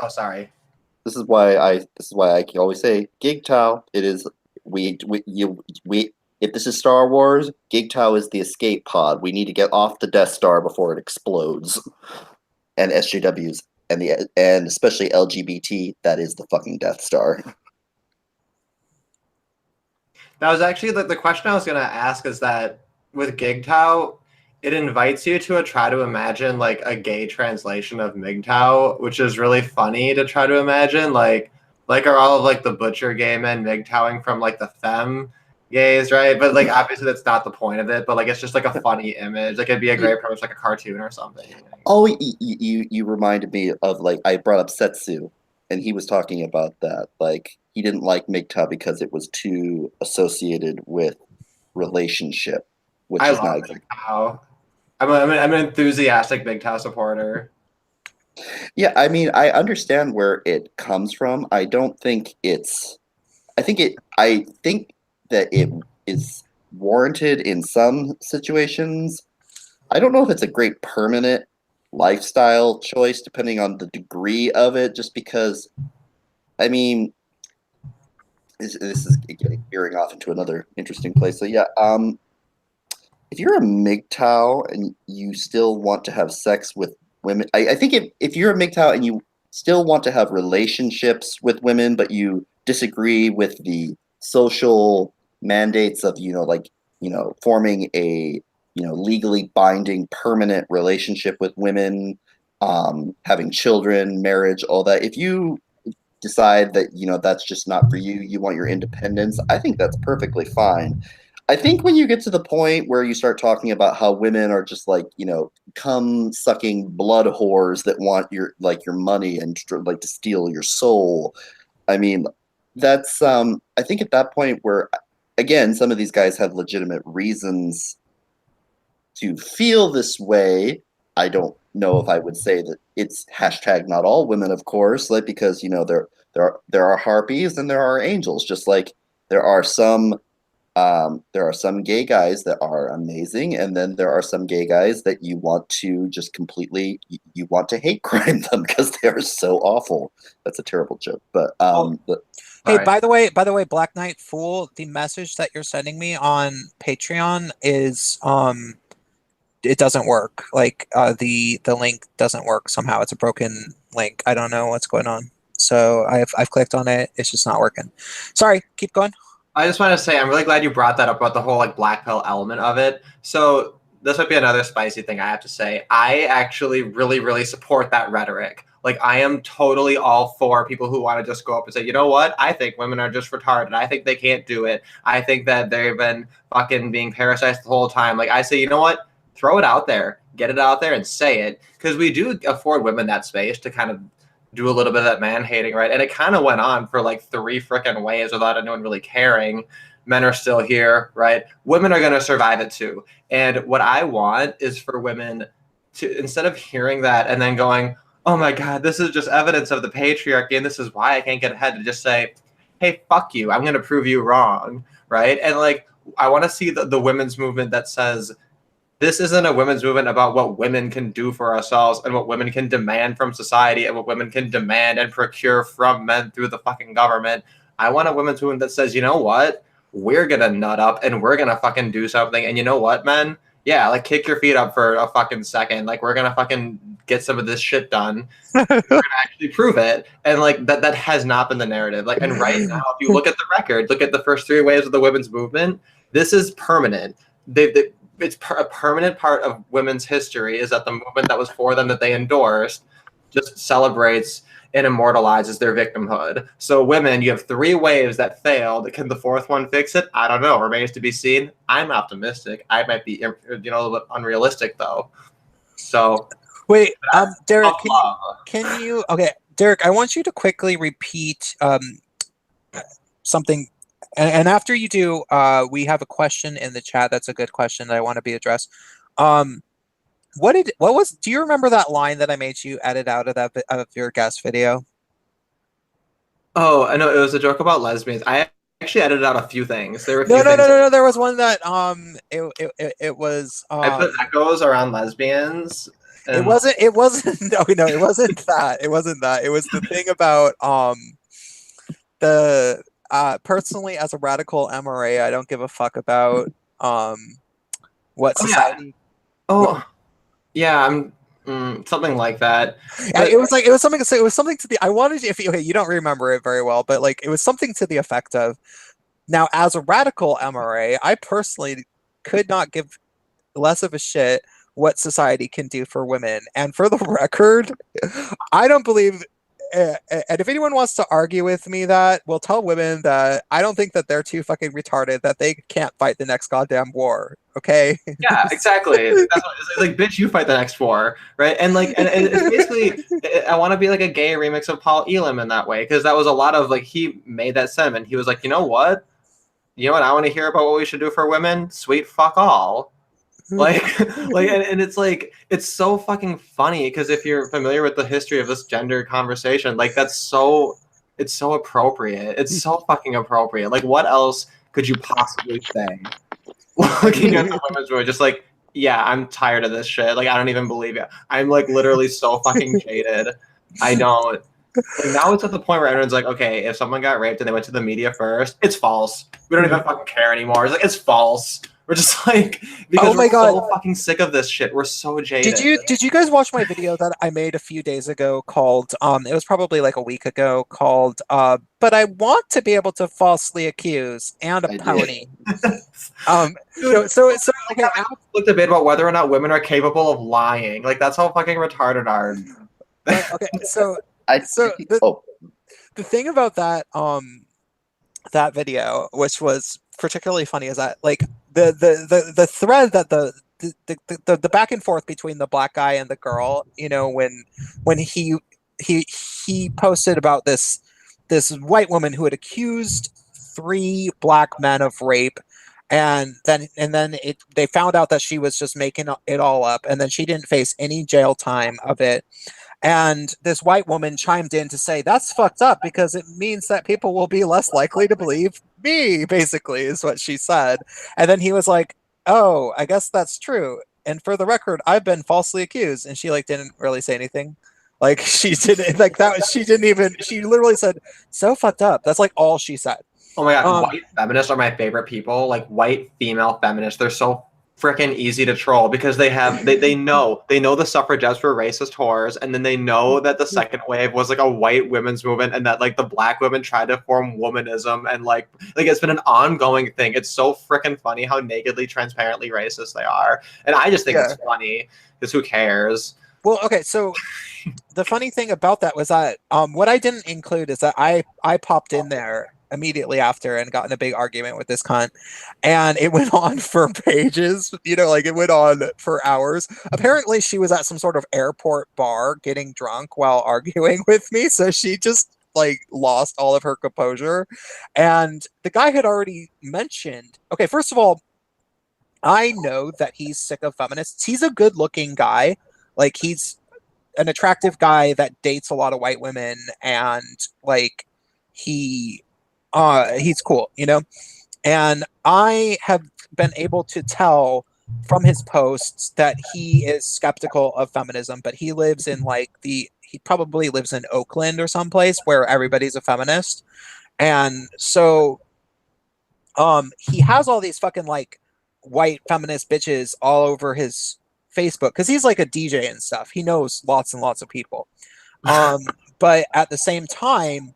Sorry. This is why I can always say GigTow. It is we if this is Star Wars, GigTow is the escape pod. We need to get off the Death Star before it explodes. And SJWs and especially LGBT, that is the fucking Death Star. That was actually the question I was gonna ask, is that with GigTow, it invites you to try to imagine like a gay translation of MGTOW, which is really funny to try to imagine. Like are all of like the butcher gay men MGTOWing from like the femme gays, right? But like obviously that's not the point of it. But like it's just like a funny image. Like it'd be a great approach, like a cartoon or something. Oh, you reminded me of, like, I brought up Setsu, and he was talking about that. Like, he didn't like MGTOW because it was too associated with relationship, which I is love not exactly. MGTOW. I'm an enthusiastic MGTOW supporter. Yeah, I mean, I understand where it comes from. I don't think it's. I think that it is warranted in some situations. I don't know if it's a great permanent lifestyle choice, depending on the degree of it. Just because, I mean, this is veering off into another interesting place. So yeah, if you're a MGTOW and you still want to have sex with women, I think if you're a MGTOW and you still want to have relationships with women, but you disagree with the social mandates of, forming a, legally binding permanent relationship with women, having children, marriage, all that. If you decide that, that's just not for you, you want your independence, I think that's perfectly fine. I think when you get to the point where you start talking about how women are just like, cum sucking blood whores that want your money and like to steal your soul. I mean, that's I think at that point where, again, some of these guys have legitimate reasons to feel this way. I don't know if I would say that it's hashtag not all women, of course, like, because there are harpies and there are angels, just like there are some gay guys that are amazing, and then there are some gay guys that you want to just completely you want to hate crime them because they are so awful. That's a terrible joke, but hey, by the way, Black Knight Fool, the message that you're sending me on Patreon is it doesn't work. Like the link doesn't work somehow. It's a broken link. I don't know what's going on. So I've clicked on it. It's just not working. Sorry, keep going. I just want to say I'm really glad you brought that up about the whole like black pill element of it. So this might be another spicy thing I have to say. I actually really, really support that rhetoric. Like I am totally all for people who want to just go up and say, you know what? I think women are just retarded. I think they can't do it. I think that they've been fucking being parasized the whole time. Like I say, you know what? Throw it out there, get it out there and say it. Because we do afford women that space to kind of do a little bit of that man hating, right? And it kind of went on for like 3 freaking waves without anyone really caring. Men are still here, right? Women are going to survive it too. And what I want is for women to, instead of hearing that and then going, oh my God, this is just evidence of the patriarchy and this is why I can't get ahead, to just say, hey, fuck you. I'm going to prove you wrong, right? And like, I want to see the women's movement that says, this isn't a women's movement about what women can do for ourselves and what women can demand from society and what women can demand and procure from men through the fucking government. I want a women's movement that says, you know what? We're going to nut up and we're going to fucking do something. And you know what, men? Yeah, like kick your feet up for a fucking second. Like we're going to fucking get some of this shit done. We're going to actually prove it. And like that has not been the narrative. Like, and right now, if you look at the record, look at the first 3 waves of the women's movement, this is permanent. It's a permanent part of women's history is that the movement that was for them that they endorsed just celebrates and immortalizes their victimhood. So women, you have 3 waves that failed. Can the 4th one fix it? I don't know. Remains to be seen. I'm optimistic. I might be, a little bit unrealistic though. So wait, Derek, can you? Okay, Derek, I want you to quickly repeat something. And after you do, we have a question in the chat. That's a good question that I want to be addressed. Do you remember that line that I made you edit out of your guest video? Oh, I know it was a joke about lesbians. I actually edited out a few things. There were no. There was one that it was. I put echoes around lesbians. It wasn't. No, it wasn't that. It wasn't that. It was the thing about the. Personally, as a radical MRA, I don't give a fuck about what society. I'm something like that. But it was something to the. I wanted to, okay, you don't remember it very well, but like it was something to the effect of. Now, as a radical MRA, I personally could not give less of a shit what society can do for women. And for the record, I don't believe. And if anyone wants to argue with me that, we'll tell women that I don't think that they're too fucking retarded, that they can't fight the next goddamn war. Okay? Yeah, exactly. That's what, it's like, bitch, you fight the next war, right? And like, and it's basically, I want to be like a gay remix of Paul Elam in that way, because that was a lot of like, he made that sentiment. He was like, you know what? I want to hear about what we should do for women. Sweet fuck all. And it's like, it's so fucking funny because if you're familiar with the history of this gender conversation, like it's so appropriate. It's so fucking appropriate. Like, what else could you possibly say? Looking at the women's who are just like, yeah, I'm tired of this shit. Like, I don't even believe it. I'm like literally so fucking jaded. I don't. Like, now it's at the point where everyone's like, okay, if someone got raped and they went to the media first, it's false. We don't even fucking care anymore. It's like, it's false. We're just like, because we're so fucking sick of this shit. We're so jaded. Did you guys watch my video that I made a few days ago called, it was probably like a week ago, called, but I want to be able to falsely accuse and a pony. So okay, I looked a bit about whether or not women are capable of lying. Like, that's how fucking retarded are. Okay, the thing about that, that video, which was particularly funny, is that like the thread that the back and forth between the black guy and the girl, when he posted about this white woman who had accused 3 black men of rape, and then they found out that she was just making it all up, and then she didn't face any jail time of it. And this white woman chimed in to say, that's fucked up because it means that people will be less likely to believe me, basically, is what she said. And then he was like, oh, I guess that's true. And for the record, I've been falsely accused. And she like didn't really say anything. Like she didn't like that. She literally said, so fucked up. That's like all she said. Oh my God. White feminists are my favorite people. Like white female feminists. They're so freaking easy to troll because they know the suffragettes were racist whores, and then they know that the second wave was like a white women's movement, and that like the black women tried to form womanism, and like it's been an ongoing thing. It's so freaking funny how nakedly, transparently racist they are, and I just think it's funny because who cares? Well, okay, so the funny thing about that was that what I didn't include is that I popped in there immediately after and got in a big argument with this cunt, and it went on for pages, like it went on for hours. Apparently she was at some sort of airport bar getting drunk while arguing with me, so she just like lost all of her composure. And the guy had already mentioned, okay, first of all, I know that he's sick of feminists. He's a good looking guy, like he's an attractive guy that dates a lot of white women, and like he's cool, and I have been able to tell from his posts that he is skeptical of feminism, but he lives in he probably lives in Oakland or someplace where everybody's a feminist. And so he has all these fucking like white feminist bitches all over his Facebook because he's like a DJ and stuff. He knows lots and lots of people. But at the same time,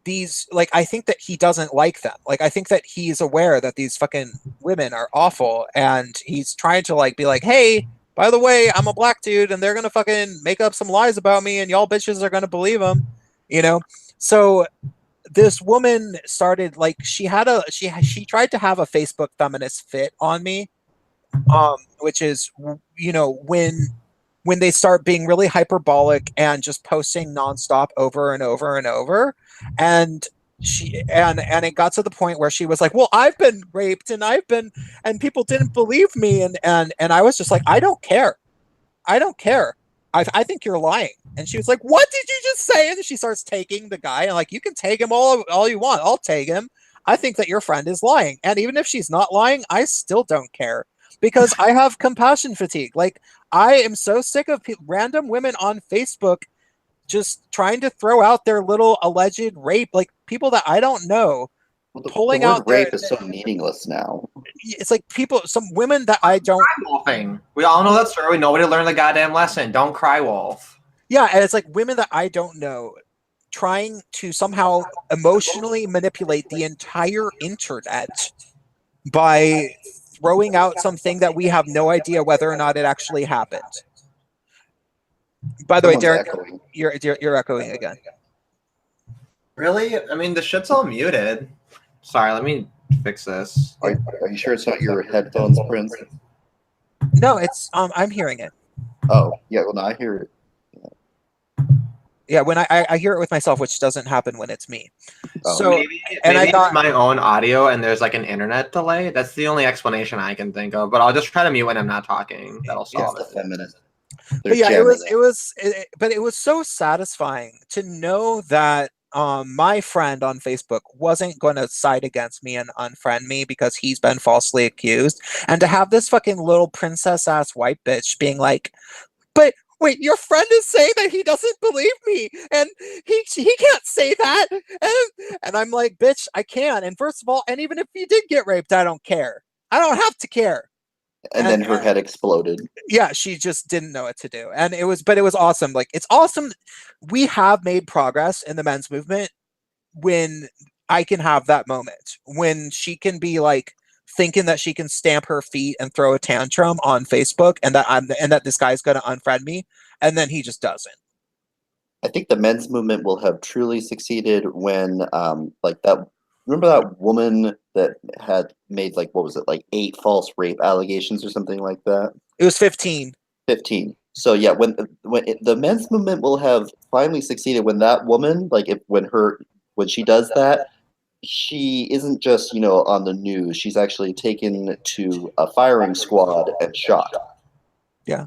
these I think that he doesn't like them. I think that he's aware that these fucking women are awful, and he's trying to be like, hey, by the way, I'm a black dude, and they're gonna fucking make up some lies about me, and y'all bitches are gonna believe them, So this woman started she tried to have a Facebook feminist fit on me, which is when they start being really hyperbolic and just posting nonstop over and over and over. And it got to the point where she was like, well, I've been raped and people didn't believe me. And I was just like, I don't care. I think you're lying. And she was like, what did you just say? And she starts taking the guy, and you can take him all you want. I'll take him. I think that your friend is lying. And even if she's not lying, I still don't care, because I have compassion fatigue. I am so sick of random women on Facebook just trying to throw out their little alleged rape, people that I don't know, pulling out rape is so meaningless now. It's some women that I don't. Wolfing. We all know that story. Nobody learned the goddamn lesson. Don't cry wolf. Yeah, and it's women that I don't know trying to somehow emotionally manipulate the entire internet by throwing out something that we have no idea whether or not it actually happened. By the way, Derek, you're echoing again. Really? I mean, the shit's all muted. Sorry, let me fix this. Are you sure it's not your headphones, Prince? No, it's I'm hearing it. Oh, yeah. Well, no, I hear it. Yeah, when I hear it with myself, which doesn't happen when it's me. Oh. So maybe I thought it's my own audio and there's an internet delay. That's the only explanation I can think of. But I'll just try to mute when I'm not talking. That'll solve it. But yeah, it was so satisfying to know that my friend on Facebook wasn't going to side against me and unfriend me because he's been falsely accused, and to have this fucking little princess ass white bitch being like, but wait, your friend is saying that he doesn't believe me, and he can't say that, and I'm like, bitch, I can. And first of all, and even if you did get raped, I don't care. I don't have to care. And then her head exploded. Yeah, she just didn't know what to do. And it was awesome. It's awesome. We have made progress in the men's movement when I can have that moment, when she can be thinking that she can stamp her feet and throw a tantrum on Facebook, and that this guy's going to unfriend me, and then he just doesn't. I think the men's movement will have truly succeeded when remember that woman that had made 8 false rape allegations or something like that? It was 15. 15. So yeah, when the men's movement will have finally succeeded when that woman, when she does that, she isn't just, on the news. She's actually taken to a firing squad and shot. Yeah.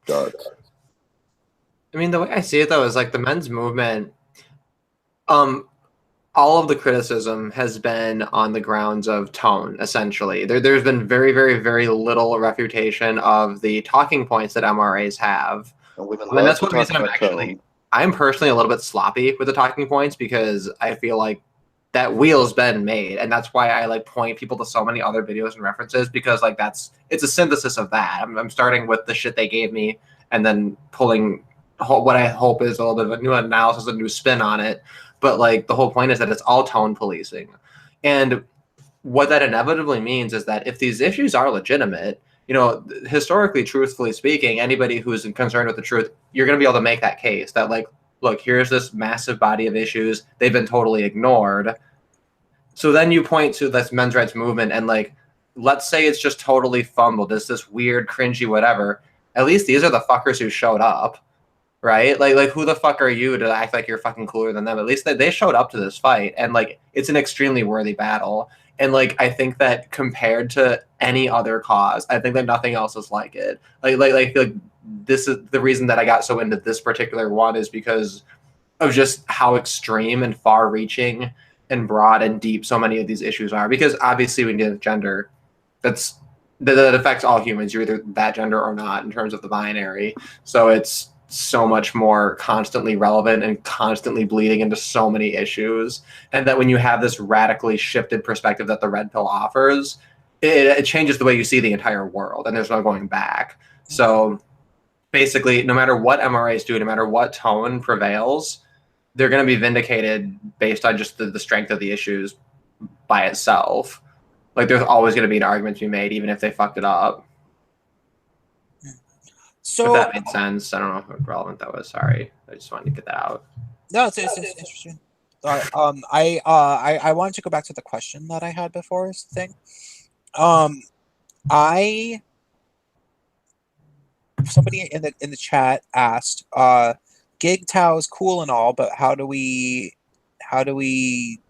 Dark. I mean, the way I see it though is the men's movement, all of the criticism has been on the grounds of tone, essentially. There's been very, very, very little refutation of the talking points that MRAs have. And that's one reason I'm personally a little bit sloppy with the talking points, because I feel like that wheel's been made, and that's why I like point people to so many other videos and references, because like it's a synthesis of that. I'm starting with the shit they gave me, and then pulling what I hope is a little bit of a new analysis, a new spin on it. But like the whole point is that it's all tone policing, and what that inevitably means is that if these issues are legitimate, you know, historically, truthfully speaking, anybody who's concerned with the truth, you're going to be able to make that case that like, look, here's this massive body of issues. They've been totally ignored. So then you point to this men's rights movement and like, let's say it's just totally fumbled. It's this weird, cringy, whatever. At least these are the fuckers who showed up, right? Like who the fuck are you to act like you're fucking cooler than them? At least they showed up to this fight, and like it's an extremely worthy battle. And like I think that compared to any other cause, I think that nothing else is like it. Like this is the reason that I got so into this particular one, is because of just how extreme and far-reaching and broad and deep so many of these issues are. Because obviously, when you get gender, that affects all humans. You're either that gender or not in terms of the binary. So it's so much more constantly relevant and constantly bleeding into so many issues. And that when you have this radically shifted perspective that the red pill offers, it changes the way you see the entire world, and there's no going back. So basically, no matter what MRAs do, no matter what tone prevails, they're going to be vindicated based on just the strength of the issues by itself. Like there's always going to be an argument to be made, even if they fucked it up. So if that made sense. I don't know how relevant that was. Sorry, I just wanted to get that out. No, it's interesting. I wanted to go back to the question that I had before. Is the thing. Somebody in the chat asked, Gig Tao is cool and all, but how do we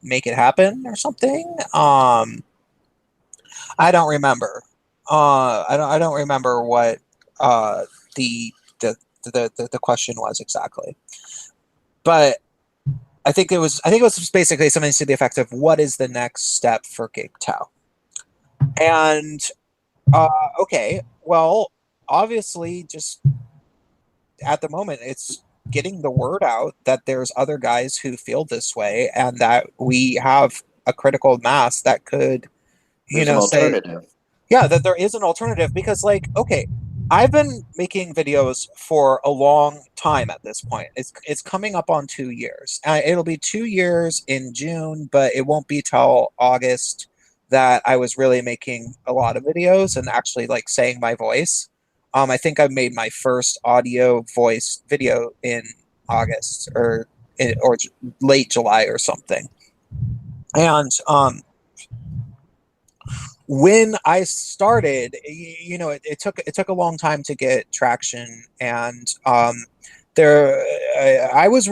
make it happen or something? I don't remember. I don't remember what the question was exactly, but I think it was just basically something to the effect of, what is the next step for Gig Tao? And okay, well, obviously, just at the moment, it's getting the word out that there's other guys who feel this way, and that we have a critical mass that could, say, yeah, that there is an alternative. Because, like, okay, I've been making videos for a long time at this point. It's coming up on 2 years. It'll be 2 years in June, but it won't be till August that I was really making a lot of videos and actually like saying my voice. I think I made my first audio voice video in August or late July or something. And when I started, it took a long time to get traction, and I was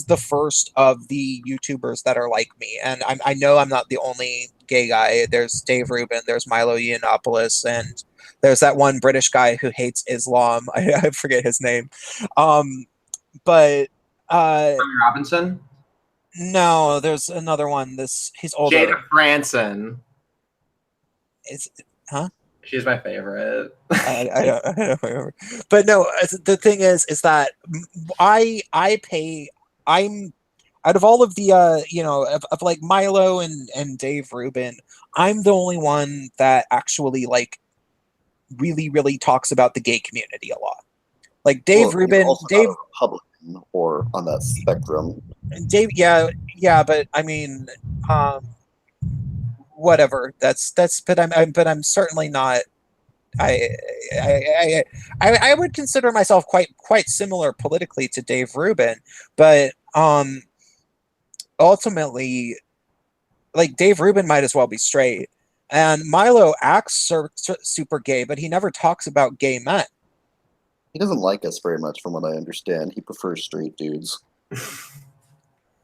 the first of the YouTubers that are like me, and I know I'm not the only gay guy. There's Dave Rubin, there's Milo Yiannopoulos, and there's that one British guy who hates Islam. I forget his name, but Robinson. No, there's another one. He's older. Jada Franson. Huh? She's my favorite. I don't remember. But no, the thing is that I'm out of all of the of like Milo and Dave Rubin, I'm the only one that actually like really, really talks about the gay community a lot. Like Dave Rubin, Dave Republican or on that spectrum. Dave, yeah, but I mean, whatever. But I'm certainly not. I would consider myself quite similar politically to Dave Rubin, but ultimately, like Dave Rubin might as well be straight, and Milo acts super gay, but he never talks about gay men. He doesn't like us very much, from what I understand. He prefers straight dudes.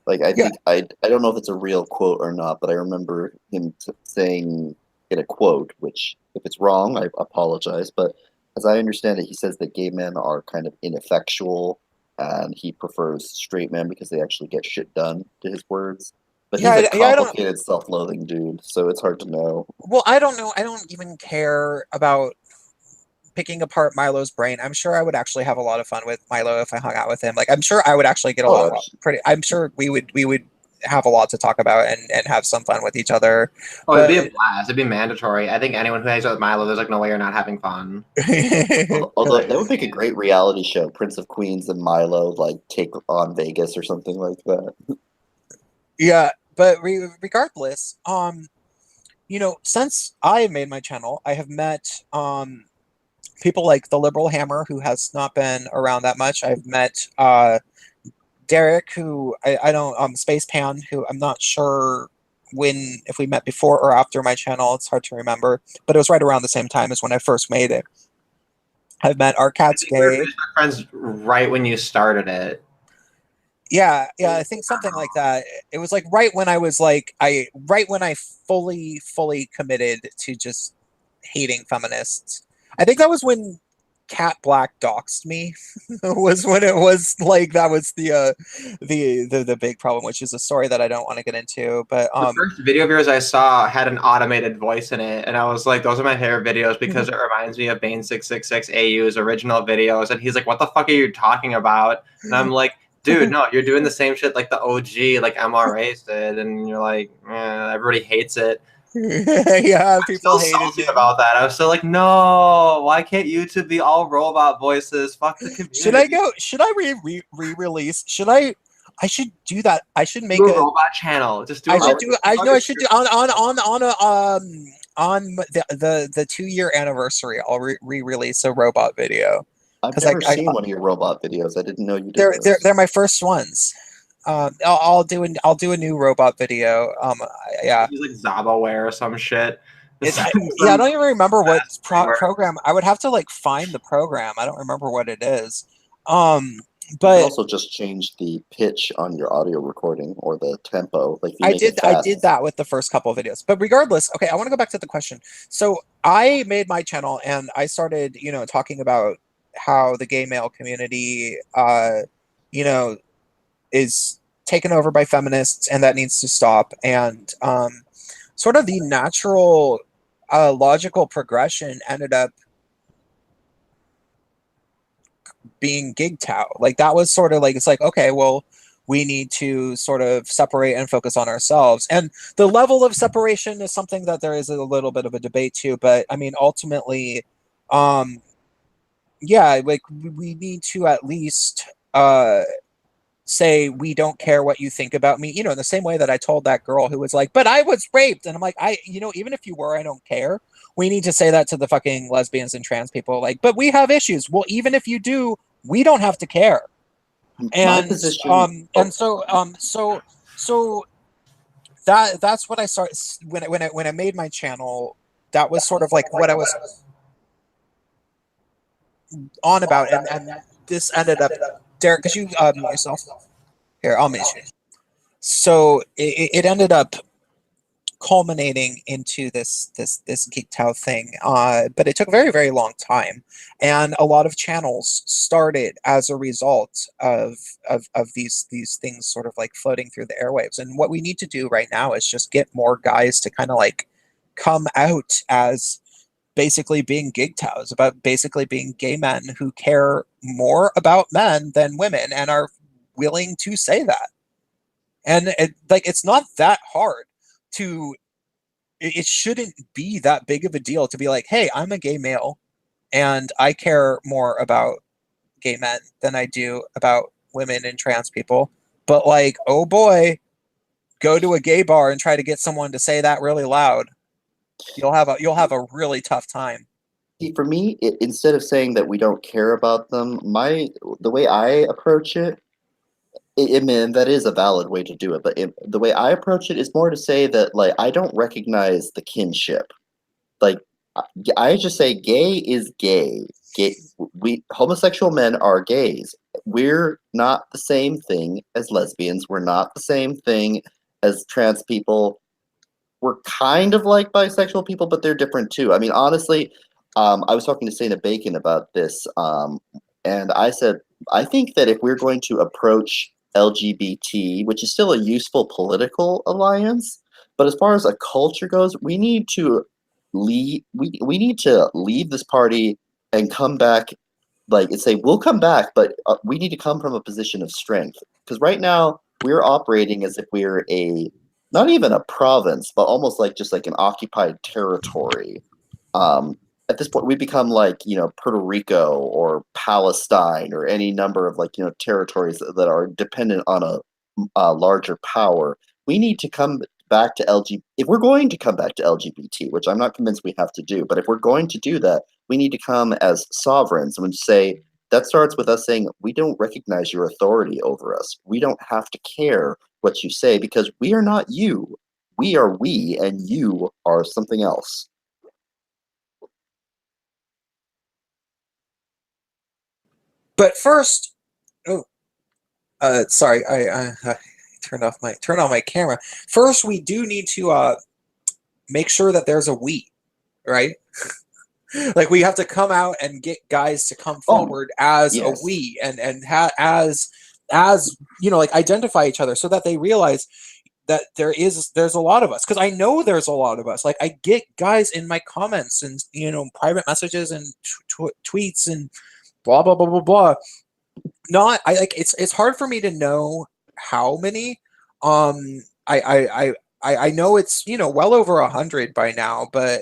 Like I think I don't know if it's a real quote or not, but I remember him saying in a quote, which if it's wrong, I apologize. But as I understand it, he says that gay men are kind of ineffectual, and he prefers straight men because they actually get shit done, to his words. But he's a complicated, self-loathing dude, so it's hard to know. Well, I don't know. I don't even care about picking apart Milo's brain. I'm sure I would actually have a lot of fun with Milo if I hung out with him. Like, I'm sure I would actually get along I'm sure we would have a lot to talk about and have some fun with each other. Oh, But, it'd be a blast. It'd be mandatory. I think anyone who hangs out with Milo, there's like no way you're not having fun. Although that would make a great reality show, Prince of Queens and Milo like take on Vegas or something like that. yeah, but regardless, you know, since I made my channel, I have met people like the Liberal Hammer, who has not been around that much. I've met Derek, who I don't Spacepan, who I'm not sure if we met before or after my channel. It's hard to remember, but it was right around the same time as when I first made it. I've met our cat's We were gay. Facebook friends right when you started it. Yeah, I think something like that. It was like right when I was like right when I fully committed to just hating feminists. I think that was when Cat Black doxed me. Was when it was like that was the big problem, which is a story that I don't want to get into. But The first video of yours I saw had an automated voice in it, and I was like, those are my favorite videos because it reminds me of Bane666 AU's original videos. And he's like, what the fuck are you talking about? And I'm like, dude, no, you're doing the same shit like the OG, like MRA did, and you're like, everybody hates it. Yeah, people hated salty about that. I was still like, no, why can't YouTube be all robot voices? Fuck the community. Should I re-release? I should do that. I should make a a robot channel. Just do. I should do. I should do on the 2-year anniversary. I'll re-release a robot video. I've never seen one of your robot videos. I didn't know you did. They're my first ones. I'll do a new robot video. Yeah. Use like Zabaware or some shit. Yeah, I don't even remember what program. I would have to like find the program. I don't remember what it is. But you also just change the pitch on your audio recording or the tempo. Like I did that with the first couple of videos. But regardless, okay, I want to go back to the question. So I made my channel and I started, you know, talking about how the gay male community, you know, is taken over by feminists and that needs to stop. And sort of the natural logical progression ended up being GigTow. Like that was sort of like, it's like, okay, well, we need to sort of separate and focus on ourselves. And the level of separation is something that there is a little bit of a debate too. But I mean, ultimately, yeah, like we need to at least say we don't care what you think about me, you know, in the same way that I told that girl who was like, but I was raped, and I'm like, you know, even if you were, I don't care. We need to say that to the fucking lesbians and trans people, like, but we have issues. Well, even if you do, we don't have to care. And so that's what I started when I made my channel. That was sort of like what I was on about, and this ended up. Derek, could you mute yourself? Here, I'll mute you. So it ended up culminating into this GeekTow thing, but it took a very, very long time, and a lot of channels started as a result of these things sort of like floating through the airwaves. And what we need to do right now is just get more guys to kind of like come out as basically being GigTows, about basically being gay men who care more about men than women and are willing to say that. And it's not that hard to, it shouldn't be that big of a deal to be like, hey, I'm a gay male and I care more about gay men than I do about women and trans people. But like, oh boy, go to a gay bar and try to get someone to say that really loud. You'll have a really tough time. See, for me, instead of saying that we don't care about them, the way I approach it, I mean, that is a valid way to do it. But the way I approach it is more to say that, like, I don't recognize the kinship. Like, I just say gay is gay. Homosexual men are gays. We're not the same thing as lesbians. We're not the same thing as trans people. We're kind of like bisexual people, but they're different too. I mean, honestly, I was talking to Sana Bacon about this, and I said, I think that if we're going to approach LGBT, which is still a useful political alliance, but as far as a culture goes, we need to leave. We need to leave this party and come back, like, and say we'll come back, but we need to come from a position of strength. Because right now, we're operating as if we're not even a province, but almost like just like an occupied territory. At this point, we become like, Puerto Rico or Palestine or any number of like, territories that are dependent on a larger power. We need to come back to if we're going to come back to LGBT, which I'm not convinced we have to do, but if we're going to do that, we need to come as sovereigns and say, that starts with us saying, we don't recognize your authority over us. We don't have to care what you say because we are not you. We are we, and you are something else. But first, sorry, I turned off my camera. First, we do need to make sure that there's a we, right? Like we have to come out and get guys to come forward as yes. a we and as like identify each other so that they realize that there's a lot of us, because I know there's a lot of us. Like I get guys in my comments and private messages and tweets and blah blah blah blah blah. It's hard for me to know how many. I know it's well over 100 by now, but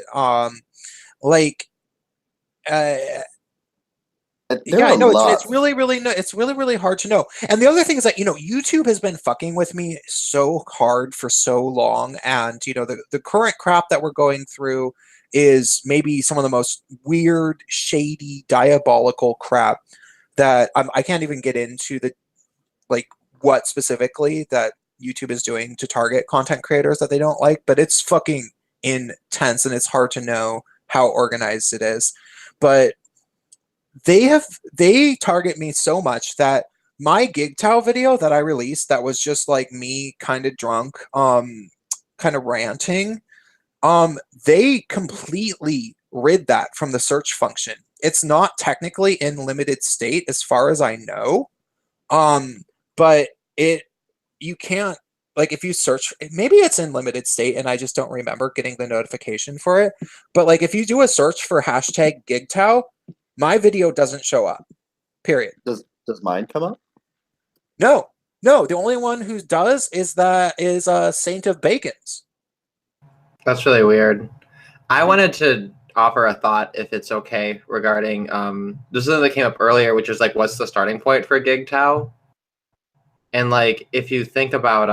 it's really hard to know. And the other thing is that YouTube has been fucking with me so hard for so long, and the current crap that we're going through is maybe some of the most weird, shady, diabolical crap that I can't even get into what specifically that YouTube is doing to target content creators that they don't like, but it's fucking intense and it's hard to know how organized it is. But they target me so much that my GigTow video that I released that was just like me kind of drunk, kind of ranting, they completely rid that from the search function. It's not technically in limited state as far as I know. But you can't, like, if you search, maybe it's in limited state and I just don't remember getting the notification for it. But like, if you do a search for hashtag GigTow, my video doesn't show up, period. Does mine come up? No, the only one who does is Saint of Bacon's. That's really weird. I wanted to offer a thought, if it's okay, regarding this is something that came up earlier, which is like, what's the starting point for GigTow? And like, if you think about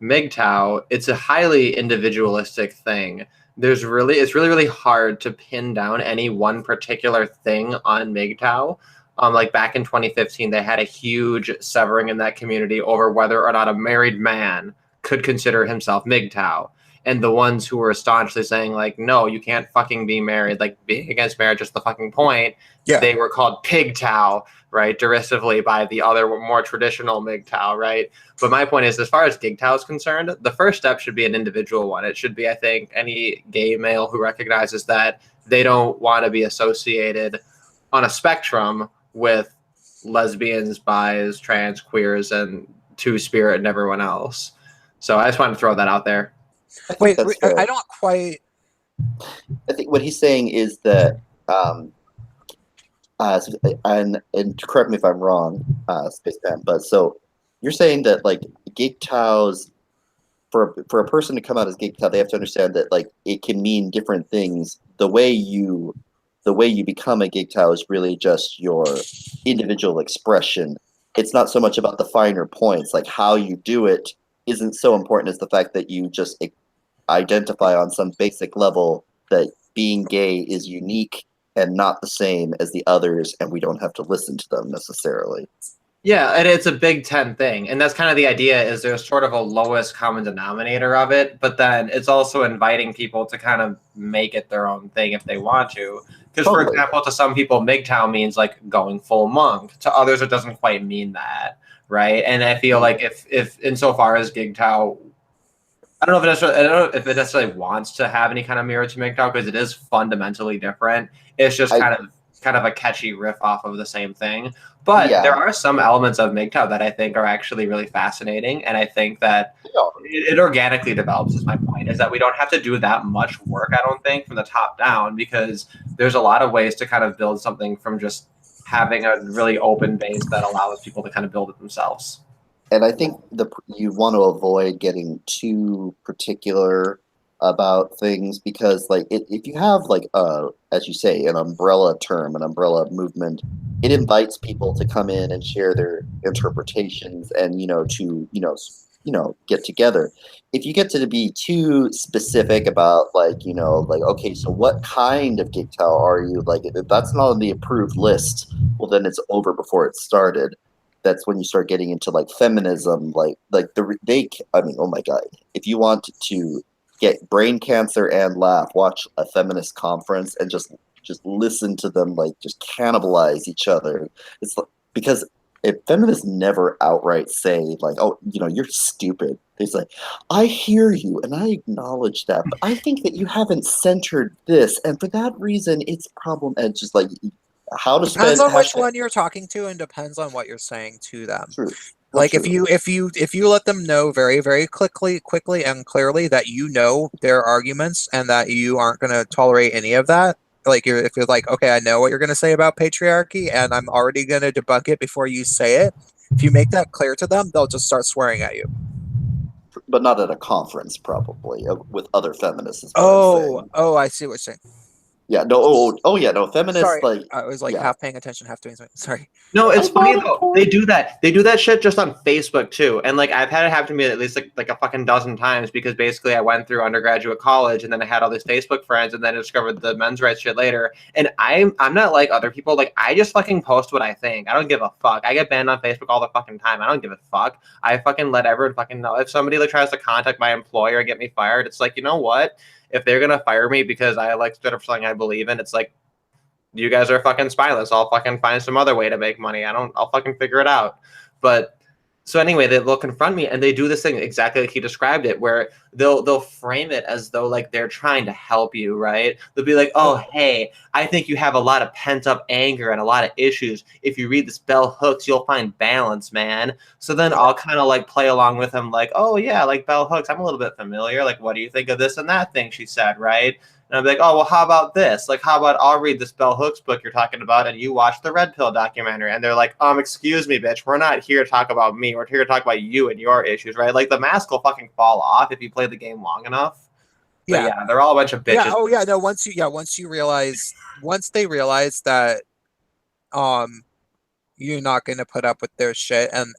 MGTOW, it's a highly individualistic thing. It's really hard to pin down any one particular thing on MGTOW. Like back in 2015, they had a huge severing in that community over whether or not a married man could consider himself MGTOW. And the ones who were staunchly saying like, no, you can't fucking be married, like being against marriage is the fucking point. Yeah. They were called PigTow, right? Derisively by the other more traditional MGTOW, right? But my point is, as far as GigTow is concerned, the first step should be an individual one. It should be, I think, any gay male who recognizes that they don't want to be associated on a spectrum with lesbians, bis, trans, queers, and two-spirit and everyone else. So I just wanted to throw that out there. Wait, I don't quite... I think what he's saying is that, and correct me if I'm wrong, Spacepan, but so you're saying that like GigTows, for a person to come out as GigTow, they have to understand that like it can mean different things. The way you become a GigTow is really just your individual expression. It's not so much about the finer points, like how you do it isn't so important as the fact that you just identify on some basic level that being gay is unique and not the same as the others, and we don't have to listen to them necessarily. Yeah, and it's a Big Ten thing, and that's kind of the idea, is there's sort of a lowest common denominator of it, but then it's also inviting people to kind of make it their own thing if they want to. Because, for example, to some people, MGTOW means like going full monk. To others, it doesn't quite mean that, right? And I feel like if insofar as GigTow, I don't know if it necessarily wants to have any kind of mirror to MGTOW, because it is fundamentally different. It's just kind of a catchy riff off of the same thing. But there are some elements of MGTOW that I think are actually really fascinating, and I think that it organically develops, is my point, is that we don't have to do that much work, I don't think, from the top down, because there's a lot of ways to kind of build something from just having a really open base that allows people to kind of build it themselves. and I think you want to avoid getting too particular about things because, like, if you have like as you say, an umbrella term, an umbrella movement, it invites people to come in and share their interpretations, and to get together. If you get to be too specific about, like, like, okay, so what kind of gigtail are you? Like, if that's not on the approved list, well, then it's over before it started. That's when you start getting into like feminism, I mean, oh my god, if you want to get brain cancer and laugh, watch a feminist conference and just listen to them, like, just cannibalize each other. It's like, because if feminists never outright say, like, oh, you're stupid, it's like, I hear you and I acknowledge that, but I think that you haven't centered this, and for that reason it's problem. And just like, how to Depends spend on which hashtag one you're talking to, and depends on what you're saying to them. true. Like True. if you let them know very, very quickly and clearly that you know their arguments and that you aren't going to tolerate any of that. Like, if you're like, okay, I know what you're going to say about patriarchy, and I'm already going to debunk it before you say it. If you make that clear to them, they'll just start swearing at you. But not at a conference, probably, with other feminists, is what I'm saying. Oh, I see what you're saying. Yeah, no, oh yeah, no, feminists, Sorry, like, I was like yeah. half paying attention, half doing something. Sorry. No, it's I'm funny not though. important. They do that. They do that shit just on Facebook too. And like I've had it happen to me at least like a fucking dozen times because basically I went through undergraduate college and then I had all these Facebook friends and then I discovered the men's rights shit later. And I'm not like other people. Like I just fucking post what I think. I don't give a fuck. I get banned on Facebook all the fucking time. I don't give a fuck. I fucking let everyone fucking know. If somebody like tries to contact my employer and get me fired, it's like, you know what? If they're gonna fire me because I like stood up for something I believe in, it's like, you guys are fucking spineless. I'll fucking find some other way to make money. I'll fucking figure it out. But so anyway, they'll confront me and they do this thing exactly like he described it, where they'll frame it as though like they're trying to help you, right? They'll be like, oh, hey, I think you have a lot of pent up anger and a lot of issues. If you read this bell hooks, you'll find balance, man. So then I'll kind of like play along with them, like, oh yeah, like bell hooks, I'm a little bit familiar. Like, what do you think of this and that thing she said, right? And I'll be like, oh, well, how about this? Like, how about I'll read this Bell Hooks book you're talking about and you watch the Red Pill documentary? And they're like, excuse me, bitch. We're not here to talk about me. We're here to talk about you and your issues, right? Like, the mask will fucking fall off if you play the game long enough. But yeah, they're all a bunch of bitches. Yeah, oh yeah, no, once they realize that you're not going to put up with their shit, and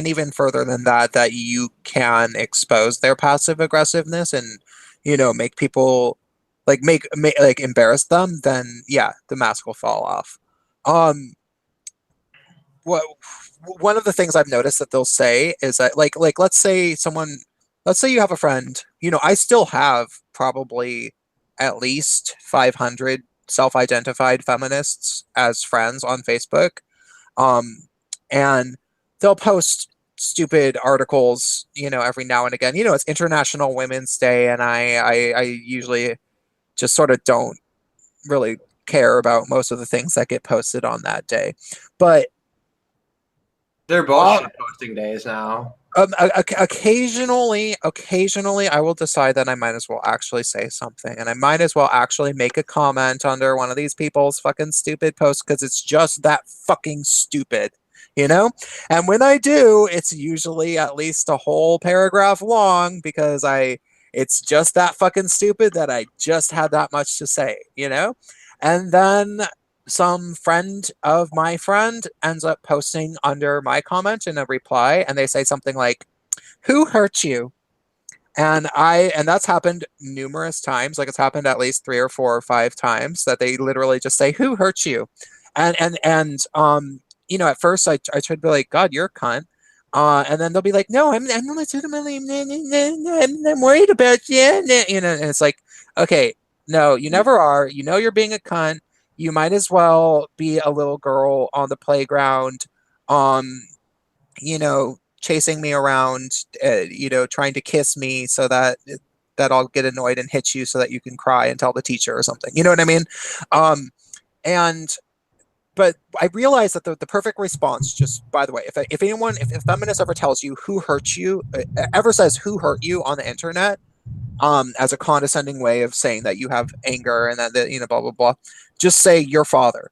even further than that, that you can expose their passive aggressiveness and make people make embarrass them, then yeah, the mask will fall off. What One of the things I've noticed that they'll say is that let's say you have a friend, I still have probably at least 500 self-identified feminists as friends on Facebook. And they'll post stupid articles, every now and again. It's International Women's Day, and I usually just sort of don't really care about most of the things that get posted on that day. But they're both posting days now. Occasionally, I will decide that I might as well actually say something, and I might as well actually make a comment under one of these people's fucking stupid posts because it's just that fucking stupid, And when I do, it's usually at least a whole paragraph long because it's just that fucking stupid that I just had that much to say, And then some friend of my friend ends up posting under my comment in a reply, and they say something like, "Who hurt you?" And that's happened numerous times. Like, it's happened at least 3 or 4 or 5 times that they literally just say, "Who hurt you?" And at first I tried to be like, "God, you're a cunt." And then they'll be like, "No, I'm legitimately, I'm worried about you." And it's like, okay, no, you never are. You're being a cunt. You might as well be a little girl on the playground, chasing me around, trying to kiss me so that I'll get annoyed and hit you so that you can cry and tell the teacher or something. You know what I mean? But I realized that the perfect response, just by the way, if a feminist ever tells you who hurt you, ever says who hurt you on the internet, as a condescending way of saying that you have anger and that blah blah blah, just say your father.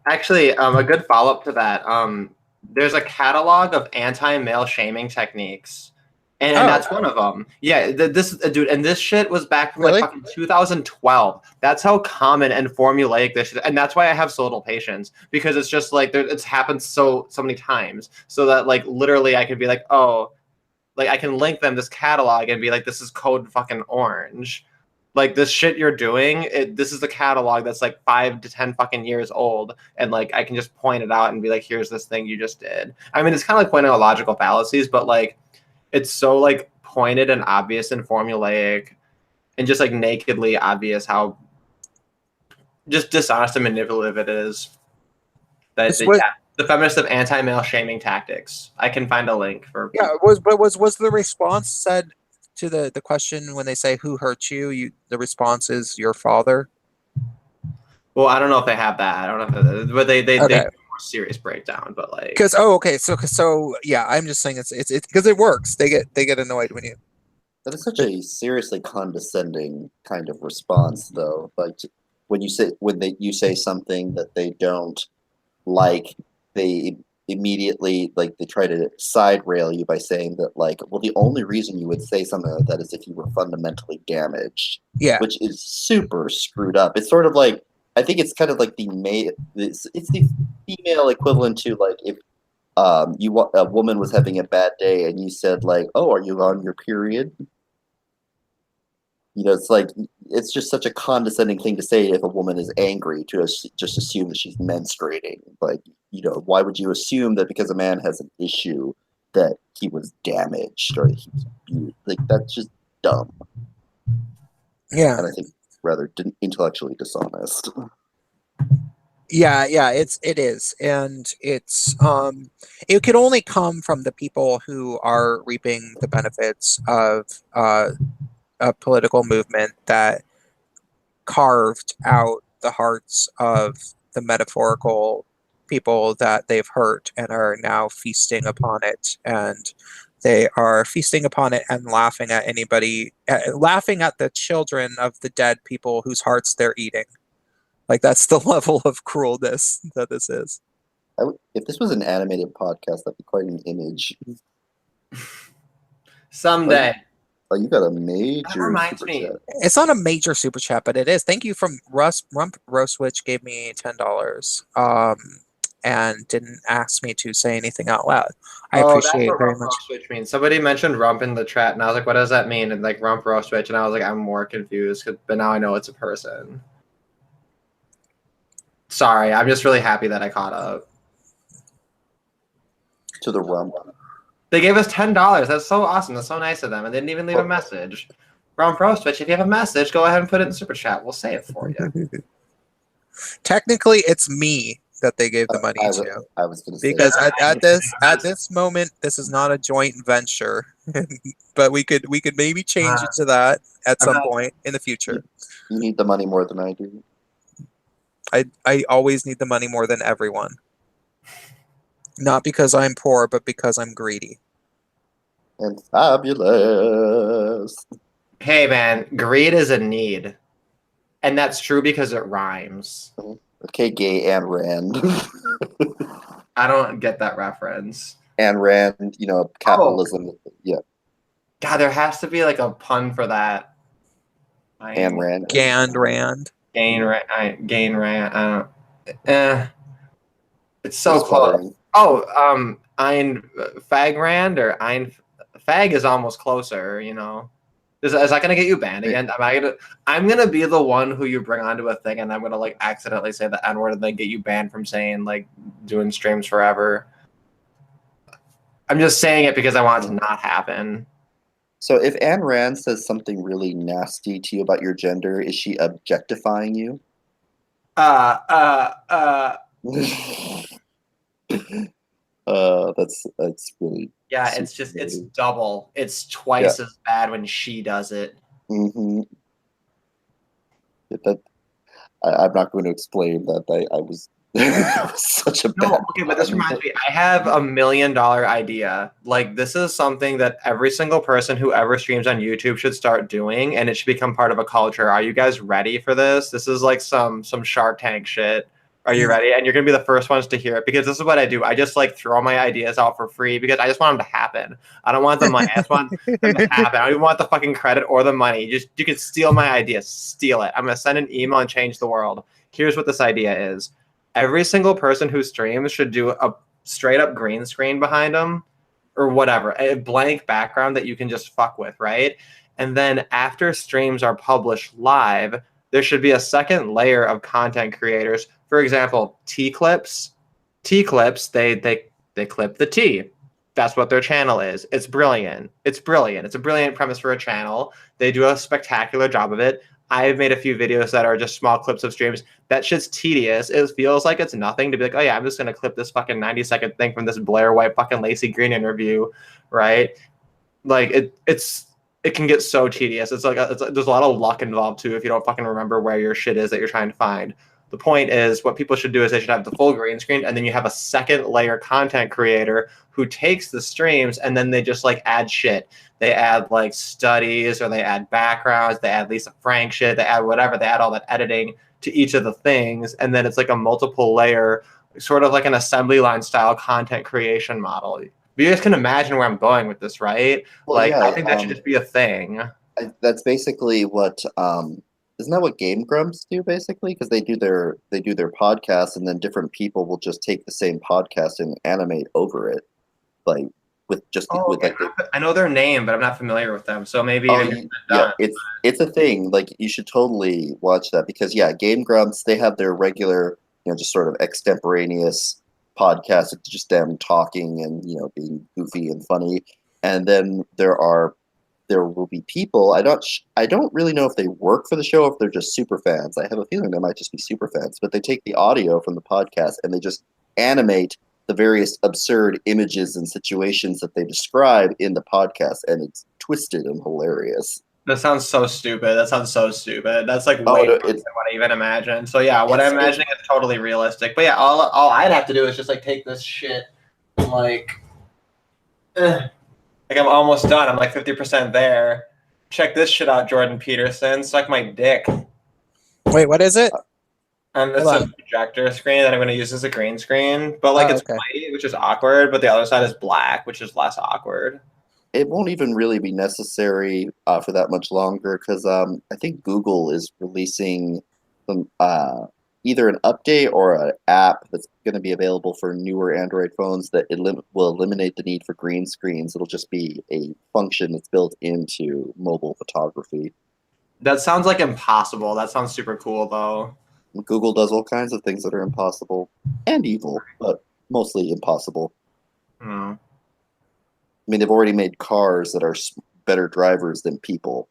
Actually, a good follow-up to that. There's a catalog of anti-male shaming techniques, and that's one of them. Yeah, this dude, and this shit was back from like Really? fucking 2012. That's how common and formulaic this shit, and that's why I have so little patience, because it's just like it's happened so many times, so that like literally I could be like, oh, like I can link them this catalog and be like, this is code fucking orange. Like this shit you're doing, this is the catalog that's like 5 to 10 fucking years old, and like I can just point it out and be like, here's this thing you just did. I mean, it's kind of like pointing out logical fallacies, but like it's so like pointed and obvious and formulaic and just like nakedly obvious how just dishonest and manipulative it is. That yeah, the feminist of anti-male shaming tactics. I can find a link for. Yeah, was the response said to the question when they say who hurt you? The response is your father. Well, I don't know if they have that. I don't know if but they do a more serious breakdown. But like, because so yeah, I'm just saying it's because it works. They get annoyed when you. That is such a seriously condescending kind of response, though. Like when you say something that they don't like, they immediately like they try to side rail you by saying that like, well, the only reason you would say something like that is if you were fundamentally damaged. Yeah, which is super screwed up. It's sort of like, I think it's kind of like it's the female equivalent to like if a woman was having a bad day and you said like, oh, are you on your period? You know, it's like, it's just such a condescending thing to say if a woman is angry, to just assume that she's menstruating. Like, you know, why would you assume that because a man has an issue that he was damaged or he was abused? Like, that's just dumb. Yeah. And I think rather intellectually dishonest. Yeah, it is, and it's it could only come from the people who are reaping the benefits of a political movement that carved out the hearts of the metaphorical people that they've hurt and are now feasting upon it, and they are feasting upon it and laughing at anybody, laughing at the children of the dead people whose hearts they're eating. Like, that's the level of cruelness that this is. If this was an animated podcast, that'd be quite an image. Someday. Oh, you got a major super chat. It's not a major super chat, but it is. Thank you from Rump Roswitch gave me $10. And didn't ask me to say anything out loud. I appreciate it very much. Roswitch means. Somebody mentioned rump in the chat, and I was like, "What does that mean?" And like rump Roswitch, and I was like, "I'm more confused," but now I know it's a person. Sorry, I'm just really happy that I caught up to the rump. They gave us $10. That's so awesome. That's so nice of them, and they didn't even leave a message. Rump Roswitch, if you have a message, go ahead and put it in the super chat. We'll say it for you. Technically, it's me that they gave the money to. I was going to say, because at this moment, this is not a joint venture, but we could maybe change it to that at some point in the future. You need the money more than I do. I always need the money more than everyone. Not because I'm poor, but because I'm greedy. And fabulous. Hey man, greed is a need. And that's true because it rhymes. Okay, gay Ayn Rand. I don't get that reference. Ayn Rand, you know, capitalism. Oh. Yeah. God, there has to be like a pun for that. Ayn Rand. Gain Rand. Gain Rand. It's so close. Oh, Ein Fag Rand or Ein Fag is almost closer, you know. Is that gonna get you banned again? I'm gonna be the one who you bring onto a thing, and I'm gonna like accidentally say the N-word and then get you banned from saying like doing streams forever. I'm just saying it because I want it to not happen. So if Ayn Rand says something really nasty to you about your gender, is she objectifying you? That's really. Yeah, it's double. It's twice as bad when she does it. Mm-hmm. I'm not going to explain that. I was such a bad. Okay, but this reminds me. I have $1 million idea. Like, this is something that every single person who ever streams on YouTube should start doing, and it should become part of a culture. Are you guys ready for this? This is like some Shark Tank shit. Are you ready? And you're gonna be the first ones to hear it because this is what I do. I just like throw my ideas out for free because I just want them to happen. I don't want the money. I just want them to happen. I don't even want the fucking credit or the money. You can steal my ideas. Steal it. I'm gonna send an email and change the world. Here's what this idea is. Every single person who streams should do a straight up green screen behind them or whatever, a blank background that you can just fuck with, right? And then after streams are published live, there should be a second layer of content creators. For example, T-clips. T-clips, they clip the T. That's what their channel is. It's brilliant. It's brilliant. It's a brilliant premise for a channel. They do a spectacular job of it. I've made a few videos that are just small clips of streams. That shit's tedious. It feels like it's nothing to be like, oh yeah, I'm just gonna clip this fucking 90-second thing from this Blair White fucking Lacey Green interview, right? Like it can get so tedious. It's like there's a lot of luck involved too if you don't fucking remember where your shit is that you're trying to find. The point is, what people should do is they should have the full green screen, and then you have a second layer content creator who takes the streams and then they just like add shit. They add like studies or they add backgrounds, they add Lisa Frank shit, they add whatever, they add all that editing to each of the things, and then it's like a multiple layer, sort of like an assembly line style content creation model. But you guys can imagine where I'm going with this, right? Well, like, yeah, I think that should just be a thing. That's basically what isn't that what Game Grumps do basically? Because they do their podcast, and then different people will just take the same podcast and animate over it, like with like. I know their name, but I'm not familiar with them. So maybe it's a thing. Like you should totally watch that because Game Grumps, they have their regular, just sort of extemporaneous podcast. It's just them talking and being goofy and funny, and then there will be people. I don't really know if they work for the show or if they're just super fans. I have a feeling they might just be super fans, but they take the audio from the podcast and they just animate the various absurd images and situations that they describe in the podcast, and it's twisted and hilarious. That sounds so stupid. That's like way more than what I even imagined. So yeah, what I'm imagining is totally realistic. But yeah, all I'd have to do is just like take this shit and like I'm almost done. I'm like 50% there. Check this shit out, Jordan Peterson. Suck my dick. Wait, what is it? And it's a projector screen that I'm going to use as a green screen. But like it's white, which is awkward. But the other side is black, which is less awkward. It won't even really be necessary for that much longer because I think Google is releasing some either an update or an app that's going to be available for newer Android phones that will eliminate the need for green screens. It'll just be a function that's built into mobile photography. That sounds like impossible. That sounds super cool, though. Google does all kinds of things that are impossible and evil, but mostly impossible. Mm. I mean, they've already made cars that are better drivers than people.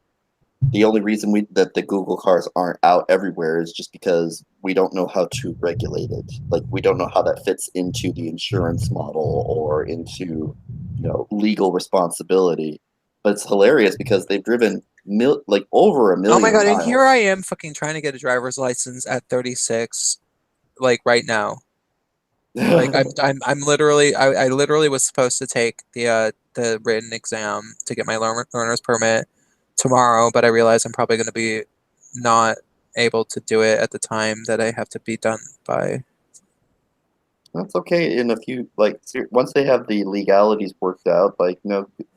The only reason that the Google cars aren't out everywhere is just because we don't know how to regulate it. Like, we don't know how that fits into the insurance model or into, legal responsibility. But it's hilarious because they've driven over 1 million. Oh my god! miles. And here I am, fucking trying to get a driver's license at 36, like right now. Like I'm literally, I literally was supposed to take the written exam to get my learner's permit tomorrow, but I realize I'm probably going to be not able to do it at the time that I have to be done by. That's okay. In a few, once they have the legalities worked out,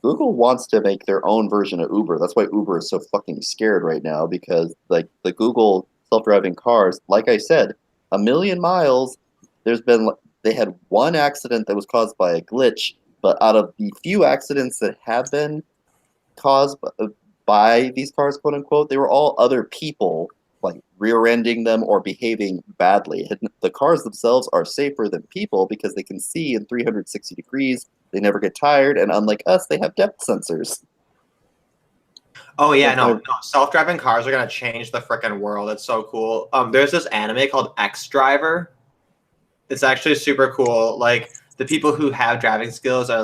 Google wants to make their own version of Uber. That's why Uber is so fucking scared right now because, the Google self-driving cars, like I said, 1 million miles. They had one accident that was caused by a glitch, but out of the few accidents that have been caused by these cars, quote unquote, they were all other people rear-ending them or behaving badly. The cars themselves are safer than people because they can see in 360 degrees. They never get tired, and unlike us, they have depth sensors. Oh yeah, no, self-driving cars are gonna change the frickin' world. It's so cool. There's this anime called X Driver. It's actually super cool. Like, the people who have driving skills are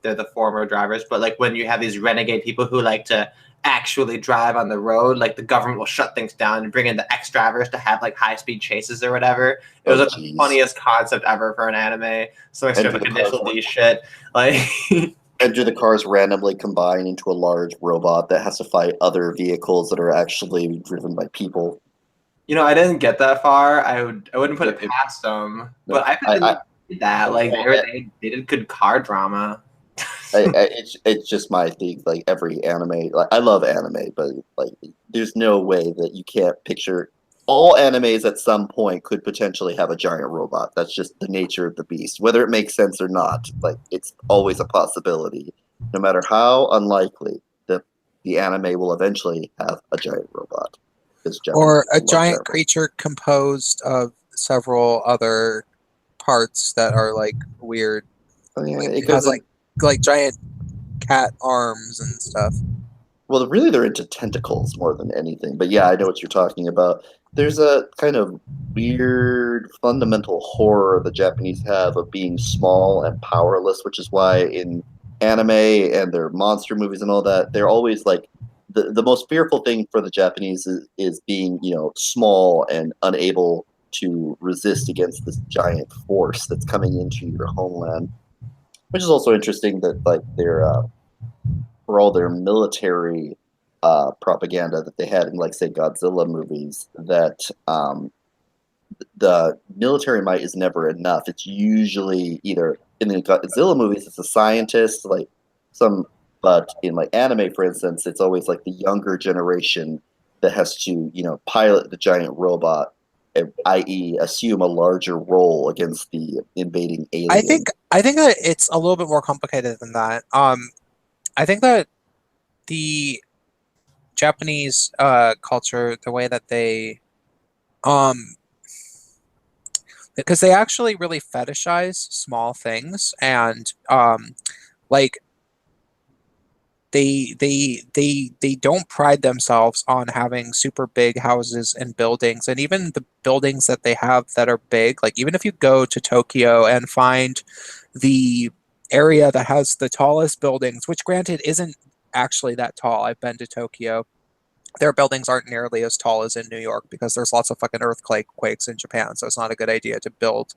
they're the former drivers, but when you have these renegade people who like to actually drive on the road, the government will shut things down and bring in the X drivers to have high-speed chases or whatever. It was the funniest concept ever for an anime. So initial D shit. And do the cars randomly combine into a large robot that has to fight other vehicles that are actually driven by people? I didn't get that far. I wouldn't put it past them, No, but I really did that. Like they did good car drama. it's just my thing. Like every anime, like I love anime, but like there's no way that you can't picture all animes at some point could potentially have a giant robot. That's just the nature of the beast, whether it makes sense or not. Like it's always a possibility, no matter how unlikely the anime will eventually have a giant robot. Or a giant creature composed of several other parts that are like weird. Oh, yeah, like, it goes like giant cat arms and stuff. Well, really, they're into tentacles more than anything. But yeah, I know what you're talking about. There's a kind of weird fundamental horror the Japanese have of being small and powerless, which is why in anime and their monster movies and all that, they're always like the most fearful thing for the Japanese is being, small and unable to resist against this giant force that's coming into your homeland. Which is also interesting that like for all their military propaganda that they had in, like, say, Godzilla movies, that the military might is never enough. It's usually either in the Godzilla movies, it's a scientist, like some, but in like anime, for instance, it's always like the younger generation that has to, pilot the giant robot, i.e., assume a larger role against the invading alien. I think that it's a little bit more complicated than that. I think that the Japanese culture, the way that they, because they actually really fetishize small things, and like they don't pride themselves on having super big houses and buildings, and even the buildings that they have that are big, like even if you go to Tokyo and find the area that has the tallest buildings, which granted isn't actually that tall. I've been to Tokyo. Their buildings aren't nearly as tall as in New York because there's lots of fucking earthquakes in Japan, so it's not a good idea to build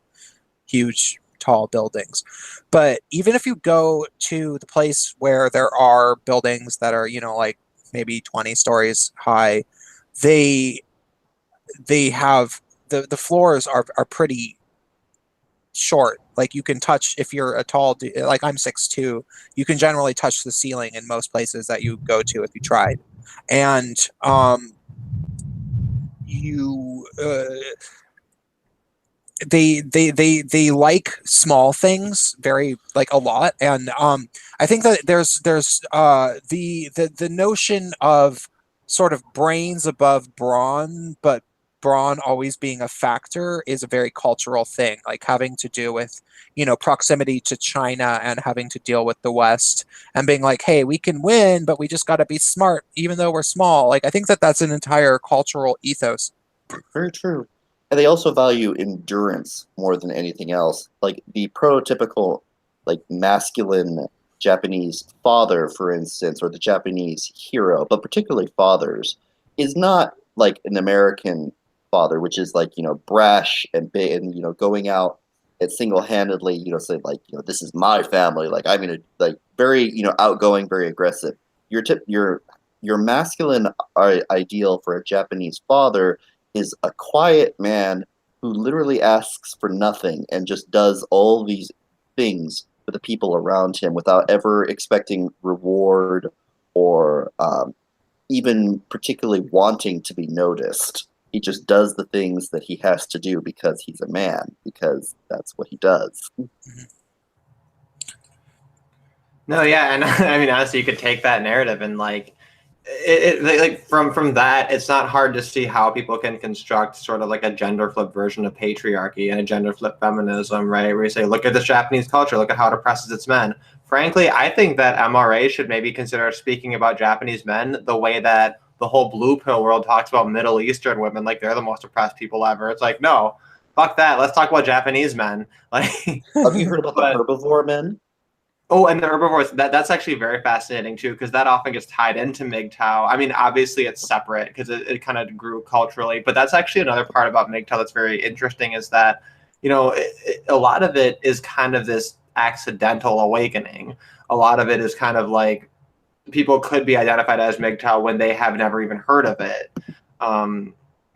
huge tall buildings. But even if you go to the place where there are buildings that are, like maybe 20 stories high, they have the floors are pretty short. Like you can touch, if you're a tall, like I'm 6'2", you can generally touch the ceiling in most places that you go to if you tried. And you they like small things very, like, a lot. And I think that there's the notion of sort of brains above brawn, but brawn always being a factor, is a very cultural thing, like having to do with, proximity to China and having to deal with the West and being like, hey, we can win, but we just got to be smart even though we're small. Like, I think that that's an entire cultural ethos. Very true. And they also value endurance more than anything else. Like the prototypical, like masculine Japanese father, for instance, or the Japanese hero, but particularly fathers, is not like an American father, which is like, brash and big and, going out and single-handedly, say like, this is my family. Like I'm gonna, like, very, outgoing, very aggressive. Your masculine ideal for a Japanese father is a quiet man who literally asks for nothing and just does all these things for the people around him without ever expecting reward or even particularly wanting to be noticed. He just does the things that he has to do because he's a man, because that's what he does. No, yeah, and I mean, honestly, you could take that narrative and like like from that, it's not hard to see how people can construct sort of like a gender flip version of patriarchy and a gender flip feminism, right? Where you say, look at this Japanese culture, look at how it oppresses its men. Frankly, I think that MRA should maybe consider speaking about Japanese men the way that the whole blue pill world talks about Middle Eastern women, like they're the most oppressed people ever. It's like, no, fuck that. Let's talk about Japanese men. Like, have you heard about the herbivore men? Oh, and the herbivores, that's actually very fascinating too, because that often gets tied into MGTOW. I mean, obviously it's separate because it kind of grew culturally, but that's actually another part about MGTOW that's very interesting, is that, a lot of it is kind of this accidental awakening. A lot of it is kind of like people could be identified as MGTOW when they have never even heard of it.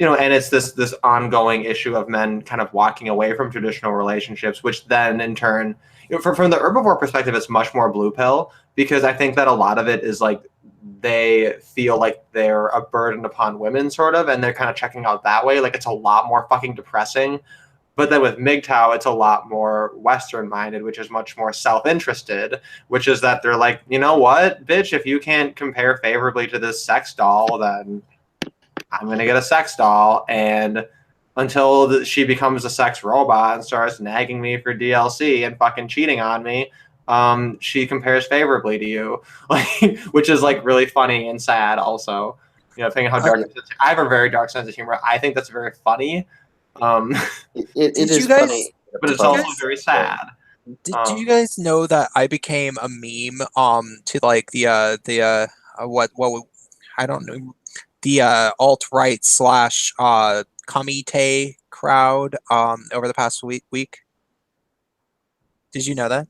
and it's this ongoing issue of men kind of walking away from traditional relationships, which then in turn, from the herbivore perspective, it's much more blue pill, because I think that a lot of it is like they feel like they're a burden upon women, sort of, and they're kind of checking out that way. Like, it's a lot more fucking depressing. But then with MGTOW, it's a lot more Western-minded, which is much more self-interested, which is that they're like, you know what, bitch, if you can't compare favorably to this sex doll, then I'm going to get a sex doll. And until she becomes a sex robot and starts nagging me for DLC and fucking cheating on me, she compares favorably to you, like, which is like really funny and sad also. Thinking how dark I have a very dark sense of humor. I think that's very funny. It is funny, but it's also very sad. Did you guys know that I became a meme to like the I don't know, the alt-right / comite crowd over the past week? Did you know that?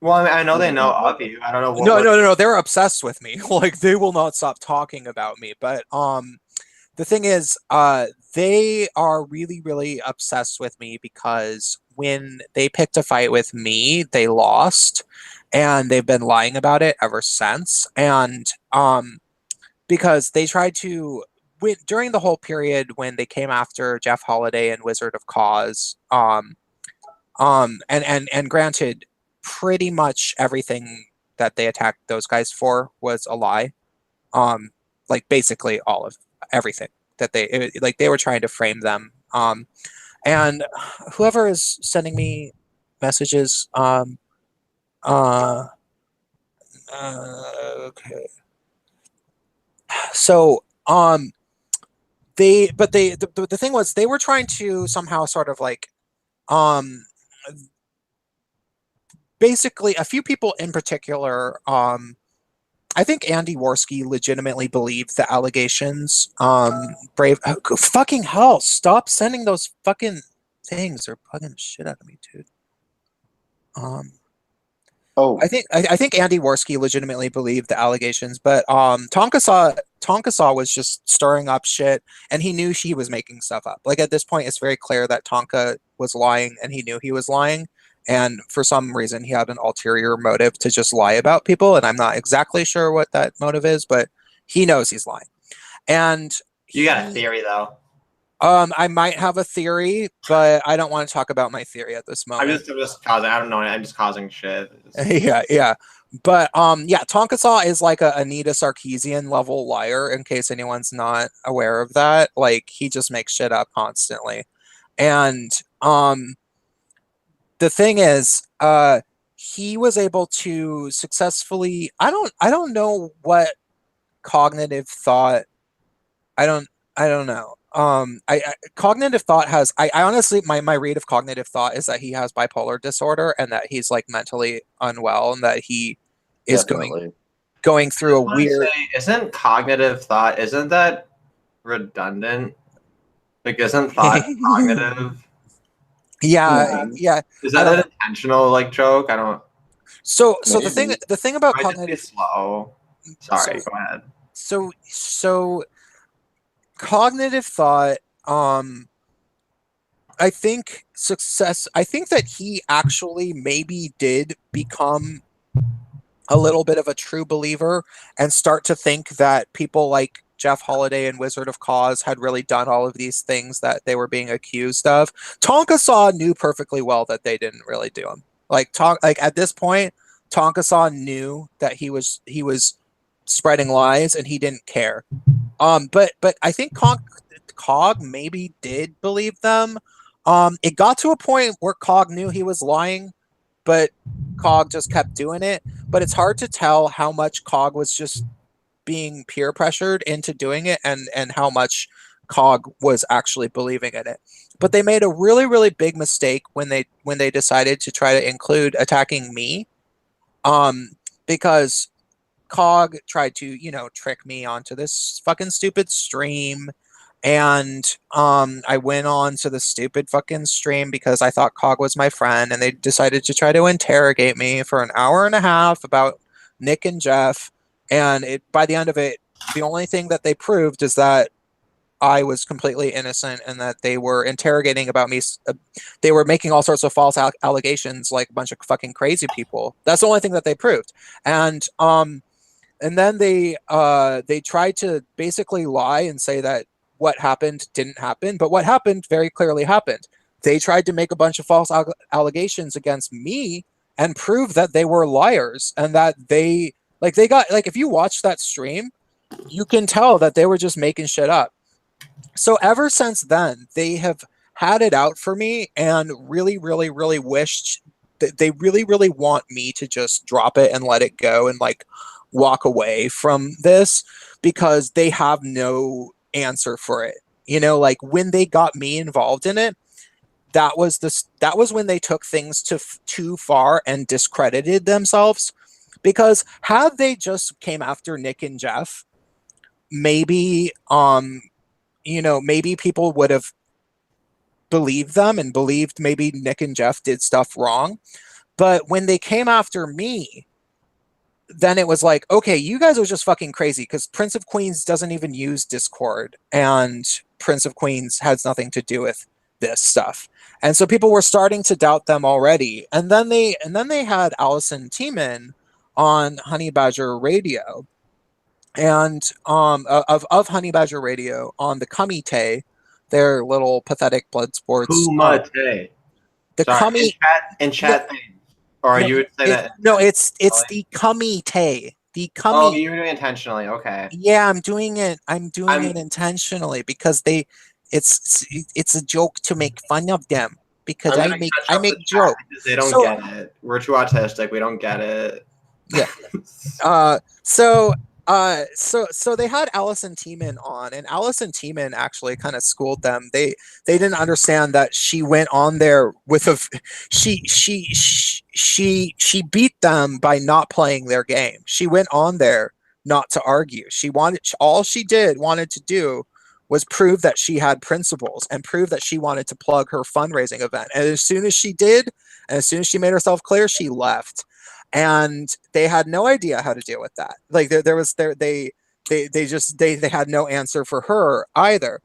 Well, I know they know of you. I don't know. No. They're obsessed with me. Like, they will not stop talking about me. But the thing is, they are really, really obsessed with me because when they picked a fight with me, they lost, and they've been lying about it ever since. And because they tried to during the whole period when they came after Jeff Holiday and Wizard of Cause, and granted, pretty much everything that they attacked those guys for was a lie. Like, basically all of everything that they were trying to frame them. And whoever is sending me messages, okay. So, the thing was, they were trying to somehow sort of like, basically a few people in particular, I think Andy Worski legitimately believed the allegations. Fucking hell, stop sending those fucking things. They're bugging the shit out of me, dude. I think Andy Worski legitimately believed the allegations, but Tonka Saw was just stirring up shit, and he knew she was making stuff up. Like, at this point, it's very clear that Tonka was lying, and he knew he was lying. And for some reason, he had an ulterior motive to just lie about people. And I'm not exactly sure what that motive is, but he knows he's lying. And you got a theory, though. I might have a theory, but I don't want to talk about my theory at this moment. I'm just causing. I don't know. I'm just causing shit. Yeah. But Tonka Saw is like a Anita Sarkeesian level liar. In case anyone's not aware of that, like, he just makes shit up constantly. And the thing is, he was able to successfully. I don't know what cognitive thought. I don't know. Cognitive thought has. I honestly, my read of cognitive thought is that he has bipolar disorder and that he's like mentally unwell and that he is going through a weird. Isn't cognitive thought? Isn't that redundant? Like, isn't thought cognitive? Yeah. Is that an intentional like joke? I don't. So the thing about cognitive. Slow. Sorry, go ahead. So cognitive thought. I think that he actually maybe did become a little bit of a true believer and start to think that people like Jeff Holiday and Wizard of Cause had really done all of these things that they were being accused of. Tonka Saw knew perfectly well that they didn't really do them. Like at this point, Tonka Saw knew that he was spreading lies and he didn't care. But I think Cog maybe did believe them. It got to a point where Cog knew he was lying, but Cog just kept doing it. But it's hard to tell how much Cog was just being peer pressured into doing it and how much Cog was actually believing in it. But they made a really, really big mistake when they decided to try to include attacking me, because Cog tried to, trick me onto this fucking stupid stream. And I went on to the stupid fucking stream because I thought Cog was my friend, and they decided to try to interrogate me for an hour and a half about Nick and Jeff. And by the end of it, the only thing that they proved is that I was completely innocent and that they were interrogating about me. They were making all sorts of false allegations, like a bunch of fucking crazy people. That's the only thing that they proved. And then they tried to basically lie and say that what happened didn't happen, but what happened very clearly happened. They tried to make a bunch of false allegations against me and prove that they were liars and that they got, like, if you watch that stream, you can tell that they were just making shit up. So ever since then, they have had it out for me and really, really, really wished that they really, really want me to just drop it and let it go and like walk away from this, because they have no answer for it. You know, like when they got me involved in it, that was when they took things too far and discredited themselves. Because had they just came after Nick and Jeff, maybe maybe people would have believed them and believed maybe Nick and Jeff did stuff wrong. But when they came after me, then it was like, okay, you guys are just fucking crazy, because Prince of Queens doesn't even use Discord, and Prince of Queens has nothing to do with this stuff. And so people were starting to doubt them already. And then they had Allison Tiemann on Honey Badger Radio, and of Honey Badger Radio on the Kumite, their little pathetic blood sports. Kumite. The Sorry, in chat thing. Or you would say that? No, it's the Kumite. The Kumite. Oh, you're doing it intentionally. Okay. Yeah, I'm doing it intentionally because it's a joke to make fun of them, because I make jokes. They don't get it. We're too autistic. We don't get it. Yeah. So they had Allison Tiemann on, and Allison Tiemann actually kind of schooled them. They didn't understand that she went on there with she beat them by not playing their game. She went on there not to argue. All she wanted to do was prove that she had principles and prove that she wanted to plug her fundraising event. And as soon as she did, and as soon as she made herself clear, she left. And they had no idea how to deal with that. Like they had no answer for her either.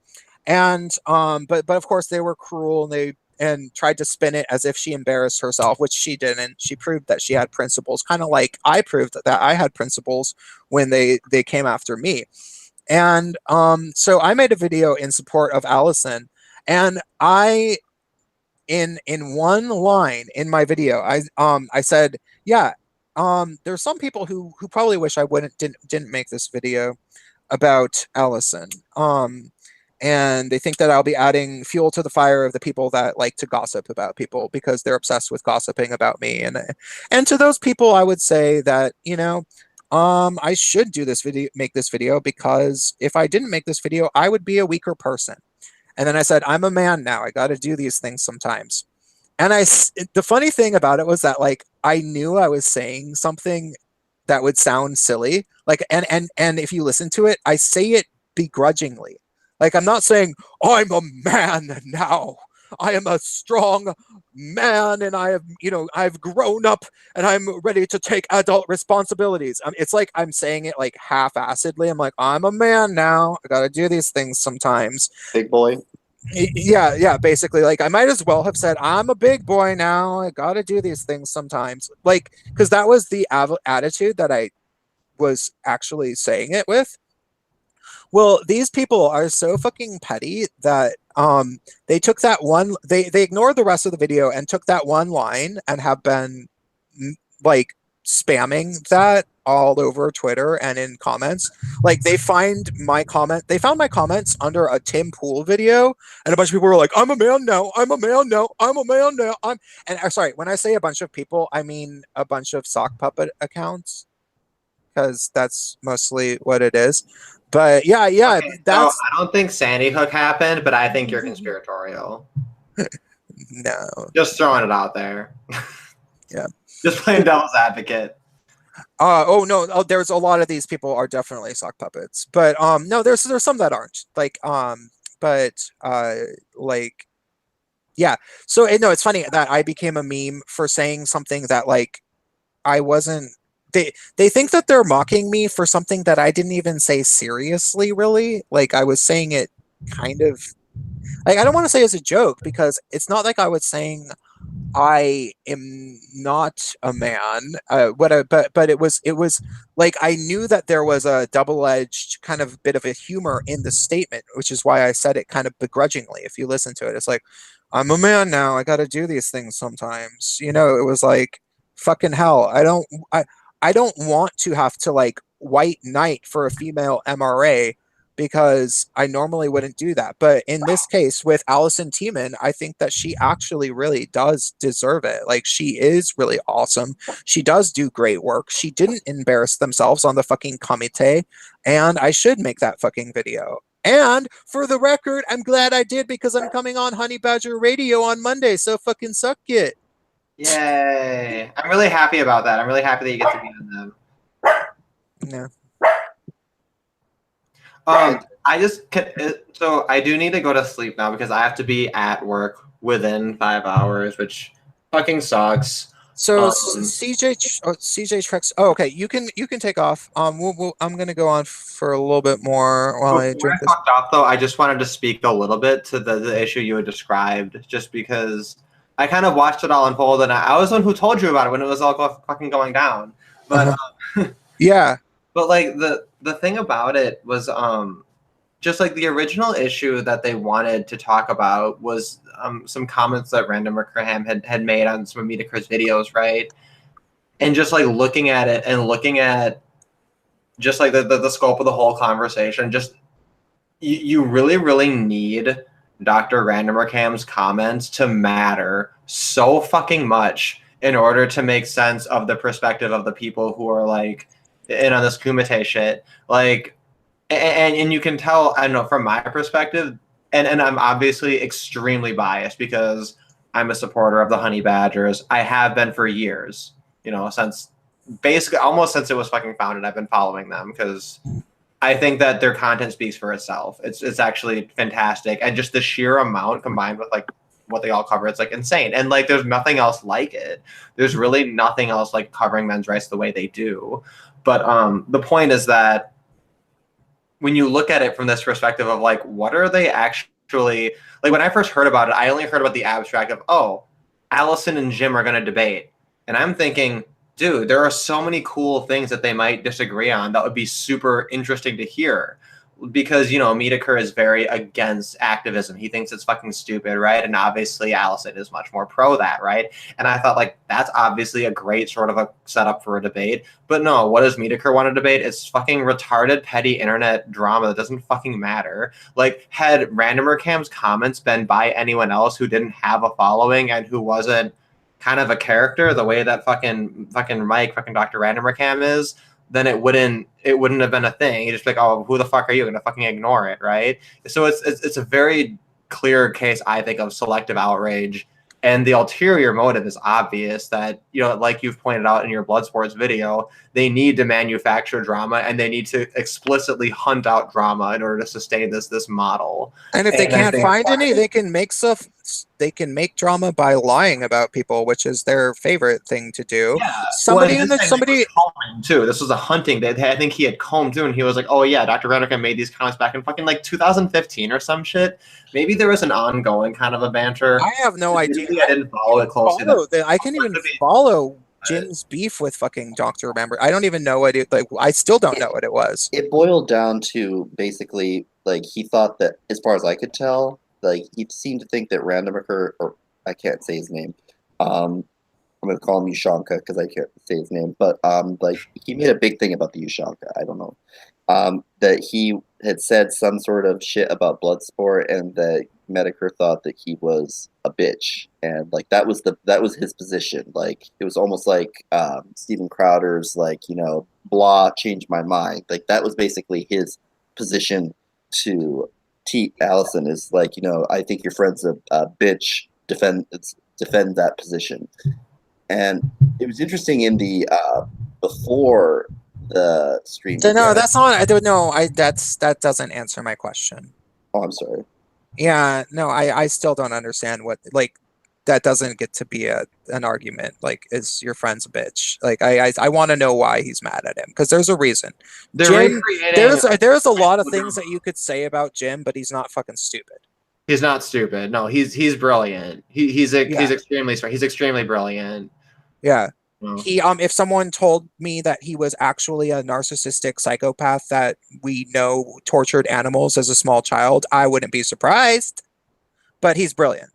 And but of course they were cruel, and tried to spin it as if she embarrassed herself, which she didn't. She proved that she had principles, kind of like I proved that I had principles when they came after me. And so I made a video in support of Allison, and I in one line in my video, I said, yeah, there's some people who probably wish I didn't make this video about Allison. And they think that I'll be adding fuel to the fire of the people that like to gossip about people because they're obsessed with gossiping about me. And to those people, I would say that, I should make this video, because if I didn't make this video, I would be a weaker person. And then I said, I'm a man now. I got to do these things sometimes. And the funny thing about it was that, like, I knew I was saying something that would sound silly. Like, and if you listen to it, I say it begrudgingly. Like, I'm not saying, I'm a man now. I am a strong man, and I've grown up, and I'm ready to take adult responsibilities. It's like I'm saying it like half-assedly. I'm like, I'm a man now. I got to do these things sometimes. Big boy. Yeah, basically. Like, I might as well have said, I'm a big boy now. I got to do these things sometimes. Like, because that was the attitude that I was actually saying it with. Well, these people are so fucking petty that they took that one, they ignored the rest of the video and took that one line and have been like spamming that all over Twitter and in comments. Like, they found my comments under a Tim Pool video, and a bunch of people were like, I'm a man now, I'm a man now, I'm a man now. Sorry, when I say a bunch of people, I mean a bunch of sock puppet accounts, because that's mostly what it is. But yeah, okay, that's. So I don't think Sandy Hook happened, but I think you're conspiratorial. No. Just throwing it out there. Yeah. Just playing devil's advocate. No, there's a lot of these people are definitely sock puppets, but no, there's some that aren't. Like like, yeah. So no, it's funny that I became a meme for saying something that, like, I wasn't. They think that they're mocking me for something that I didn't even say seriously, really. Like, I was saying it kind of like, I don't want to say as a joke, because it's not like I was saying I am not a man. But it was like, I knew that there was a double-edged kind of bit of a humor in the statement, which is why I said it kind of begrudgingly. If you listen to it, it's like, I'm a man now. I got to do these things sometimes. You know, it was like, fucking hell. I don't want to have to like white knight for a female MRA, because I normally wouldn't do that. But in this case with Allison Tiemann, I think that she actually really does deserve it. Like, she is really awesome. She does do great work. She didn't embarrass themselves on the fucking comité, and I should make that fucking video. And for the record, I'm glad I did, because I'm coming on Honey Badger Radio on Monday, so fucking suck it. Yay. I'm really happy about that. I'm really happy that you get to be on them. Yeah. So I do need to go to sleep now because I have to be at work within 5 hours, which fucking sucks. So CJ Trex. Oh, okay. You can take off. I'm gonna go on for a little bit more while I drink this. Fucked off though. I just wanted to speak a little bit to the issue you had described, just because I kind of watched it all unfold, and I was the one who told you about it when it was all fucking going down. But yeah. But like the thing about it was just like the original issue that they wanted to talk about was some comments that Random Graham had made on some of Metacri's videos, right? And just like looking at it and looking at just like the scope of the whole conversation, just you really, really need Dr. Random Cam's comments to matter so fucking much in order to make sense of the perspective of the people who are like in on this Kumite shit. Like, and you can tell, I don't know, from my perspective, and I'm obviously extremely biased because I'm a supporter of the Honey Badgers. I have been for years, you know, since basically almost since it was fucking founded. I've been following them because I think that their content speaks for itself. It's actually fantastic, and just the sheer amount combined with like what they all cover, it's like insane. And like there's nothing else like it. There's really nothing else like covering men's rights the way they do. But the point is that when you look at it from this perspective of like, what are they actually like? When I first heard about it, I only heard about the abstract of, oh, Allison and Jim are going to debate, and I'm thinking, dude, there are so many cool things that they might disagree on that would be super interesting to hear. Because, you know, Medicare is very against activism. He thinks it's fucking stupid, right? And obviously Allison is much more pro that, right? And I thought, like, that's obviously a great sort of a setup for a debate. But no, what does Medicare want to debate? It's fucking retarded, petty internet drama that doesn't fucking matter. Like, had Randomer Cam's comments been by anyone else who didn't have a following and who wasn't kind of a character the way that fucking Mike, fucking Dr. Randomer Cam is, then it wouldn't have been a thing. You just be like, oh, who the fuck are you? Gonna fucking ignore it, right? So it's a very clear case, I think, of selective outrage. And the ulterior motive is obvious that, you know, like you've pointed out in your Bloodsports video, they need to manufacture drama and they need to explicitly hunt out drama in order to sustain this model. And if they can't find any, they can make stuff. They can make drama by lying about people, which is their favorite thing to do. Yeah. Somebody too. This was a hunting that I think he had combed through, and he was like, "Oh yeah, Dr. Rennick made these comments back in fucking like 2015 or some shit." Maybe there was an ongoing kind of a banter. I have no idea. I didn't follow it closely. I can't even follow Jim's beef with fucking Dr. Remember. I don't even know what it like. I still don't know what it was. It boiled down to basically like he thought that, as far as I could tell, like he seemed to think that Randomiker, or I can't say his name. I'm gonna call him Ushanka because I can't say his name. But like he made a big thing about the Ushanka. I don't know. That he had said some sort of shit about Bloodsport, and that Medicare thought that he was a bitch, and like that was his position. Like it was almost like Steven Crowder's like, you know, blah, changed my mind. Like that was basically his position to Allison, is like, you know, I think your friend's a bitch. Defend that position. And it was interesting in the before the stream. No, that's not. I don't know. That doesn't answer my question. Oh, I'm sorry. Yeah, no, I still don't understand what, like, that doesn't get to be an argument. Like, is your friend's a bitch? Like, I want to know why he's mad at him, because there's a reason. They're Jim, recreating. there's a lot of things that you could say about Jim, but he's not fucking stupid. He's not stupid. No, he's brilliant. He's extremely smart. He's extremely brilliant. Yeah. No. He if someone told me that he was actually a narcissistic psychopath that we know tortured animals as a small child, I wouldn't be surprised. But he's brilliant.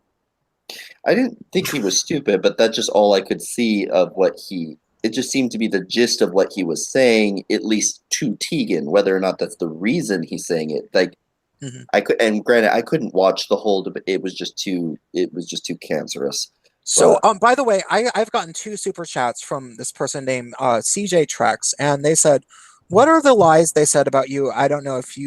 I didn't think he was stupid, but that's just all I could see of what it just seemed to be the gist of what he was saying, at least to Tegan. Whether or not that's the reason he's saying it, like and granted, I couldn't watch the whole debate. It was just too cancerous. So, by the way, I've gotten 2 super chats from this person named CJ Trex, and they said, "What are the lies they said about you? I don't know if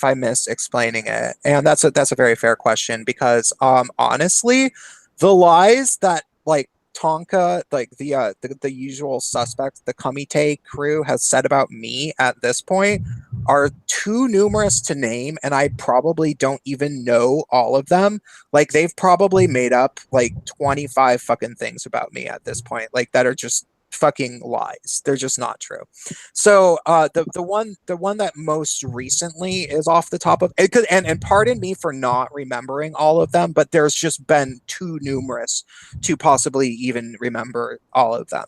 I missed explaining it." And that's a very fair question, because honestly, the lies that like Tonka, like the usual suspects, the Kumite crew has said about me at this point are too numerous to name, and I probably don't even know all of them. Like, they've probably made up like 25 fucking things about me at this point, like, that are just fucking lies. They're just not true. So the one that most recently is off the top of it, and pardon me for not remembering all of them, but there's just been too numerous to possibly even remember all of them.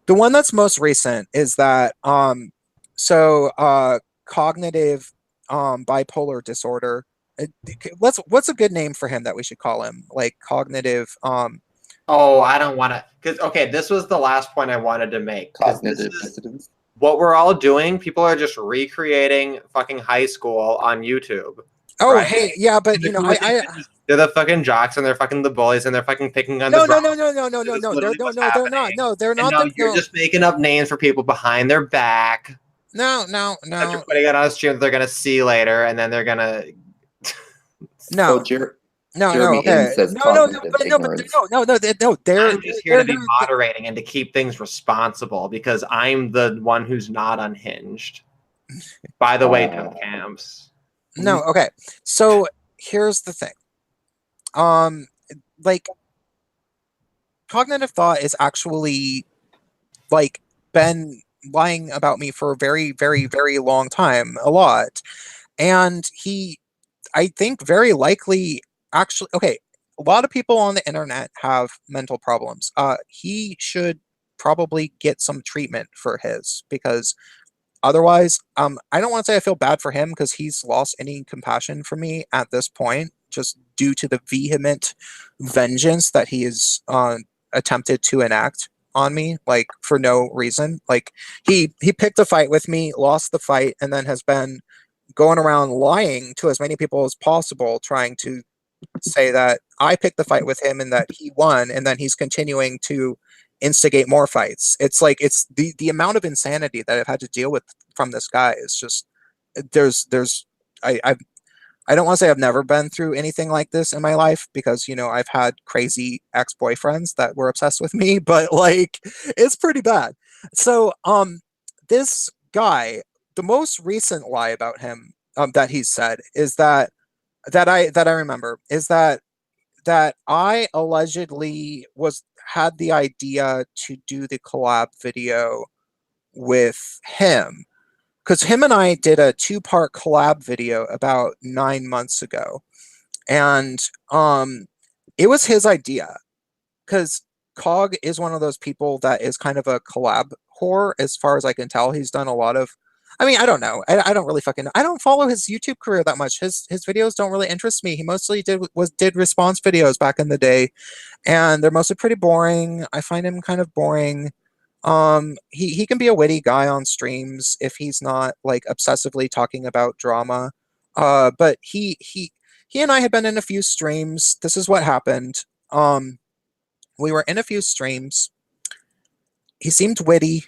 The one that's most recent is that cognitive bipolar disorder. What's a good name for him that we should call him? Like, cognitive Oh, I don't want to. Because, okay, this was the last point I wanted to make. Cognitive dissonance. What we're all doing, people are just recreating fucking high school on YouTube. Oh, right? hey, yeah, but you know, they're the fucking jocks, and they're fucking the bullies, and they're fucking picking on no, the no, they're not. No, they're not. And you're just making up names for people behind their back. No. That you're putting it on a stream that they're gonna see later, and then they're gonna. No. Jeremy says They're I'm just here to be moderating and to keep things responsible, because I'm the one who's not unhinged. By the way, dumb camps. No, okay. So here's the thing. Like, cognitive thought is actually like been lying about me for a very, very, very long time, a lot. And I think very likely actually, okay, a lot of people on the internet have mental problems. He should probably get some treatment for his, because otherwise, I don't want to say I feel bad for him, because he's lost any compassion for me at this point, just due to the vehement vengeance that he has attempted to enact on me, like, for no reason. Like, he picked a fight with me, lost the fight, and then has been going around lying to as many people as possible, trying to say that I picked the fight with him and that he won, and then he's continuing to instigate more fights. It's like, it's the amount of insanity that I've had to deal with from this guy is just, I don't want to say I've never been through anything like this in my life, because, you know, I've had crazy ex-boyfriends that were obsessed with me, but like, it's pretty bad. So this guy, the most recent lie about him that he said is that I remember is that I allegedly had the idea to do the collab video with him, because him and I did a 2-part collab video about 9 months ago, and it was his idea, because Cog is one of those people that is kind of a collab whore, as far as I can tell. He's done a lot of, I mean, I don't know. I don't really fucking, I don't follow his YouTube career that much. His videos don't really interest me. He mostly did response videos back in the day, and they're mostly pretty boring. I find him kind of boring. He can be a witty guy on streams if he's not like obsessively talking about drama. But he and I had been in a few streams. This is what happened. We were in a few streams. He seemed witty,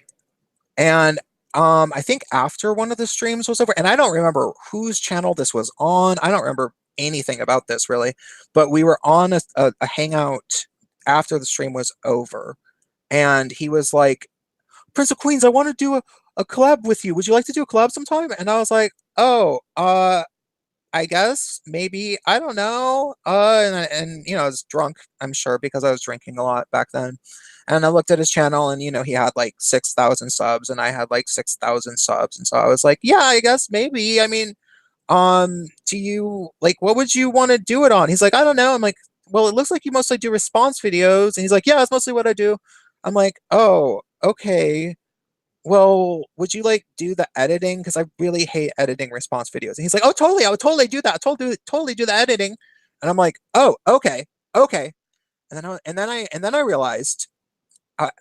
and I think after one of the streams was over, and I don't remember whose channel this was on. I don't remember anything about this really, but we were on a hangout after the stream was over, and he was like, "Prince of Queens, I want to do a collab with you. Would you like to do a collab sometime?" And I was like, "Oh, I I guess maybe, I don't know. And you know, I was drunk, I'm sure, because I was drinking a lot back then. And I looked at his channel, and you know, he had like 6,000 subs, and I had like 6,000 subs, and so I was like, yeah, I guess maybe. I mean, do you like, what would you want to do it on? He's like, I don't know. I'm like, well, it looks like you mostly do response videos, and he's like, yeah, that's mostly what I do. I'm like, oh, okay. Well, would you like do the editing? Because I really hate editing response videos. And he's like, oh, totally. I would totally do that. I totally do the editing. And I'm like, oh, okay, okay. And then I realized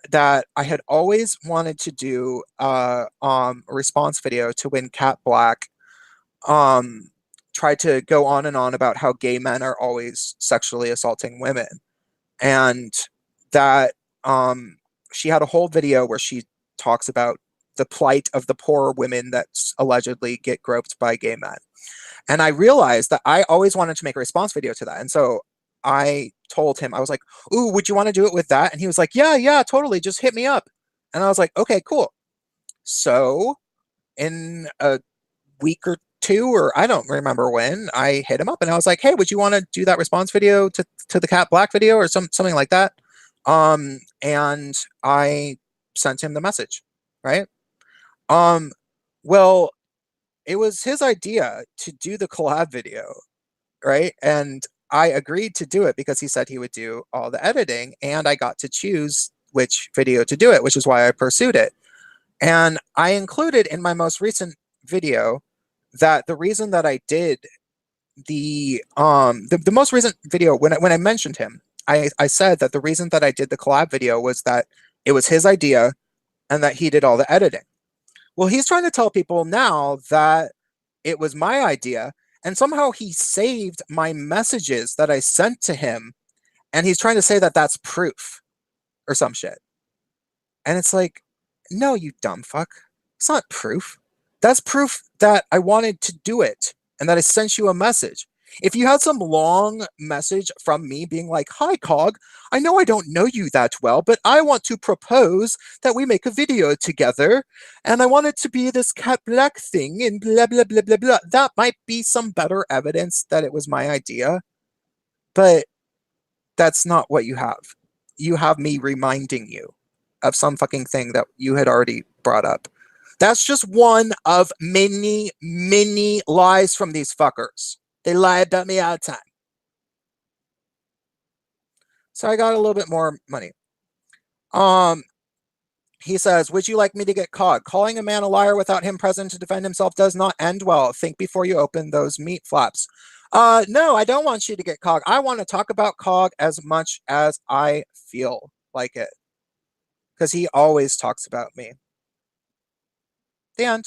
that I had always wanted to do a response video to when Cat Black tried to go on and on about how gay men are always sexually assaulting women, and that she had a whole video where she talks about the plight of the poor women that allegedly get groped by gay men. And I realized that I always wanted to make a response video to that. And so I told him, I was like, ooh, would you want to do it with that? And he was like, yeah, totally. Just hit me up. And I was like, okay, cool. So in a week or two, or I don't remember when, I hit him up and I was like, hey, would you want to do that response video to the Cat Black video or something like that? And I sent him the message, right? Well, it was his idea to do the collab video, right? And I agreed to do it because he said he would do all the editing, and I got to choose which video to do it, which is why I pursued it. And I included in my most recent video that the reason that I did the most recent video, when I mentioned him, I said that the reason that I did the collab video was that it was his idea and that he did all the editing. Well, he's trying to tell people now that it was my idea, and somehow he saved my messages that I sent to him, and he's trying to say that that's proof or some shit. And it's like, no, you dumb fuck. It's not proof. That's proof that I wanted to do it and that I sent you a message. If you had some long message from me being like, hi, Cog, I know I don't know you that well, but I want to propose that we make a video together, and I want it to be this Cat Black thing and blah, blah, blah, blah, blah. That might be some better evidence that it was my idea, but that's not what you have. You have me reminding you of some fucking thing that you had already brought up. That's just one of many, many lies from these fuckers. They lie about me all the time. So I got a little bit more money. He says, would you like me to get caught? Calling a man a liar without him present to defend himself does not end well. Think before you open those meat flaps. No, I don't want you to get Cog. I want to talk about Cog as much as I feel like it. Because he always talks about me. The end.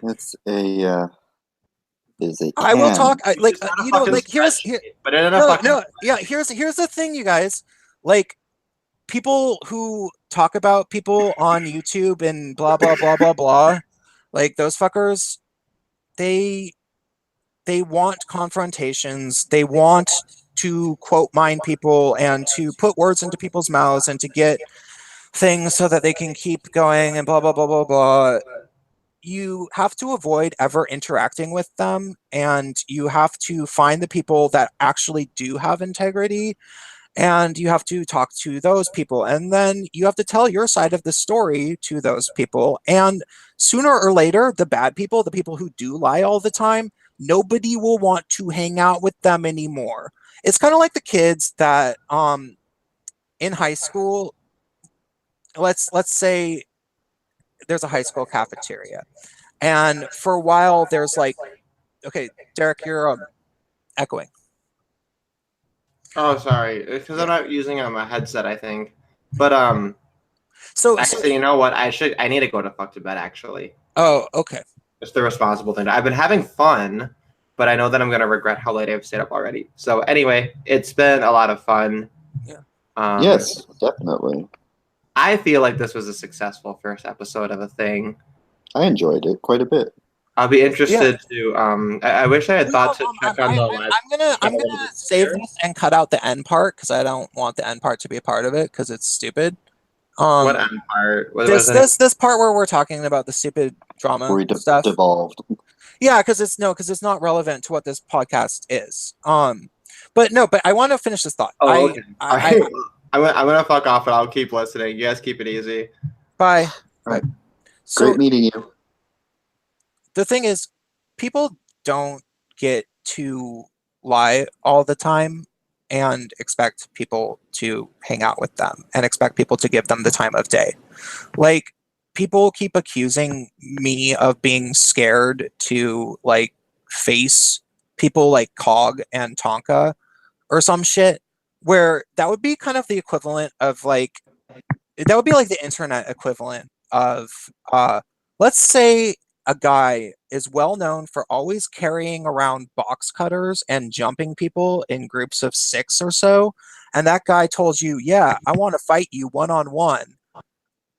It's a busy. I will talk. Like you know, like here's but no, yeah. Here's the thing, you guys. Like people who talk about people on YouTube and blah blah blah blah blah. Like those fuckers, they want confrontations. They want to quote mine people and to put words into people's mouths and to get things so that they can keep going and blah blah blah blah blah. You have to avoid ever interacting with them, and you have to find the people that actually do have integrity, and you have to talk to those people, and then you have to tell your side of the story to those people. And sooner or later, the bad people, the people who do lie all the time, nobody will want to hang out with them anymore. It's kind of like the kids that in high school, let's say there's a high school cafeteria, and for a while there's like, okay, Derek, you're echoing. Oh, sorry, because I'm not using my headset, I think. But so actually, you know what? I need to go to fuck to bed. Actually. Oh, okay. It's the responsible thing. I've been having fun, but I know that I'm gonna regret how late I've stayed up already. So anyway, it's been a lot of fun. Yeah. Yes, definitely. I feel like this was a successful first episode of a thing. I enjoyed it quite a bit. I'll be interested to. I wish I had thought to check on the last. I'm gonna save this and cut out the end part because I don't want the end part to be a part of it because it's stupid. What part? What was this part where we're talking about the stupid drama Where he stuff. devolved. Yeah, because it's not relevant to what this podcast is. But I want to finish this thought. Oh, okay. I'm gonna fuck off, and I'll keep listening. You guys keep it easy. Bye. Right. So Great meeting you. the thing is, people don't get to lie all the time and expect people to hang out with them and expect people to give them the time of day. Like, people keep accusing me of being scared to like face people like Cog and Tonka or some shit, where that would be kind of the equivalent of like, that would be like the internet equivalent of let's say a guy is well known for always carrying around box cutters and jumping people in groups of 6 or so, and that guy told you, yeah, I want to fight you one-on-one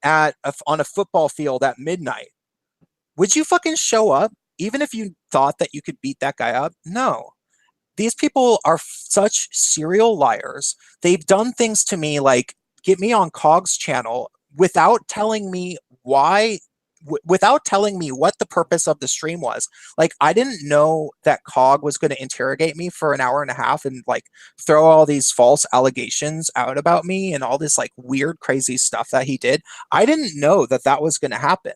on a football field at midnight. Would you fucking show up even if you thought that you could beat that guy up? No. These people are such serial liars. They've done things to me like get me on Cog's channel without telling me why, without telling me what the purpose of the stream was. Like, I didn't know that Cog was going to interrogate me for an hour and a half and like throw all these false allegations out about me and all this like weird, crazy stuff that he did. I didn't know that that was going to happen.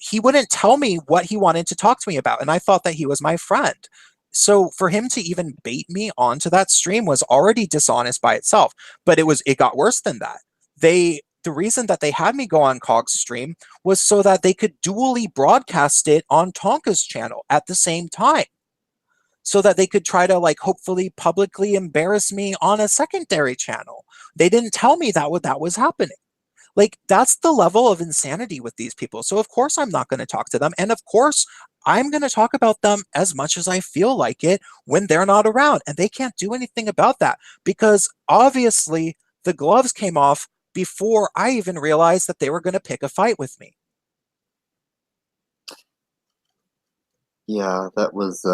He wouldn't tell me what he wanted to talk to me about, and I thought that he was my friend. So for him to even bait me onto that stream was already dishonest by itself. But it got worse than that. The reason that they had me go on Cog's stream was so that they could dually broadcast it on Tonka's channel at the same time, so that they could try to like hopefully publicly embarrass me on a secondary channel. They didn't tell me that was happening. Like, that's the level of insanity with these people. So of course I'm not going to talk to them, and of course I'm going to talk about them as much as I feel like it when they're not around, and they can't do anything about that because obviously the gloves came off before I even realized that they were going to pick a fight with me. Yeah, that was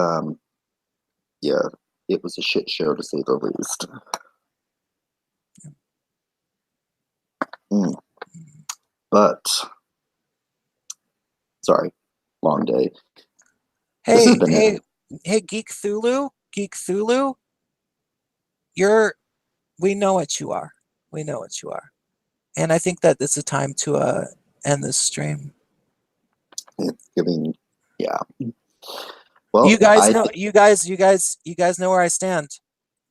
yeah, it was a shit show to say the least. But sorry, long day. Hey, Geek Thulu, we know what you are. We know what you are. And I think that it's a time to end this stream. It's giving, yeah. Well, you guys know where I stand.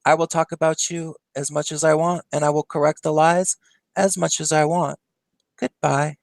I will talk about you as much as I want, and I will correct the lies as much as I want. Goodbye.